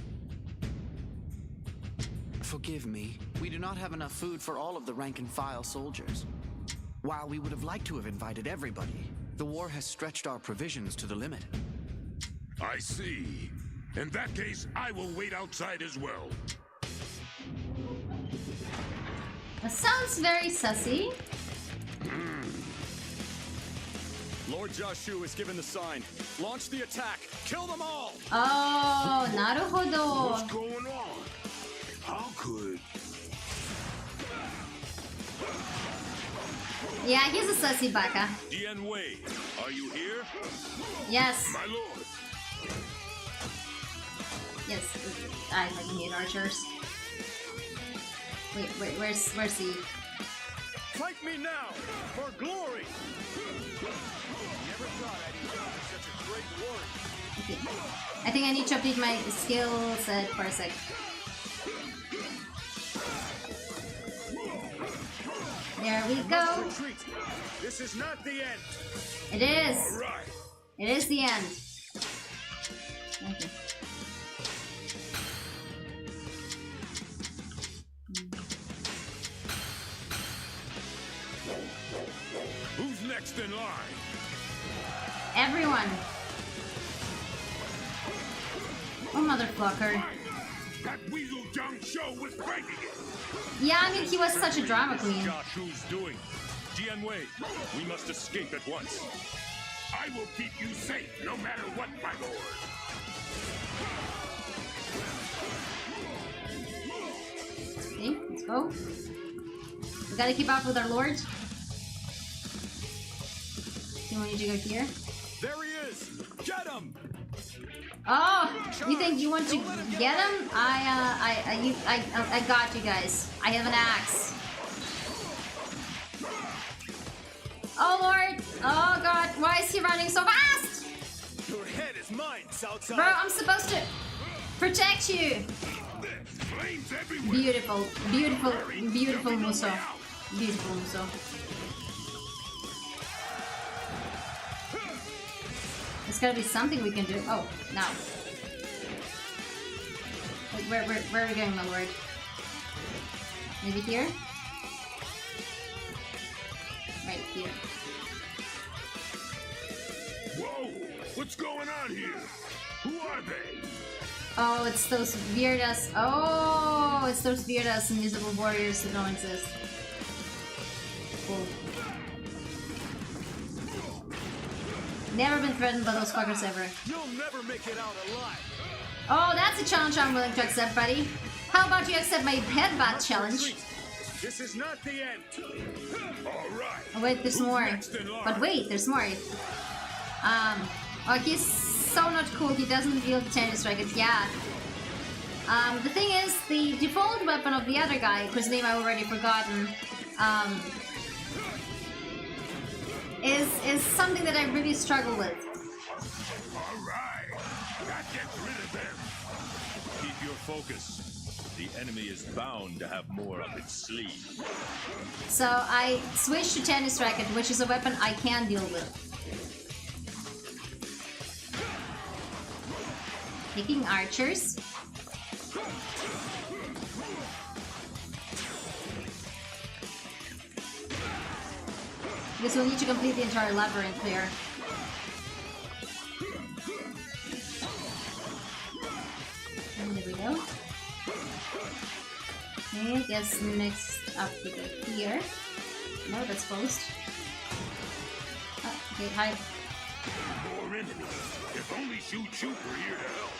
[SPEAKER 9] Forgive me, we do not have enough food for all of the rank-and-file soldiers. While we would have liked to have invited everybody, the war has stretched our provisions to the limit.
[SPEAKER 6] I see. In that case, I will wait outside as well.
[SPEAKER 2] That sounds very sussy.
[SPEAKER 6] Lord Jashu has given the sign. Launch the attack. Kill them all.
[SPEAKER 2] Oh, naruhodo.
[SPEAKER 5] What's going on? How could...
[SPEAKER 2] Yeah, he's a sussy baka.
[SPEAKER 6] Dian Wei, are you here?
[SPEAKER 2] Yes.
[SPEAKER 5] My lord.
[SPEAKER 2] Yes. I fucking hate archers. Wait, where's he?
[SPEAKER 6] Fight me now for glory.
[SPEAKER 5] Never thought I'd encounter such a great warrior.
[SPEAKER 2] Okay. I think I need to update my skill set for a sec. There we go.
[SPEAKER 5] Retreat. This is not the end.
[SPEAKER 2] It is.
[SPEAKER 5] All right.
[SPEAKER 2] It is the end. Okay.
[SPEAKER 6] Who's next in line?
[SPEAKER 2] Everyone. Oh, motherfucker.
[SPEAKER 5] That weasel Jiang Shou was breaking it.
[SPEAKER 2] Yeah, I mean, he was such a drama queen.
[SPEAKER 6] Jashu's doing. Dian Wei, we must escape at once.
[SPEAKER 5] I will keep you safe no matter what, my lord.
[SPEAKER 2] Okay, let's go. We gotta keep up with our lord. Do we need to go here?
[SPEAKER 6] There he is. Get him.
[SPEAKER 2] Oh, you think you want to get him? I got you guys. I have an axe. Oh lord! Oh god! Why is he running so fast?
[SPEAKER 5] Your head is mine, Southside.
[SPEAKER 2] Bro, I'm supposed to protect you.
[SPEAKER 5] Flames everywhere.
[SPEAKER 2] Beautiful, beautiful, beautiful Muso. Beautiful Muso. There's gotta be something we can do. Oh, now. Wait, where are we going, my lord? Maybe here? Right here.
[SPEAKER 5] Whoa! What's going on here? Who are they?
[SPEAKER 2] Oh, it's those weird ass. Oh, it's those weird ass invisible warriors that don't exist. Cool. Never been threatened by those fuckers ever.
[SPEAKER 5] You'll never make it out alive.
[SPEAKER 2] Oh, that's a challenge I'm willing to accept, buddy. How about you accept my headbutt challenge?
[SPEAKER 5] This is not the end. All right.
[SPEAKER 2] Oh, wait, there's more.
[SPEAKER 5] next in line?
[SPEAKER 2] But wait, there's more. Oh, he's so not cool. He doesn't wield tennis rackets. Yeah. The thing is, the default weapon of the other guy, whose name I've already forgotten, is something that I really struggle with.
[SPEAKER 5] All right. That gets rid of them.
[SPEAKER 6] Keep your focus. The enemy is bound to have more up its sleeve.
[SPEAKER 2] So I switched to tennis racket, which is a weapon I can deal with. Picking archers. Because we'll need to complete the entire labyrinth here. And there we go. Okay, I guess next up we go here. No, that's closed. Oh, okay, hide.
[SPEAKER 5] More enemies. If only Shu Chu were here to help.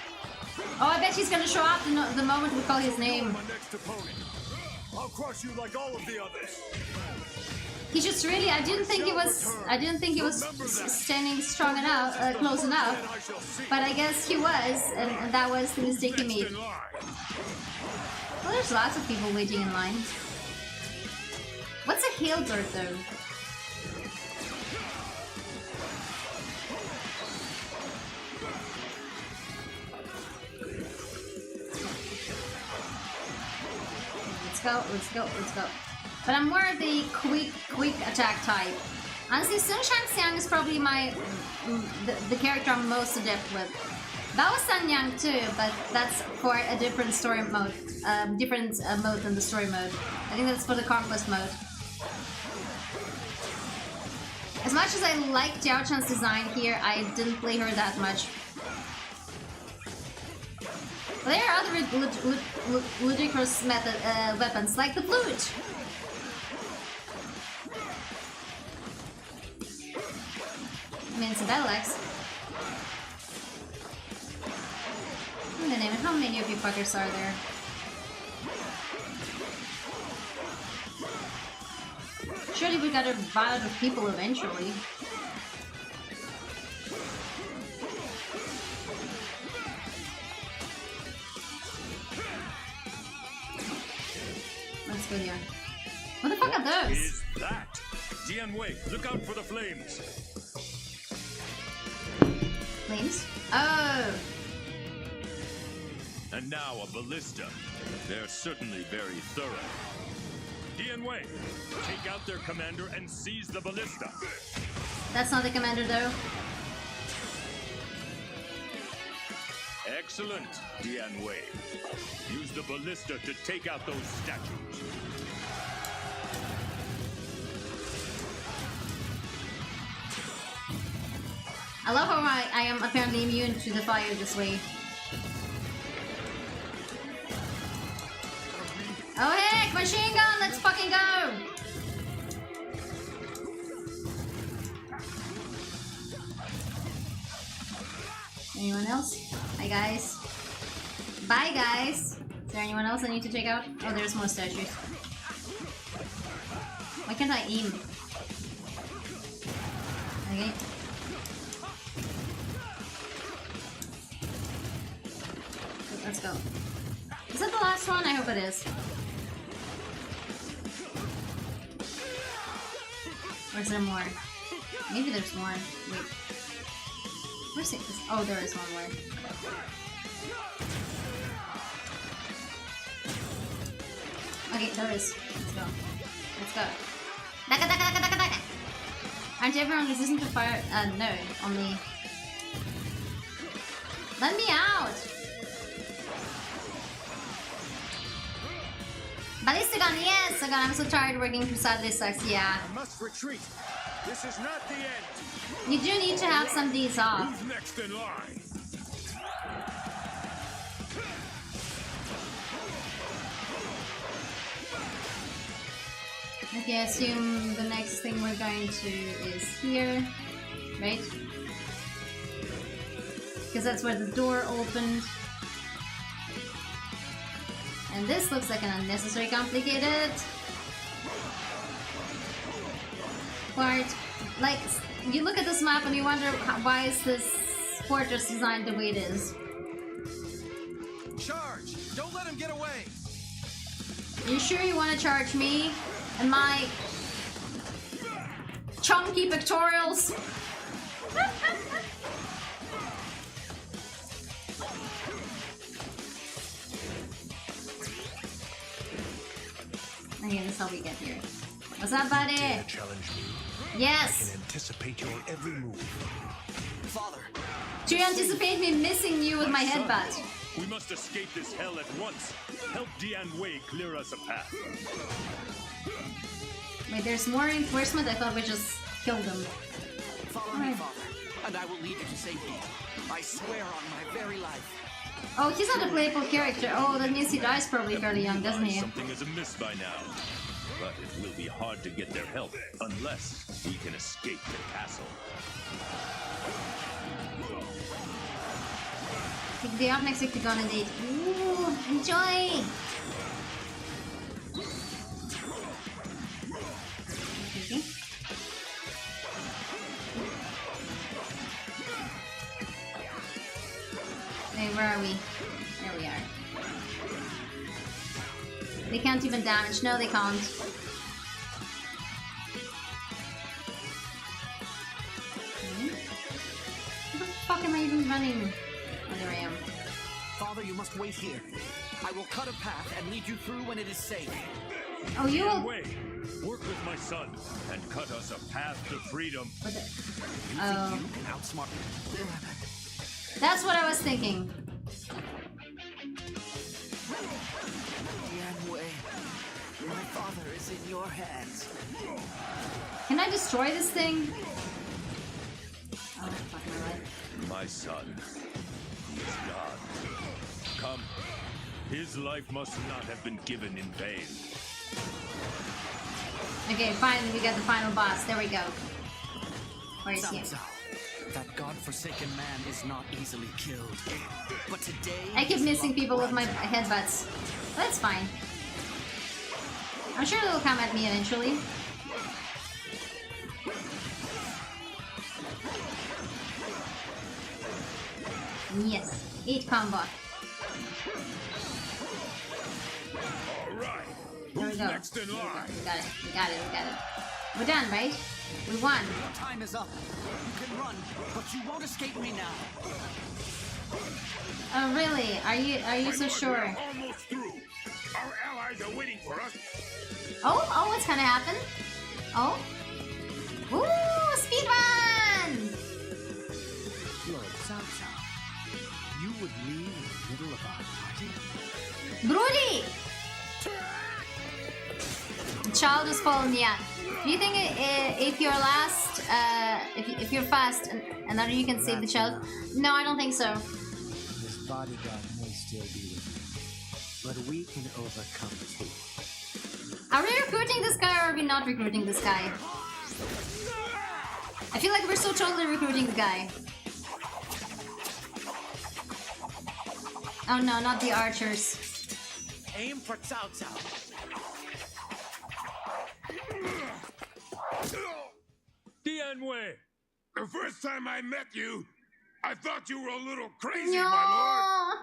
[SPEAKER 2] Oh, I bet he's gonna show up the moment we call his name.
[SPEAKER 5] My next opponent. I'll crush you like all of the others.
[SPEAKER 2] He just really, I didn't think he was standing strong enough, close enough. But I guess he was, and that was the mistake he made. Well, there's lots of people waiting in line. What's a hail bird though? Let's go. But I'm more of the quick attack type. Honestly, Sun Shang is probably the character I'm most adept with. That was Sun Yang too, but that's for a different story mode. Different mode than the story mode. I think that's for the conquest mode. As much as I like Jiao Chan's design here, I didn't play her that much. But there are other ludicrous weapons, like the flute. I mean, it's a battle axe. I'm gonna name it. How many of you fuckers are there? Surely we gotta vibe with people eventually. Let's go here. What the fuck are those?
[SPEAKER 6] What is that? Dian Wei, look out for the flames.
[SPEAKER 2] Flames? Oh!
[SPEAKER 6] And now a ballista. They're certainly very thorough. Dian Wei, take out their commander and seize the ballista.
[SPEAKER 2] That's not the commander though.
[SPEAKER 6] Excellent, Dian Wei. Use the ballista to take out those statues.
[SPEAKER 2] I love how I am apparently immune to the fire this way. Oh heck, machine gun, let's fucking go! Anyone else? Hi guys. Bye guys! Is there anyone else I need to take out? Oh, there's more statues. Why can't I aim? Okay. Let's go. Is that the last one? I hope it is. Or is there more? Maybe there's more. Wait. Where's it? Oh, there is one more. Okay, there is. Let's go. Let's go. Daka, daka, daka, daka, daka. Aren't everyone resistant to fire? No. Only... Let me out! Ballista gun, yes! Oh god, I'm so tired working for Saturday sucks, yeah.
[SPEAKER 6] I must retreat. This is not the end.
[SPEAKER 2] You do need to have some days off.
[SPEAKER 6] Who's next in line?
[SPEAKER 2] Okay, I assume the next thing we're going to is here, right? Because that's where the door opened. And this looks like an unnecessary complicated part. Like, you look at this map and you wonder why is this fortress designed the way it is.
[SPEAKER 7] Charge! Don't let him get away!
[SPEAKER 2] You sure you want to charge me and my chunky pectorals? Okay, this is how we get here. What's up, buddy?
[SPEAKER 4] Challenge me.
[SPEAKER 2] Yes!
[SPEAKER 4] I can anticipate your every move.
[SPEAKER 7] Father!
[SPEAKER 2] Do you anticipate me missing you with my headbutt?
[SPEAKER 6] We must escape this hell at once. Help Dian Wei clear us a path.
[SPEAKER 2] Wait, there's more reinforcement? I thought we just killed them.
[SPEAKER 9] Follow me, Father, and I will lead you to safety. I swear on my very life.
[SPEAKER 2] Oh, he's not a playable character. Oh, that means he dies probably fairly young, doesn't he?
[SPEAKER 6] Something is amiss by now. But it will be hard to get their help unless we can escape the castle.
[SPEAKER 2] Pick the up next week to go on a date. Ooh, enjoy! Okay. Hey, where are we? There we are. They can't even damage. No, they can't. Okay. Where the fuck am I even running? Oh, there I am.
[SPEAKER 9] Father, you must wait here. I will cut a path and lead you through when it is safe.
[SPEAKER 2] Oh, you
[SPEAKER 6] Dian
[SPEAKER 2] will...
[SPEAKER 6] Wei, work with my son and cut us a path to freedom.
[SPEAKER 2] What the...
[SPEAKER 9] You
[SPEAKER 2] Oh.
[SPEAKER 9] think you can outsmart...
[SPEAKER 2] That's what I was thinking.
[SPEAKER 9] Dian Wei, my father is in your hands.
[SPEAKER 2] Can I destroy this thing? Oh, fuck my life.
[SPEAKER 6] My son, he is God. Come, his life must not have been given in vain.
[SPEAKER 2] Okay, finally we got the final boss. There we go. Where is he?
[SPEAKER 9] Cao. That godforsaken man is not easily killed. But today...
[SPEAKER 2] I keep missing people with my headbutts. That's fine. I'm sure they'll come at me eventually. Yes, 8 combo.
[SPEAKER 6] Alright.
[SPEAKER 2] There we
[SPEAKER 6] Who's
[SPEAKER 2] go.
[SPEAKER 6] next in line?
[SPEAKER 2] We got it. We got it. We got it. We're done, right? We won.
[SPEAKER 9] Your time is up. You can run, but you won't escape me now.
[SPEAKER 2] Oh really? Are you so
[SPEAKER 6] Lord,
[SPEAKER 2] sure?
[SPEAKER 6] we're almost through. Our allies are waiting for us.
[SPEAKER 2] Oh, what's gonna happen? Oh? Ooh, speed run!
[SPEAKER 7] Lord Cao Cao, you would leave in the middle of our party?
[SPEAKER 2] Brody! The child has fallen, yeah. Do you think if you're last, if you're fast, and then you can save the child? No, I don't think so.
[SPEAKER 7] His bodyguard may still be with him, but we can overcome too.
[SPEAKER 2] Are we recruiting this guy or are we not recruiting this guy? I feel like we're so totally recruiting the guy. Oh no, not the archers.
[SPEAKER 7] Aim for Cao Cao.
[SPEAKER 6] Dianwei, the first time I met you, I thought you were a little crazy,
[SPEAKER 2] No.
[SPEAKER 6] my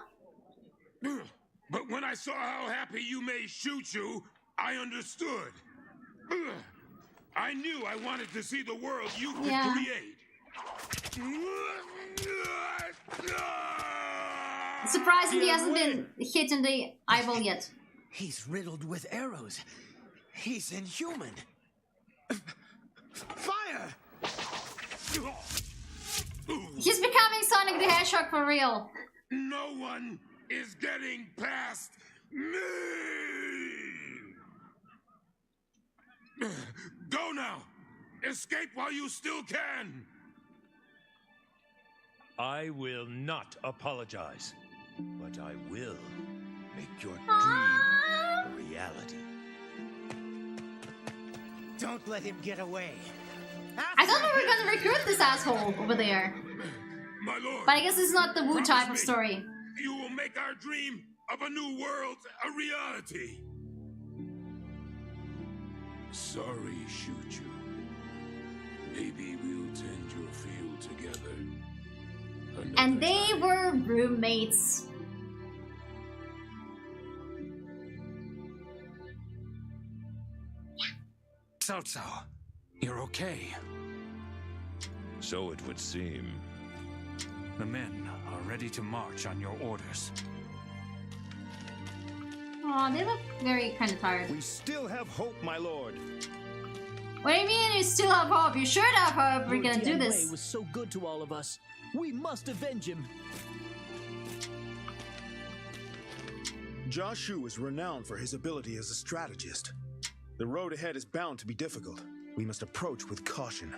[SPEAKER 6] lord. But when I saw how happy you made Choo-Choo, I understood. I knew I wanted to see the world you could create.
[SPEAKER 2] Surprisingly, he hasn't been hit in the eyeball yet.
[SPEAKER 7] He's riddled with arrows. He's inhuman. Fire!
[SPEAKER 2] He's becoming Sonic the Hedgehog for real.
[SPEAKER 6] No one is getting past me! Go now! Escape while you still can! I will not apologize, but I will make your dream a reality.
[SPEAKER 7] Don't let him get away.
[SPEAKER 2] I thought we were gonna recruit this asshole over there.
[SPEAKER 6] My lord,
[SPEAKER 2] But I guess it's not the Wu
[SPEAKER 6] promise
[SPEAKER 2] type of
[SPEAKER 6] me
[SPEAKER 2] story.
[SPEAKER 6] You will make our dream of a new world a reality. Sorry, Choo-Choo. Maybe we'll tend your field together.
[SPEAKER 2] And they were roommates.
[SPEAKER 8] Cao Cao, you're okay.
[SPEAKER 6] So it would seem.
[SPEAKER 8] The men are ready to march on your orders.
[SPEAKER 2] Aw, they look very kind of tired.
[SPEAKER 10] We still have hope, my lord.
[SPEAKER 2] What do you mean you still have hope? You should have hope we're gonna do this.
[SPEAKER 7] was so good to all of us. We must avenge him.
[SPEAKER 10] Joshu is renowned for his ability as a strategist. The road ahead is bound to be difficult. We must approach with caution.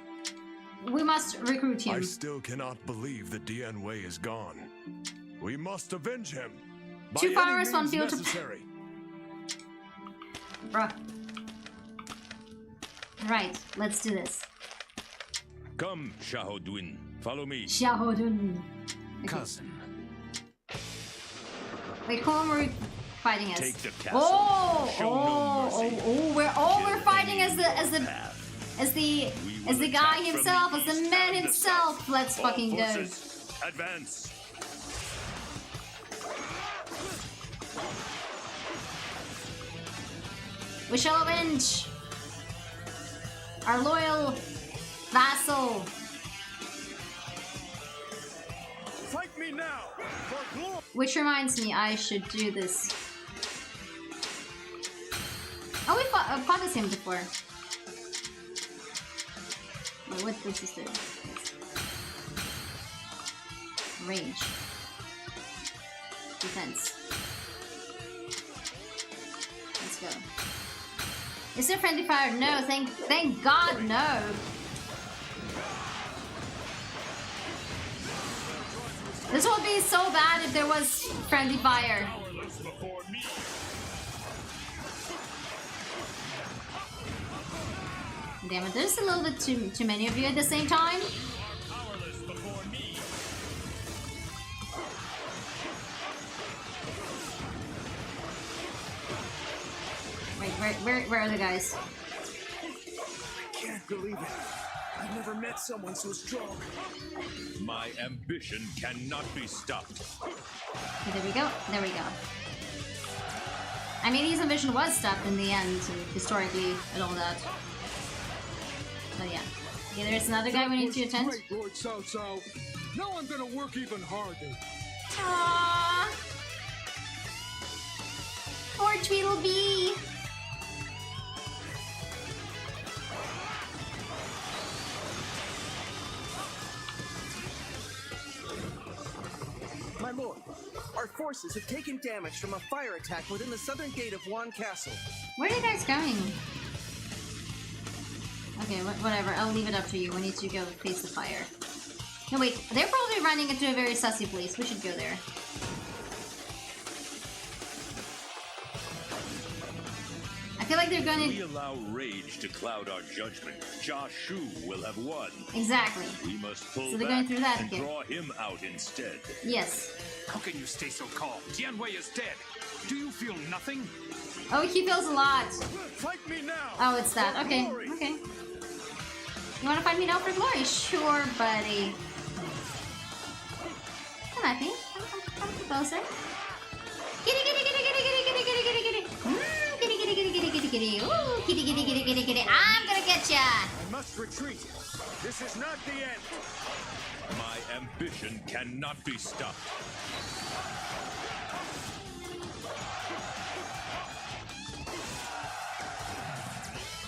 [SPEAKER 2] We must recruit him.
[SPEAKER 6] I still cannot believe that Dianwei is gone. We must avenge him. By
[SPEAKER 2] 2
[SPEAKER 6] any
[SPEAKER 2] powers, 1
[SPEAKER 6] means
[SPEAKER 2] field to...
[SPEAKER 6] necessary.
[SPEAKER 2] Bruh. Right, let's do this.
[SPEAKER 6] Come, Shahodun. Follow me.
[SPEAKER 2] Xiaohodun.
[SPEAKER 8] Cousin.
[SPEAKER 2] Wait, whom are we fighting as?
[SPEAKER 6] Take the castle.
[SPEAKER 2] Oh,
[SPEAKER 6] Show no mercy.
[SPEAKER 2] we're fighting as the guy
[SPEAKER 6] attack
[SPEAKER 2] himself,
[SPEAKER 6] from
[SPEAKER 2] as
[SPEAKER 6] the
[SPEAKER 2] the
[SPEAKER 6] east
[SPEAKER 2] man
[SPEAKER 6] and the
[SPEAKER 2] himself.
[SPEAKER 6] south.
[SPEAKER 2] Let's
[SPEAKER 6] All
[SPEAKER 2] fucking go.
[SPEAKER 6] forces, advance.
[SPEAKER 2] We shall avenge our loyal vassal.
[SPEAKER 10] Fight me now, for glory!
[SPEAKER 2] Which reminds me, I should do this. Oh, we fought as him before. Wait, what does this do? Rage. Defense. Let's go. Is there friendly fire? No, thank God, no. This would be so bad if there was friendly fire. Damn it, there's a little bit too many of you at the same time. Where are the guys?
[SPEAKER 10] Can't believe it. I've never met someone so strong.
[SPEAKER 6] My ambition cannot be stopped.
[SPEAKER 2] Okay, there we go. There we go. I mean, his ambition was stopped in the end, historically, and all that. But yeah. Okay, there's another guy we need to attend.
[SPEAKER 5] Great, Lord Cao Cao. Now I'm gonna work even harder.
[SPEAKER 2] Aww. Poor Tweedledee.
[SPEAKER 7] My lord, our forces have taken damage from a fire attack within the southern gate of Wan Castle.
[SPEAKER 2] Where are you guys going? Okay, whatever. I'll leave it up to you. We need to go face the fire. No, wait. They're probably running into a very sussy place. We should go there. I feel like they're gonna...
[SPEAKER 6] If we allow rage to cloud our judgment, Jia Shu will have won.
[SPEAKER 2] Exactly.
[SPEAKER 6] We must pull
[SPEAKER 2] So they're
[SPEAKER 6] back
[SPEAKER 2] going through that
[SPEAKER 6] and
[SPEAKER 2] again.
[SPEAKER 6] draw him out instead.
[SPEAKER 2] Yes.
[SPEAKER 11] How can you stay so calm? Tianwei is dead. Do you feel nothing?
[SPEAKER 2] Oh, he feels a lot.
[SPEAKER 10] Fight me now.
[SPEAKER 2] Oh, it's that. Okay. Okay. You wanna fight me now for glory? Sure, buddy. Come at me. Come closer. Kitty, kitty, kitty, kitty, kitty, kitty, kitty, kitty, kitty. Kitty, kitty, kitty, kitty, kitty, kitty. Ooh, kitty, kitty, kitty, kitty, kitty. I'm gonna get ya.
[SPEAKER 10] I must retreat. This is not the end.
[SPEAKER 6] My ambition cannot be stopped.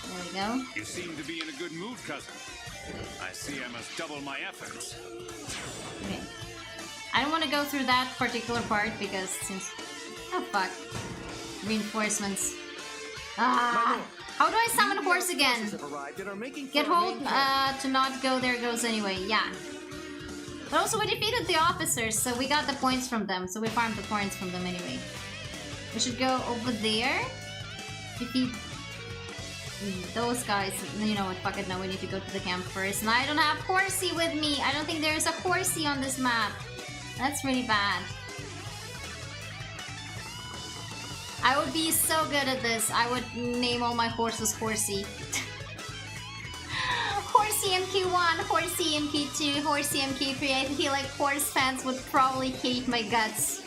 [SPEAKER 2] There we go.
[SPEAKER 11] You seem to be in a good mood, cousin. I see I must double my efforts.
[SPEAKER 2] Okay. I don't want to go through that particular part because since... Oh, fuck. Reinforcements. Ah! How do I summon a horse again? Get hold to not go, there goes anyway. Yeah. But also we defeated the officers, so we got the points from them. So we farmed the points from them anyway. We should go over there. Defeat those guys. You know what, fuck it, no, we need to go to the camp first. And I don't have horsey with me. I don't think there's a horsey on this map. That's really bad. I would be so good at this. I would name all my horses Horsey. Horsey MK1, Horsey MK2, Horsey MK3. I feel like horse fans would probably hate my guts.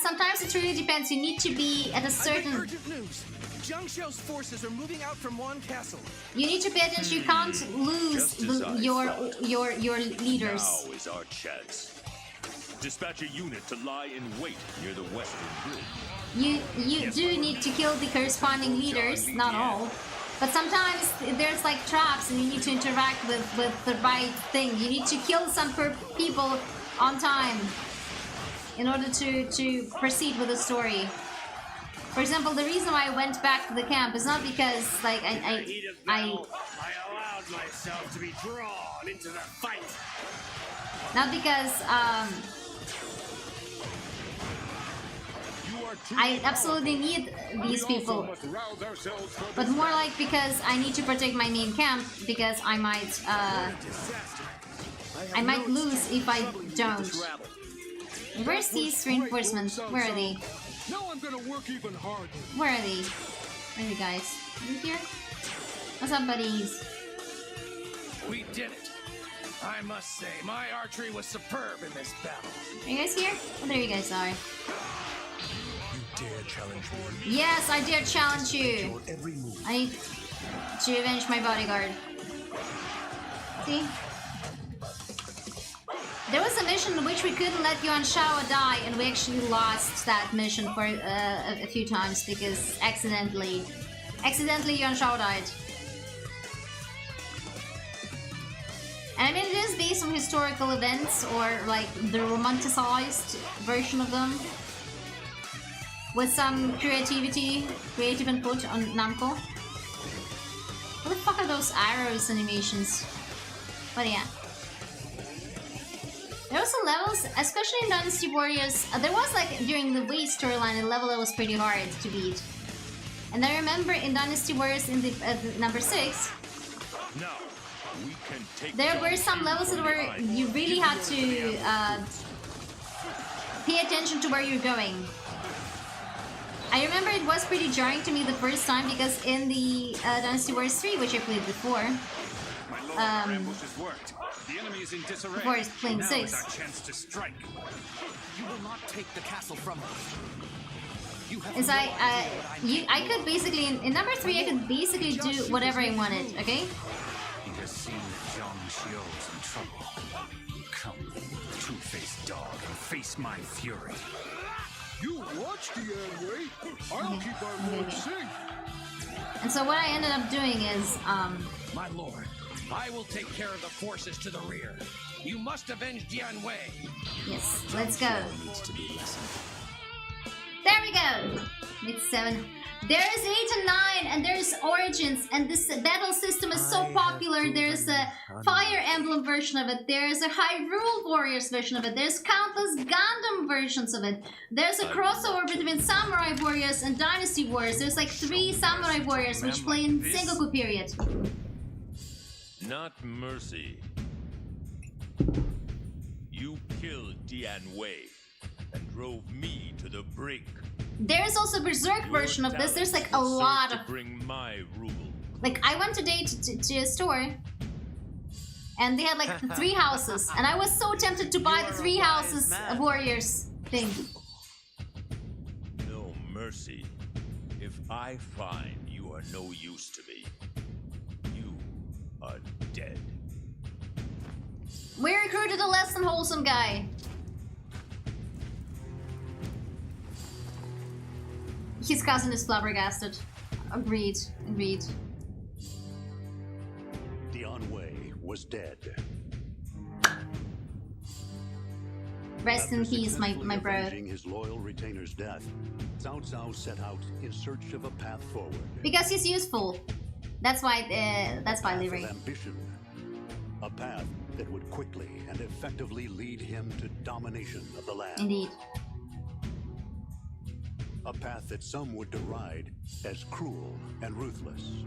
[SPEAKER 2] Sometimes it really depends. You need to be at a certain...
[SPEAKER 7] Urgent news. Zhang Xiao's forces are moving out from Wan Castle.
[SPEAKER 2] You need to pay attention. You can't lose your leaders.
[SPEAKER 6] Now is our chance. Dispatch a unit to lie in wait near the western bridge.
[SPEAKER 2] You do need to kill the corresponding leaders, not all. But sometimes there's like traps and you need to interact with the right thing. You need to kill some people on time in order to proceed with the story. For example, the reason why I went back to the camp is not because like I
[SPEAKER 11] allowed myself to be drawn into the fight.
[SPEAKER 2] Not because I absolutely need these people, but more like because I need to protect my main camp because I might lose if I don't. Where's these reinforcements? Where are they?
[SPEAKER 5] Now I'm gonna work even harder.
[SPEAKER 2] Where are they? Where are you guys? Are you here? What's up, buddies?
[SPEAKER 11] We did it. I must say, my archery was superb in this battle.
[SPEAKER 2] Are you guys here? Oh, there you guys are.
[SPEAKER 10] You dare challenge me?
[SPEAKER 2] Yes, I dare challenge you. I need to avenge my bodyguard. See? There was a mission in which we couldn't let Yuan Shao die, and we actually lost that mission for a few times because accidentally Yuan Shao died. And I mean, it is based on historical events or like the romanticized version of them, with some creative input on Namco. What the fuck are those arrows animations? But yeah. There was some levels, especially in Dynasty Warriors, there was like, during the Wii storyline, a level that was pretty hard to beat. And I remember in Dynasty Warriors in the number 6,
[SPEAKER 6] Now, we can take
[SPEAKER 2] there were some levels that were, you really had to pay attention to where you're going. was pretty jarring to me the first time because in the Dynasty Warriors 3, which I played before,
[SPEAKER 6] The enemy is in disarray.
[SPEAKER 2] before I was playing
[SPEAKER 6] Now
[SPEAKER 2] 6.
[SPEAKER 6] is our chance to strike.
[SPEAKER 9] You will not take the castle from us. You have
[SPEAKER 2] Is
[SPEAKER 9] no
[SPEAKER 2] I
[SPEAKER 9] idea what I'm
[SPEAKER 2] I could basically in number 3 I could basically do whatever I wanted, okay?
[SPEAKER 11] He has seen that Zhang Xiu's in trouble. Come, two-faced dog, and face my fury.
[SPEAKER 5] You watch the Wei. I'll keep our lord safe.
[SPEAKER 2] And so what I ended up doing is
[SPEAKER 11] My lord, I will take care of the forces to the rear. You must avenge Dian Wei.
[SPEAKER 2] yes, let's go.
[SPEAKER 9] needs to be listened.
[SPEAKER 2] There we go. It's 7. There's 8 and 9, and there's Origins, and this battle system is so popular. There's a Fire Emblem version of it. There's a Hyrule Warriors version of it. There's countless Gundam versions of it. There's a crossover between Samurai Warriors and Dynasty Warriors. There's like 3 Samurai Warriors which play in Sengoku period.
[SPEAKER 6] Not mercy. You killed Dian Wei and drove me to the brink.
[SPEAKER 2] There's also a Berserk version of this. There's like a lot of...
[SPEAKER 6] Bring my rule.
[SPEAKER 2] Like, I went today to a store, and they had like the 3 houses, and I was so tempted to buy the 3 houses of Warriors thing.
[SPEAKER 6] No mercy. If I find you are no use to me, you are dead.
[SPEAKER 2] We recruited a less than wholesome guy. His cousin is flabbergasted. Agreed. Agreed.
[SPEAKER 4] Dian Wei was dead.
[SPEAKER 2] Rest in
[SPEAKER 4] After
[SPEAKER 2] peace, my
[SPEAKER 4] successfully
[SPEAKER 2] bro.
[SPEAKER 4] avenging his loyal retainer's death, Cao Cao set out in search of a path forward.
[SPEAKER 2] Because he's useful. That's why Lyria.
[SPEAKER 4] Of ambition. A path that would quickly and effectively lead him to domination of the land.
[SPEAKER 2] Indeed.
[SPEAKER 4] A path that some would deride as cruel and ruthless.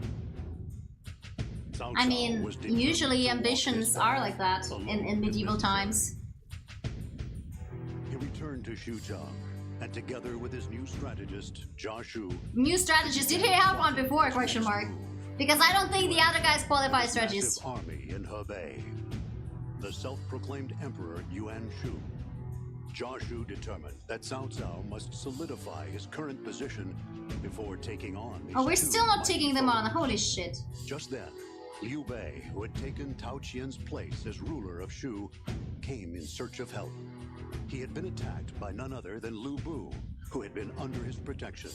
[SPEAKER 4] Cao
[SPEAKER 2] I
[SPEAKER 4] Cao
[SPEAKER 2] mean,
[SPEAKER 4] was determined
[SPEAKER 2] usually
[SPEAKER 4] to walk
[SPEAKER 2] ambitions
[SPEAKER 4] this
[SPEAKER 2] are
[SPEAKER 4] path
[SPEAKER 2] like that
[SPEAKER 4] alone
[SPEAKER 2] in medieval
[SPEAKER 4] this
[SPEAKER 2] times.
[SPEAKER 4] He returned to Xuzhang, and together with his new strategist, Jia Shu,
[SPEAKER 2] New strategist. Did he have one before? Question mark. Because I don't think the other guys qualify as strategists.
[SPEAKER 4] massive army in Hebei. The self-proclaimed emperor Yuan Shu. Jia Shu determined that Cao Cao must solidify his current position before taking on these
[SPEAKER 2] Oh, we're
[SPEAKER 4] two
[SPEAKER 2] still not
[SPEAKER 4] mighty
[SPEAKER 2] taking them on.
[SPEAKER 4] foes.
[SPEAKER 2] Holy shit.
[SPEAKER 4] Just then, Liu Bei, who had taken Tao Qian's place as ruler of Shu, came in search of help. He had been attacked by none other than Lu Bu, who had been under his protection.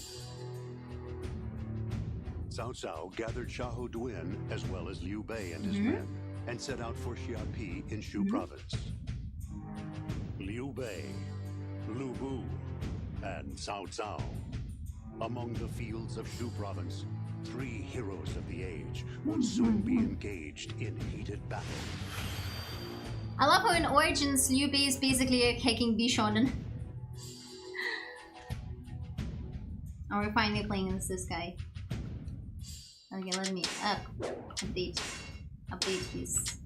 [SPEAKER 4] Cao Cao gathered Xiahou Duin as well as Liu Bei and his men, and set out for Xiapi in Shu province. Liu Bei, Lu Bu, and Cao Cao. Among the fields of Shu province, 3 heroes of the age would soon be engaged in heated battle.
[SPEAKER 2] I love how in Origins, Liu Bei is basically a hacking Bishonen. Oh, we're finally playing as this guy. Okay, let me update his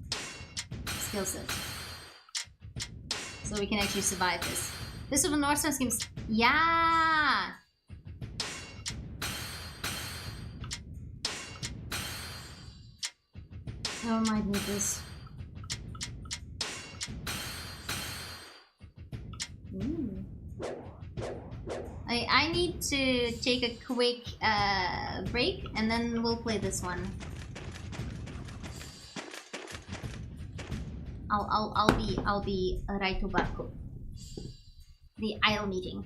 [SPEAKER 2] skill set. So we can actually survive this. This of the North Star schemes. Yeah! Oh my goodness. Ooh. I need to take a quick break and then we'll play this one. I'll be right back. The idle meeting.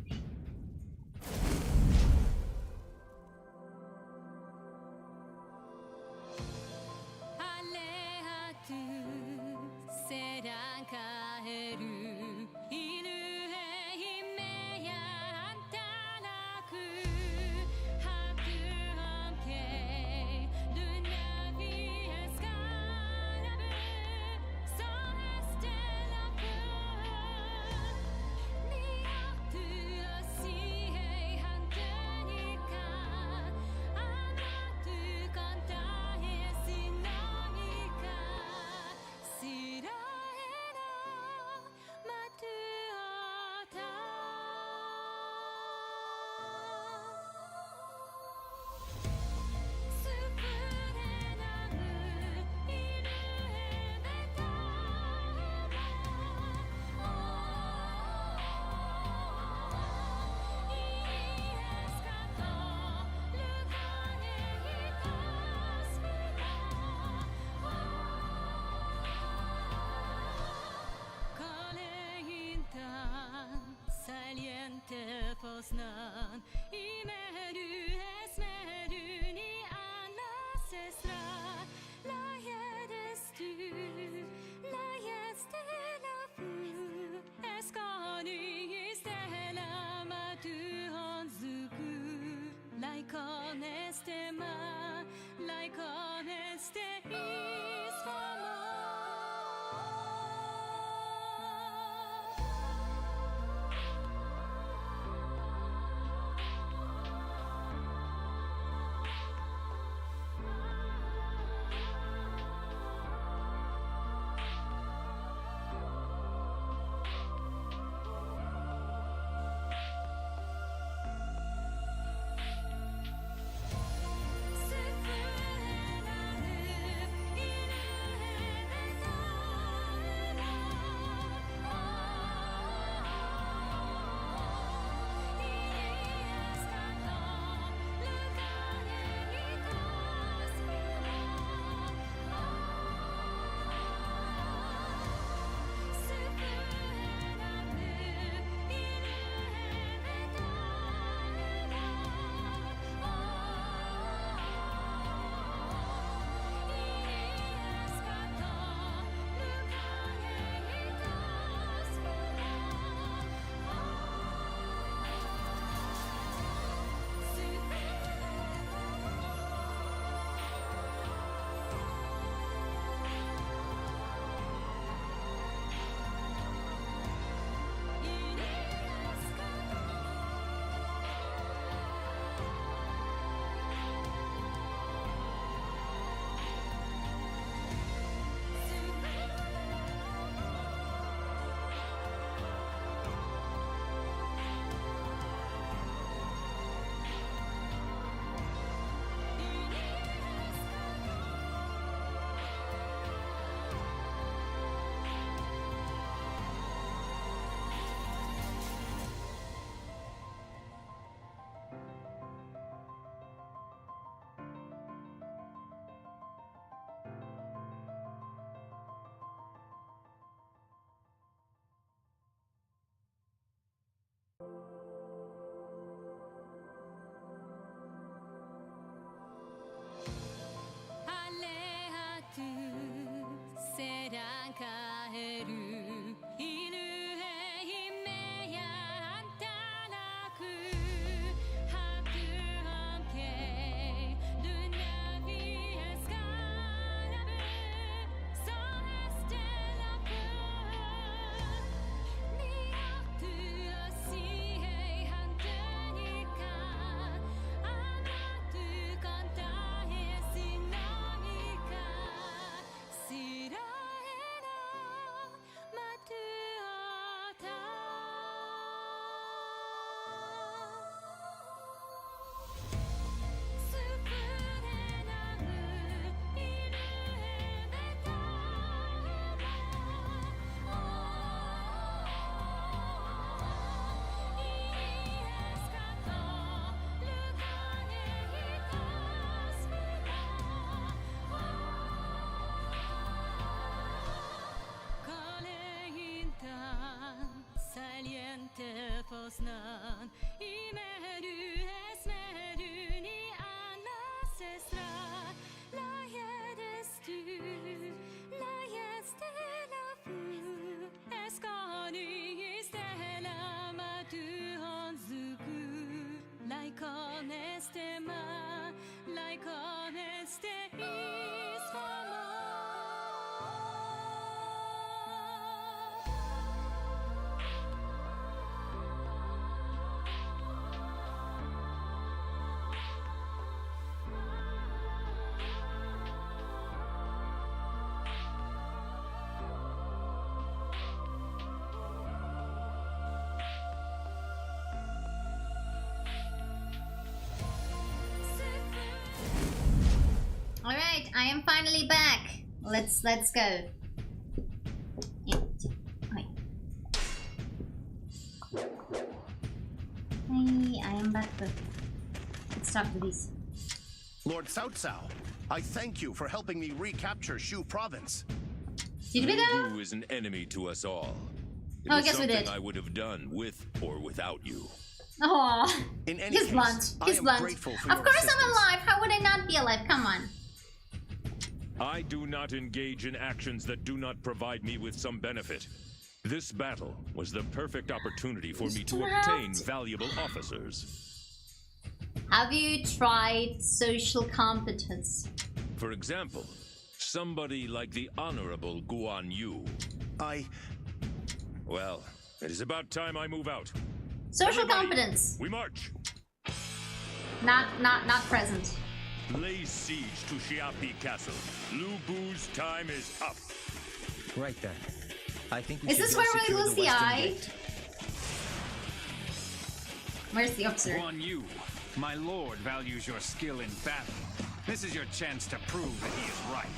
[SPEAKER 2] Alright, I am finally back. Let's go. Hey, I am back. Let's talk to these.
[SPEAKER 12] Lord Cao Cao, I thank you for helping me recapture Shu Province.
[SPEAKER 6] Lu Bu is an enemy to us all. It
[SPEAKER 2] Oh, I
[SPEAKER 6] was
[SPEAKER 2] guess we
[SPEAKER 6] something
[SPEAKER 2] did.
[SPEAKER 6] I would have done with or without you.
[SPEAKER 2] Aww.
[SPEAKER 12] In any
[SPEAKER 2] He's
[SPEAKER 12] case,
[SPEAKER 2] blunt.
[SPEAKER 12] I
[SPEAKER 2] He's
[SPEAKER 12] am
[SPEAKER 2] blunt.
[SPEAKER 12] grateful for
[SPEAKER 2] Of
[SPEAKER 12] your
[SPEAKER 2] course I'm
[SPEAKER 12] assistance.
[SPEAKER 2] alive. How would I not be alive? Come on.
[SPEAKER 6] I do not engage in actions that do not provide me with some benefit. This battle was the perfect opportunity for me to obtain valuable officers.
[SPEAKER 2] Have you tried social competence?
[SPEAKER 6] For example, somebody like the Honorable Guan Yu. Well, it is about time I move out.
[SPEAKER 2] Social
[SPEAKER 6] Everybody,
[SPEAKER 2] competence.
[SPEAKER 6] We march.
[SPEAKER 2] Not present.
[SPEAKER 6] Lay siege to Xiapi Castle. Lu Bu's time is up.
[SPEAKER 13] Right then. I think we
[SPEAKER 2] Is
[SPEAKER 13] should
[SPEAKER 2] this
[SPEAKER 13] go
[SPEAKER 2] where we
[SPEAKER 13] secure
[SPEAKER 2] lose
[SPEAKER 13] the
[SPEAKER 2] the
[SPEAKER 13] western
[SPEAKER 2] eye?
[SPEAKER 13] gate.
[SPEAKER 2] Where's the officer?
[SPEAKER 11] Guan Yu, my lord values your skill in battle. This is your chance to prove that he is right.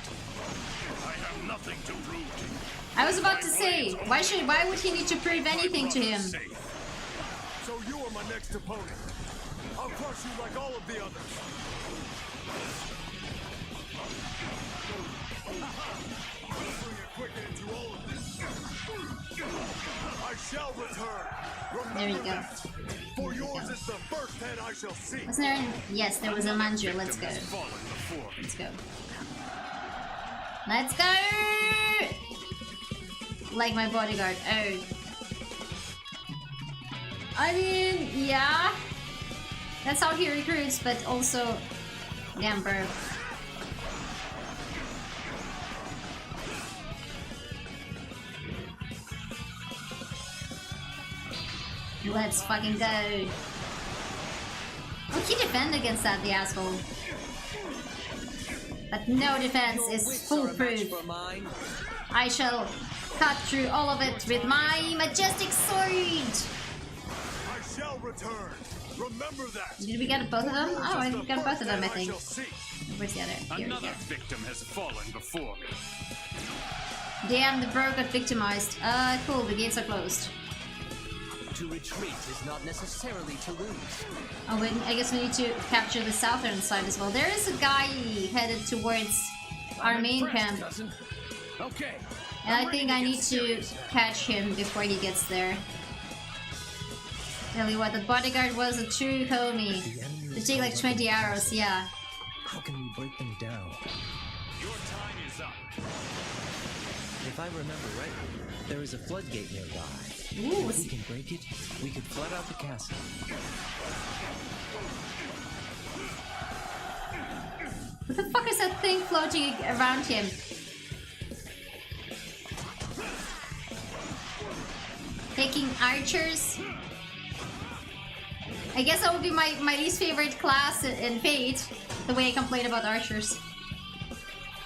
[SPEAKER 12] I have nothing to prove to you.
[SPEAKER 2] I was about to say, why would he need to prove anything to him?
[SPEAKER 5] So you are my next opponent. I'll crush you like all of the others. Bring a quick end to all of this. I shall return.
[SPEAKER 2] There you
[SPEAKER 5] Remember
[SPEAKER 2] go.
[SPEAKER 5] that. For yours is the first head I shall see.
[SPEAKER 2] Wasn't there? Yes, there was a manju. Let's go. Let's go. Let's go! Like my bodyguard. Oh. I mean, yeah. That's how he recruits, but also... Damn, bro. Let's fucking go. Oh, he defend against that, the asshole. But no defense is foolproof. I shall cut through all of it with my majestic sword.
[SPEAKER 5] I shall return. Remember that.
[SPEAKER 2] Did we get both of them? Oh, I got both of them, I think. Where's the other? Here we
[SPEAKER 11] Another
[SPEAKER 2] go.
[SPEAKER 11] victim has fallen before me.
[SPEAKER 2] Damn, the bro got victimized. Cool, the gates are closed.
[SPEAKER 13] To retreat is not necessarily to lose.
[SPEAKER 2] Oh, wait, I guess we need to capture the southern side as well. There is a guy headed towards our main camp.
[SPEAKER 11] Okay.
[SPEAKER 2] And I think I need to catch him before he gets there. Tell you what, the bodyguard was a true homie. They take like 20 arrows, yeah.
[SPEAKER 13] How can we break them down?
[SPEAKER 11] Your time is up.
[SPEAKER 13] If I remember rightly, there is a floodgate nearby.
[SPEAKER 2] Ooh,
[SPEAKER 13] if we can break it, we could flood out the castle.
[SPEAKER 2] What the fuck is that thing floating around him? Taking archers? I guess that would be my least favorite class in Fate, the way I complain about archers.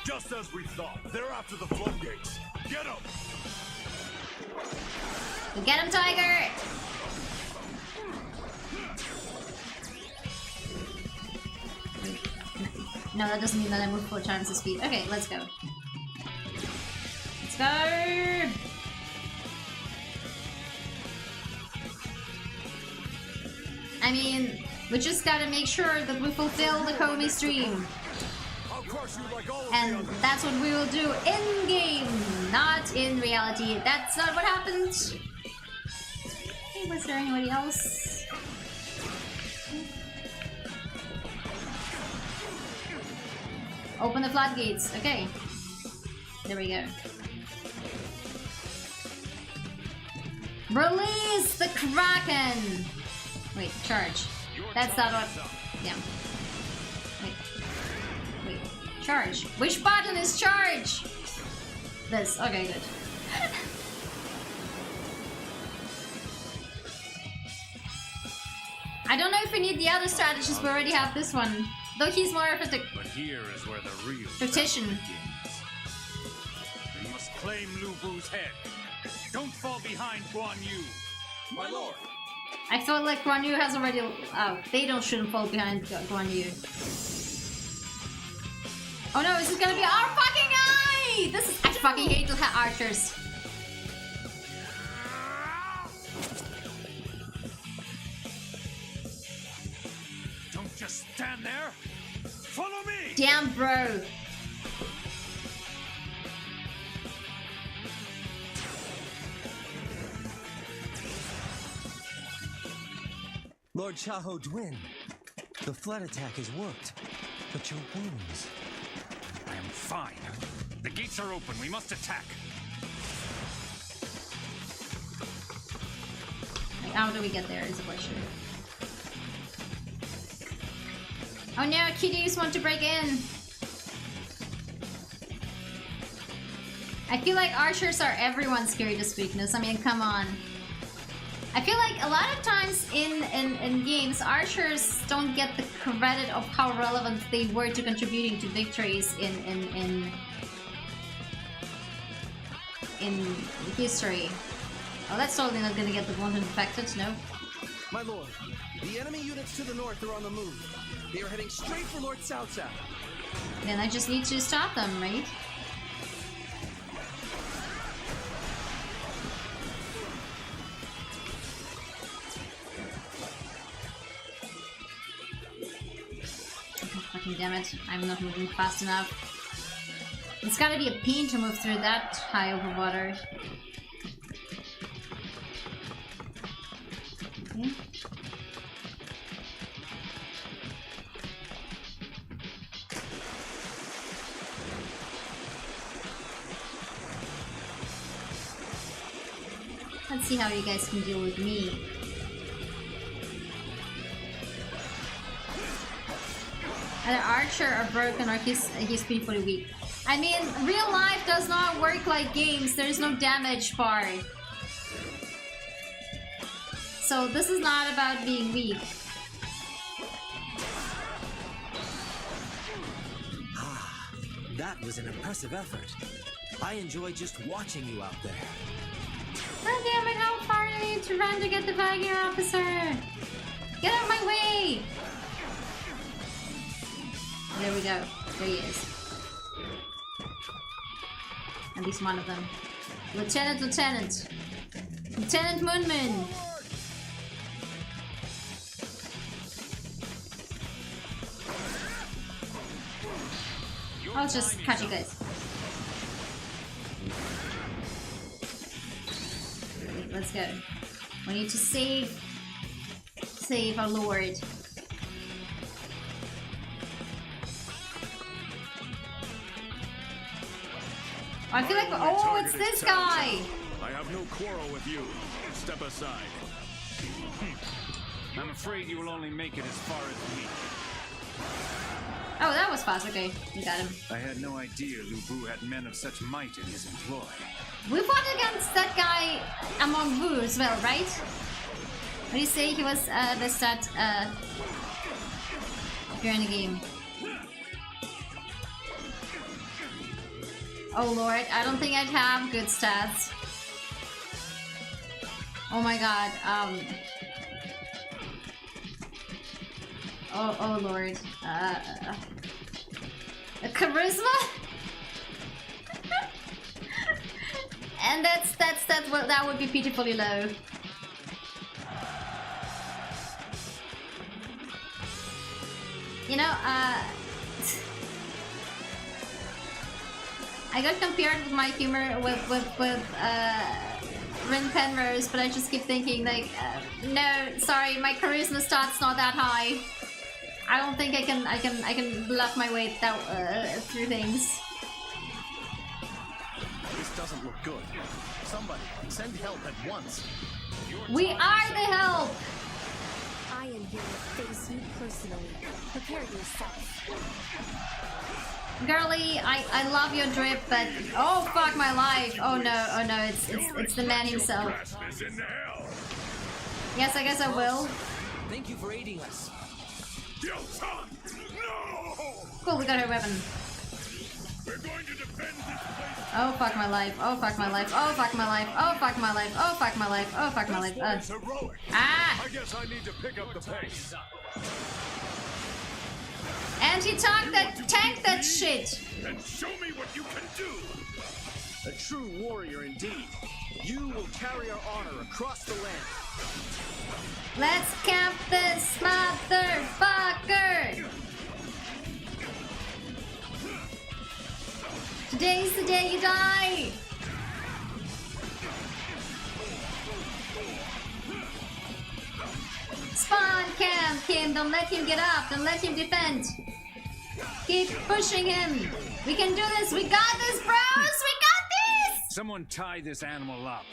[SPEAKER 5] Just as we thought, they're after the floodgates. Get them!
[SPEAKER 2] Get him, Tiger! No, that doesn't mean that I move 4 times the speed. Okay, let's go. Let's go! I mean, we just gotta make sure that we fulfill the Komi dream. And that's what we will do in-game, not in reality. That's not what happened. Hey, was there anybody else? Open the floodgates. Okay. There we go. Release the Kraken! Wait, charge. That's not what... Damn. Wait. Charge. Which button is charge? This. Okay, good. I don't know if we need the other strategies. We already have this one. Though he's more of a
[SPEAKER 11] But here is where the real
[SPEAKER 2] tactician.
[SPEAKER 11] battle begins. We must claim Lu Bu's head. Don't fall behind Guan Yu. My lord.
[SPEAKER 2] I felt like Guan Yu has already... Oh, they shouldn't fall behind Guan Yu. Oh no, is this gonna be our fucking eye? This is... I fucking hate the archers.
[SPEAKER 11] Don't just stand there. Follow me.
[SPEAKER 2] Damn, bro.
[SPEAKER 13] Lord Chaho Dwin, the flood attack has worked, but your wounds...
[SPEAKER 11] I am fine. The gates are open. We must attack.
[SPEAKER 2] How do we get there is a question. Oh no, kitties want to break in! I feel like archers are everyone's greatest weakness. I mean, come on. I feel like a lot of times in games, archers don't get the credit of how relevant they were to contributing to victories in history. Oh, that's totally not gonna get the wanted infected, no.
[SPEAKER 7] My lord, the enemy units to the north are on the move. They are heading straight for Lord Cao Cao.
[SPEAKER 2] Then I just need to stop them, right? Oh, fucking damn it. I'm not moving fast enough. It's gotta be a pain to move through that high over water. Okay. Let's see how you guys can deal with me. Either Archer or Broken or he's pretty weak. I mean, real life does not work like games. There's no damage bar. So this is not about being weak.
[SPEAKER 13] Ah, that was an impressive effort. I enjoy just watching you out there.
[SPEAKER 2] God damn it, how far do I need to run to get the Viking officer? Get out of my way! There we go. There he is. At least one of them. Lieutenant! Lieutenant Moonman! I'll just catch you guys. Okay, let's go. We need to save our lord. I feel like, oh, it's this guy!
[SPEAKER 6] I have no quarrel with you. Step aside.
[SPEAKER 11] I'm afraid you will only make it as far as me.
[SPEAKER 2] Oh, that was fast. Okay, we got him.
[SPEAKER 11] I had no idea Lu Bu had men of such might in his employ.
[SPEAKER 2] We fought against that guy among Wu as well, right? What do you say? He was the stat during the game. Oh lord, I don't think I'd have good stats. Oh my god, oh lord. Charisma? And that's what that would be pitifully low. You know, I got compared with my humor with Rin Penrose, but I just keep thinking like, no, sorry, my charisma stat's not that high. I don't think I can bluff my way through things.
[SPEAKER 12] This doesn't look good. Somebody, send help at once.
[SPEAKER 2] We are the help!
[SPEAKER 1] I am here to face you personally. Prepare yourself.
[SPEAKER 2] Girlie, I love your drip, but oh fuck my life! Oh no, it's the man himself. Yes, I guess I will.
[SPEAKER 7] Thank you for aiding us.
[SPEAKER 2] Cool, we got her weapon.
[SPEAKER 6] We're going to defend this place.
[SPEAKER 2] Oh fuck my life! Oh fuck my life! Oh fuck my life! Oh fuck my life! Oh fuck my life! Oh fuck my life! Ah!
[SPEAKER 6] I guess I need to pick up the pace.
[SPEAKER 2] Anti-tank that shit!
[SPEAKER 6] And show me what you can do.
[SPEAKER 10] A true warrior indeed. You will carry our honor across the land.
[SPEAKER 2] Let's camp this motherfucker! Today's the day you die! Spawn camp him. Don't let him get up. Don't let him defend. Keep pushing him. We can do this. We got this, bros. We got this.
[SPEAKER 8] Someone tie this animal up.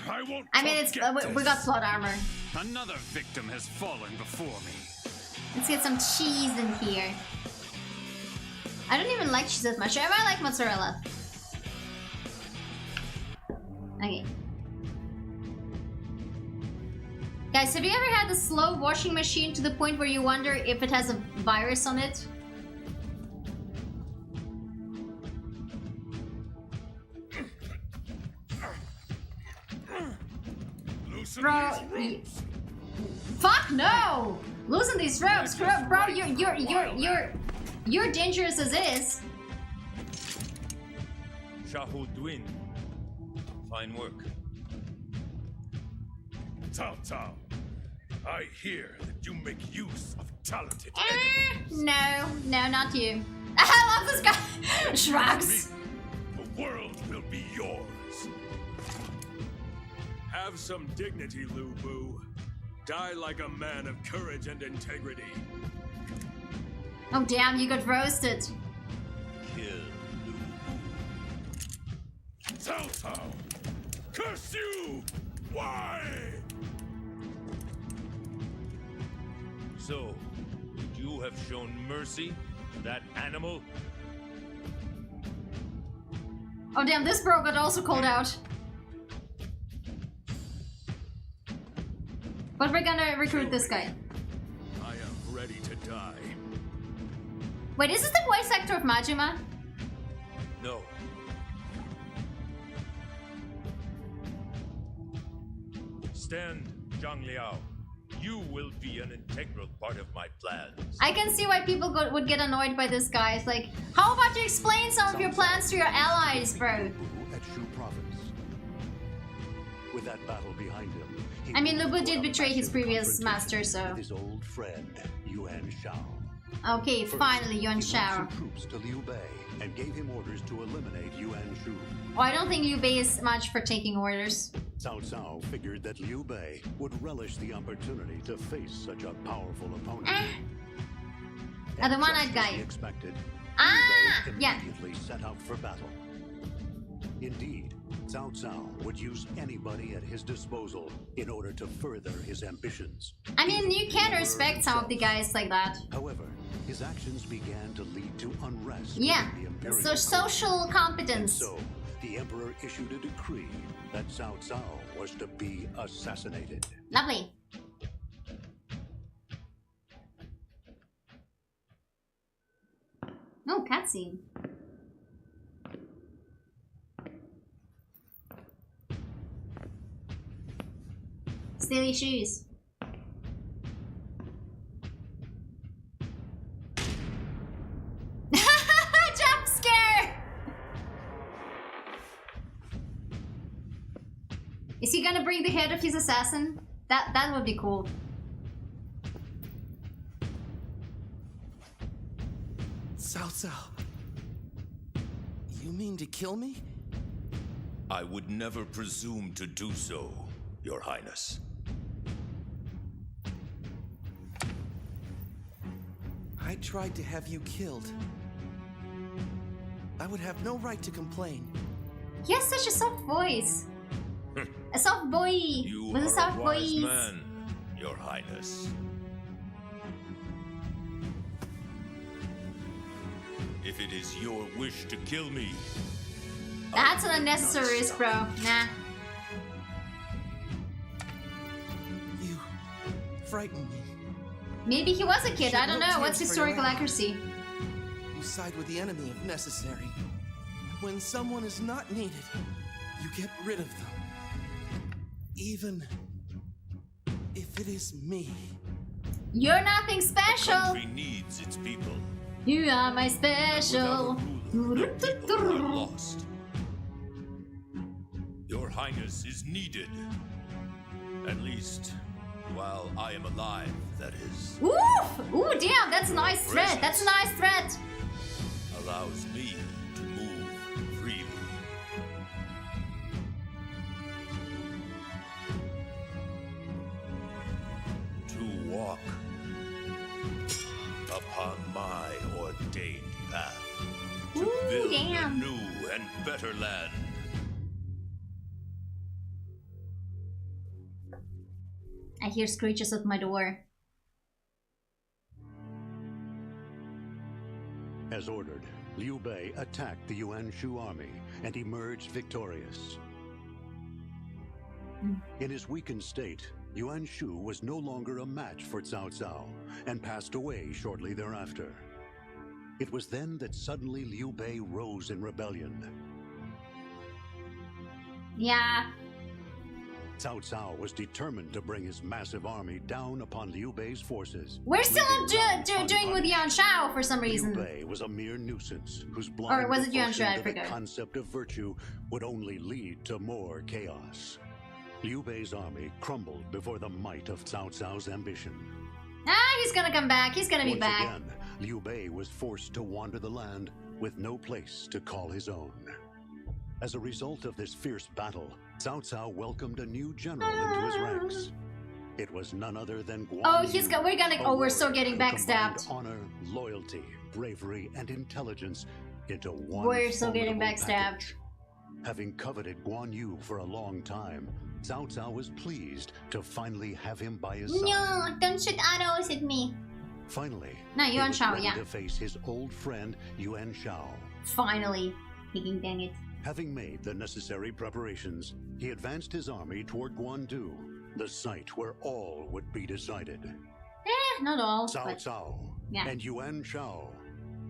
[SPEAKER 6] I won't.
[SPEAKER 2] I mean, it's we got plot armor.
[SPEAKER 8] Another victim has fallen before me.
[SPEAKER 2] Let's get some cheese in here. I don't even like cheese that much. I like mozzarella. Okay. Guys, have you ever had a slow washing machine to the point where you wonder if it has a virus on it? Bro, fuck no! Loosen these ropes, bro. You're dangerous as is.
[SPEAKER 6] Shahudwin. Fine work.
[SPEAKER 11] Cao Cao, I hear that you make use of talented enemies.
[SPEAKER 2] No, not you. I love this guy. Shrugs.
[SPEAKER 11] The world will be yours.
[SPEAKER 6] Have some dignity, Lu Bu. Die like a man of courage and integrity.
[SPEAKER 2] Oh damn, you got roasted.
[SPEAKER 6] Kill Lu Bu.
[SPEAKER 11] Cao Cao, curse you! Why?
[SPEAKER 6] So, would you have shown mercy to that animal?
[SPEAKER 2] Oh damn, this bro got also called out. But we're gonna recruit this guy.
[SPEAKER 6] I am ready to die.
[SPEAKER 2] Wait, is this the voice actor of Majima?
[SPEAKER 6] No. Stand, Zhang Liao. You will be an integral part of my plans.
[SPEAKER 2] I can see why people would get annoyed by this guy. It's like, how about you explain some of your plans to your allies, bro?
[SPEAKER 4] At Shu Province. With that battle behind him,
[SPEAKER 2] I mean, Lu Bu did betray his previous master, so...
[SPEAKER 4] his old friend, Yuan Shao.
[SPEAKER 2] Okay, finally, Yuan Shao.
[SPEAKER 4] Troops to Liu Bei and gave him orders to eliminate Yuan Shu.
[SPEAKER 2] Oh, I don't think Liu Bei is much for taking orders.
[SPEAKER 4] Cao Cao figured that Liu Bei would relish the opportunity to face such a powerful opponent.
[SPEAKER 2] The one-eyed guy.
[SPEAKER 4] He expected,
[SPEAKER 2] Ah,
[SPEAKER 4] Liu Bei
[SPEAKER 2] yeah.
[SPEAKER 4] immediately set out for battle. Indeed, Cao Cao would use anybody at his disposal in order to further his ambitions.
[SPEAKER 2] I mean, you can respect some of the guys like that.
[SPEAKER 4] However, his actions began to lead to unrest.
[SPEAKER 2] Yeah,
[SPEAKER 4] within the Imperial
[SPEAKER 2] so
[SPEAKER 4] Court.
[SPEAKER 2] social competence.
[SPEAKER 4] And so, the Emperor issued a decree that Cao Cao was to be assassinated.
[SPEAKER 2] Lovely. Oh, cutscene. Silly shoes. Jump scare! Is he gonna bring the head of his assassin? That would be cool.
[SPEAKER 7] Cao Cao. You mean to kill me?
[SPEAKER 6] I would never presume to do so, Your Highness.
[SPEAKER 7] I tried to have you killed. I would have no right to complain.
[SPEAKER 2] He has such a soft voice. A soft boy
[SPEAKER 6] You
[SPEAKER 2] with a
[SPEAKER 6] are
[SPEAKER 2] soft
[SPEAKER 6] a wise
[SPEAKER 2] voice.
[SPEAKER 6] man, Your Highness. If it is your wish to kill me,
[SPEAKER 2] That's an unnecessary risk, bro. Nah.
[SPEAKER 7] You frighten me.
[SPEAKER 2] Maybe he was a kid. I don't
[SPEAKER 7] Shed no
[SPEAKER 2] know. What's
[SPEAKER 7] tears for your
[SPEAKER 2] historical
[SPEAKER 7] ally.
[SPEAKER 2] accuracy?
[SPEAKER 7] You side with the enemy if necessary. When someone is not needed, you get rid of them. Even if it is me.
[SPEAKER 2] You're nothing
[SPEAKER 6] the
[SPEAKER 2] special.
[SPEAKER 6] country needs its people.
[SPEAKER 2] You are my special.
[SPEAKER 6] Without a ruler, the people are lost. Your Highness is needed. At least, while I am alive, that is.
[SPEAKER 2] Ooh! Ooh, damn, that's a nice threat. That's a nice threat.
[SPEAKER 6] Allows me to move freely. upon my ordained path to
[SPEAKER 2] Ooh,
[SPEAKER 6] build
[SPEAKER 2] damn.
[SPEAKER 6] a new and better land.
[SPEAKER 2] I hear screeches at my door.
[SPEAKER 4] As ordered, Liu Bei attacked the Yuan Shu army and emerged victorious. In his weakened state, Yuan Shu was no longer a match for Cao Cao and passed away shortly thereafter. It was then that suddenly Liu Bei rose in rebellion.
[SPEAKER 2] Yeah.
[SPEAKER 4] Cao Cao was determined to bring his massive army down upon Liu Bei's forces.
[SPEAKER 2] We're still doing with Yuan Shao for some reason.
[SPEAKER 4] Liu Bei was a mere nuisance whose blind
[SPEAKER 2] Or was it Yuan Shao? I
[SPEAKER 4] devotion to the
[SPEAKER 2] forgot.
[SPEAKER 4] concept of virtue would only lead to more chaos. Liu Bei's army crumbled before the might of Cao Cao's ambition.
[SPEAKER 2] Ah, he's gonna come back. He's gonna be
[SPEAKER 4] Once
[SPEAKER 2] back.
[SPEAKER 4] again, Liu Bei was forced to wander the land with no place to call his own. As a result of this fierce battle, Cao Cao welcomed a new general into his ranks. It was none other than Guan
[SPEAKER 2] Oh,
[SPEAKER 4] Yu,
[SPEAKER 2] we're still getting
[SPEAKER 4] warrior who
[SPEAKER 2] backstabbed.
[SPEAKER 4] combined honor, loyalty, bravery, and intelligence into one
[SPEAKER 2] We're still getting
[SPEAKER 4] formidable
[SPEAKER 2] backstabbed.
[SPEAKER 4] package. Having coveted Guan Yu for a long time, Cao Cao was pleased to finally have him by his side.
[SPEAKER 2] No, don't shoot arrows at me.
[SPEAKER 4] Finally,
[SPEAKER 2] No,
[SPEAKER 4] he
[SPEAKER 2] Yuan
[SPEAKER 4] was
[SPEAKER 2] Shao,
[SPEAKER 4] ready
[SPEAKER 2] yeah.
[SPEAKER 4] to face his old friend Yuan Shao.
[SPEAKER 2] Finally. Freaking dang it.
[SPEAKER 4] Having made the necessary preparations, he advanced his army toward Guandu, the site where all would be decided.
[SPEAKER 2] Not all.
[SPEAKER 4] Cao
[SPEAKER 2] but
[SPEAKER 4] Cao
[SPEAKER 2] yeah.
[SPEAKER 4] and Yuan Shao,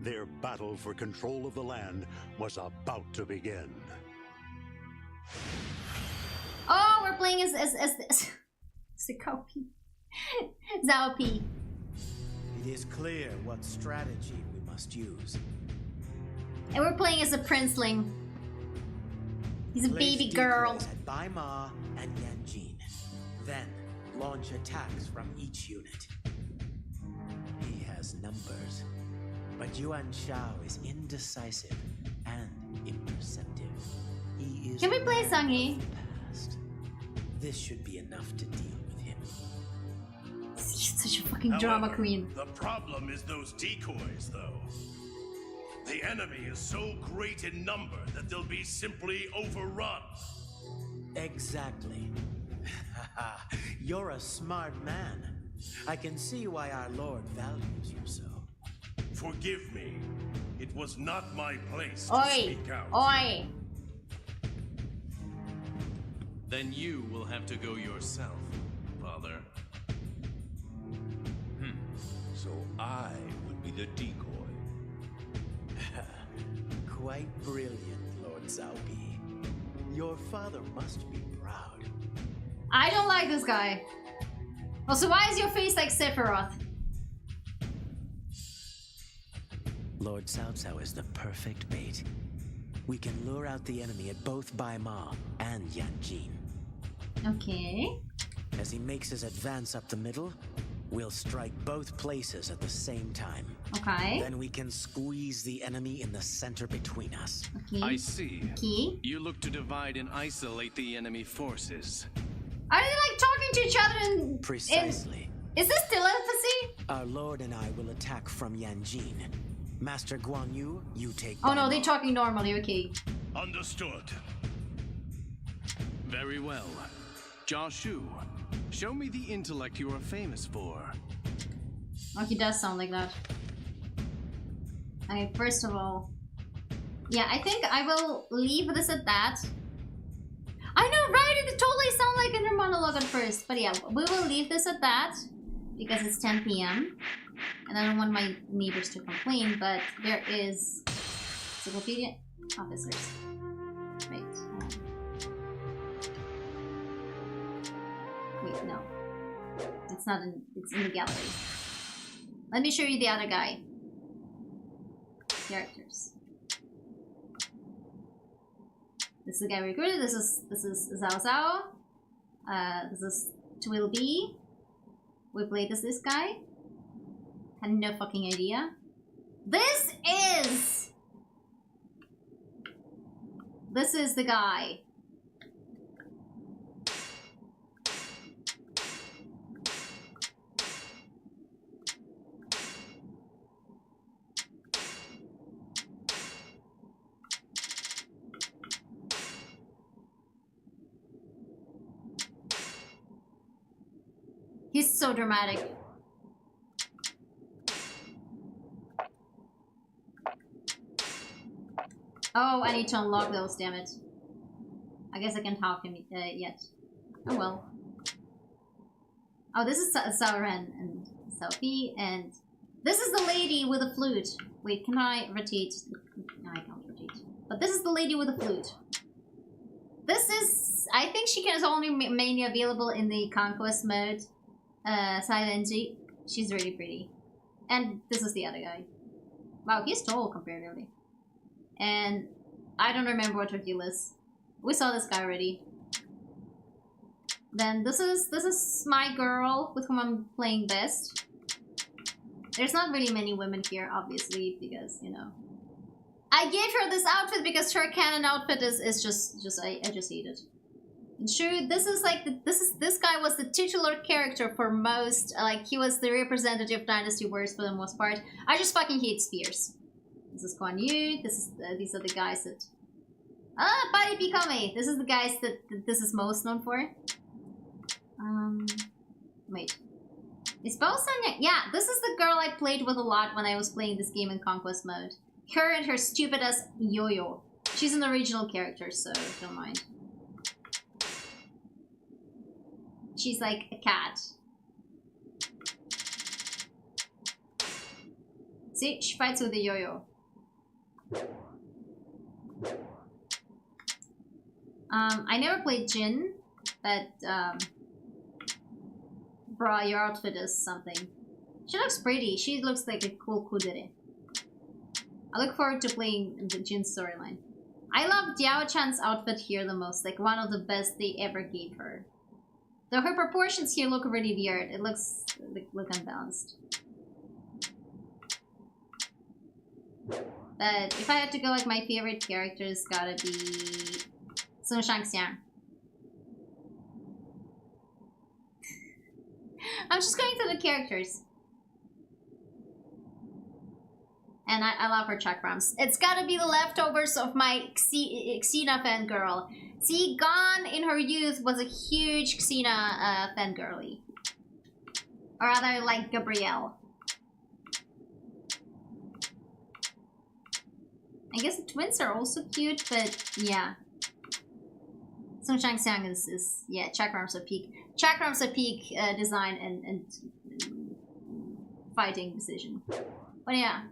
[SPEAKER 4] their battle for control of the land was about to begin.
[SPEAKER 2] Oh, we're playing as Zhao P. Zhao P.
[SPEAKER 14] It is clear what strategy we must use.
[SPEAKER 2] And we're playing as a princeling. He's a
[SPEAKER 14] Place
[SPEAKER 2] baby girl.
[SPEAKER 14] decoys at Bai Ma and Yanjin. Then launch attacks from each unit. He has numbers, but Yuan Shao is indecisive and imperceptive. He is
[SPEAKER 2] Can we play
[SPEAKER 14] a man
[SPEAKER 2] Sanghi?
[SPEAKER 14] of the past. This should be enough to deal with him.
[SPEAKER 2] She's such a fucking drama
[SPEAKER 12] However,
[SPEAKER 2] queen.
[SPEAKER 12] The problem is those decoys, though. The enemy is so great in number that they'll be simply overrun.
[SPEAKER 14] Exactly. You're a smart man. I can see why our Lord values you so.
[SPEAKER 12] Forgive me. It was not my place to
[SPEAKER 2] Oi!
[SPEAKER 12] speak out.
[SPEAKER 2] Oi!
[SPEAKER 15] Then you will have to go yourself, Father.
[SPEAKER 6] So I would be the decoy.
[SPEAKER 14] Quite brilliant, Lord Zhaobi. Your father must be proud.
[SPEAKER 2] I don't like this guy. Also, why is your face like Sephiroth?
[SPEAKER 13] Lord Cao Cao is the perfect bait. We can lure out the enemy at both Bai Ma and Yanjin.
[SPEAKER 2] Okay.
[SPEAKER 13] As he makes his advance up the middle, we'll strike both places at the same time.
[SPEAKER 2] Okay.
[SPEAKER 13] Then we can squeeze the enemy in the center between us.
[SPEAKER 2] Okay.
[SPEAKER 15] I see.
[SPEAKER 2] Okay.
[SPEAKER 15] You look to divide and isolate the enemy forces.
[SPEAKER 2] Are they like talking to each other and
[SPEAKER 13] Precisely.
[SPEAKER 2] Is this telepathy?
[SPEAKER 13] Our Lord and I will attack from Yanjin. Master Guan Yu, you take
[SPEAKER 2] Oh no,
[SPEAKER 13] Bai
[SPEAKER 2] they're
[SPEAKER 13] Ma.
[SPEAKER 2] talking normally, okay.
[SPEAKER 12] Understood.
[SPEAKER 15] Very well. Jiashu, show me the intellect you are famous for.
[SPEAKER 2] Oh, he does sound like that. Okay, first of all... Yeah, I think I will leave this at that. I know, right? It totally sounded like in her monologue at first. But yeah, we will leave this at that. Because it's 10 p.m. And I don't want my neighbors to complain, but there is... Encyclopedia officers. Wait, hold on. Wait, no. It's not in... It's in the gallery. Let me show you the other guy. Characters. This is the guy we recruited. This is Zhao Zhao. This is Twill B. We played as this guy. Had no fucking idea. This is the guy. He's so dramatic. Oh, I need to unlock those, damn it. I guess I can't talk him yet. Oh well. Oh, this is Sauron and Sophie, and this is the lady with the flute. Wait, can I rotate? No, I can't rotate. But this is the lady with the flute. This is... I think she is only mainly available in the Conquest mode. Silenji. She's really pretty. And this is the other guy. Wow, he's tall comparatively. And I don't remember what her deal is. We saw this guy already. Then this is my girl with whom I'm playing best. There's not really many women here, obviously, because, you know. I gave her this outfit because her canon outfit is just I just hate it. And sure, this is like this guy was the titular character for most, like he was the representative of Dynasty Warriors for the most part. I just fucking hate spears. This is Guan Yu. These are the guys that Pai Pikame. This is the guys that this is most known for. Wait. Is Bowson? Yeah, this is the girl I played with a lot when I was playing this game in Conquest mode. Her and her stupid ass yo-yo. She's an original character, so don't mind. She's like a cat. See, she fights with a yo-yo. I never played Jin, but bruh, your outfit is something. She looks pretty. She looks like a cool kudere. I look forward to playing the Jin storyline. I love Diao Chan's outfit here the most, like one of the best they ever gave her. Though her proportions here look really weird. It looks look unbalanced. But if I had to go, like my favorite character's gotta be Sun Shangxiang. I'm just going through the characters. And I love her chakrams. It's gotta be the leftovers of my Xena fangirl. See, Gon in her youth was a huge Xena fangirly. Or rather, like Gabrielle. I guess the twins are also cute, but yeah. Sun Shangxiang is yeah, chakrams are peak. Chakrams are peak design and fighting decision. But yeah.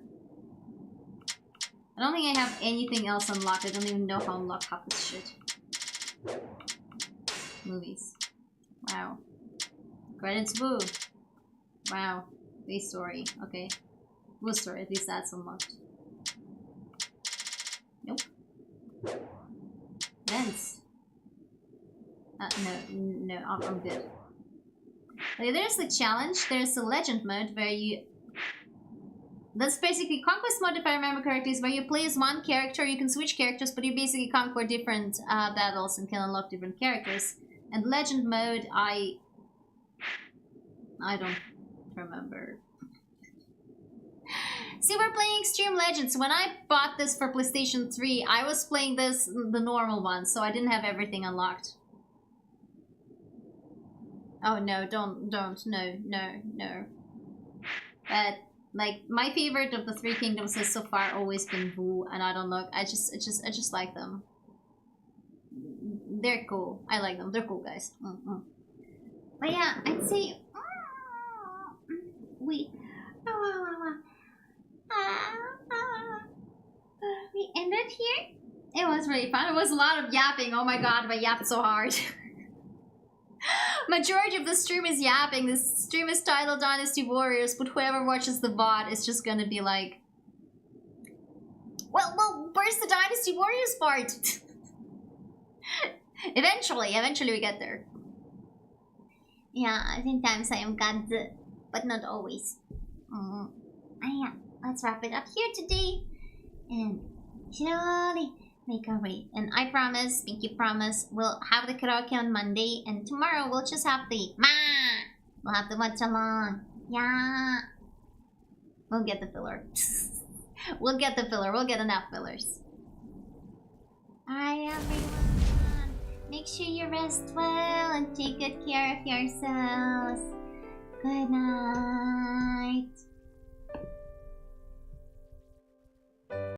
[SPEAKER 2] I don't think I have anything else unlocked. I don't even know how to unlock half this shit. Movies. Wow. Credits Boo. Wow. Base story. Okay. Boo story. At least that's unlocked. Nope. Vents. No, I'm good. Okay, there's the challenge. There's the legend mode where you... That's basically Conquest mode, if I remember correctly, is where you play as one character, you can switch characters, but you basically conquer different battles and can unlock different characters. And Legend mode, I don't remember. See, we're playing Extreme Legends. When I bought this for PlayStation 3, I was playing this, the normal one, so I didn't have everything unlocked. Oh no, don't, no. But... like, my favorite of the Three Kingdoms has so far always been Wu, and I don't know, I just like them. They're cool. I like them. They're cool guys. But yeah, I'd say... we ended here? It was really fun. It was a lot of yapping. Oh my god, I yapped so hard. Majority of the stream is yapping. This stream is titled Dynasty Warriors, but whoever watches the VOD is just gonna be like, well, where's the Dynasty Warriors part? Eventually we get there. Yeah, sometimes I am God, but not always. Yeah, let's wrap it up here today, and slowly make our way. And I promise, Pinky promise, we'll have the karaoke on Monday, and tomorrow we'll just have the we'll have the watch along. Yeah. We'll get the filler. We'll get the filler. We'll get enough fillers. Alright, everyone. Make sure you rest well and take good care of yourselves. Good night.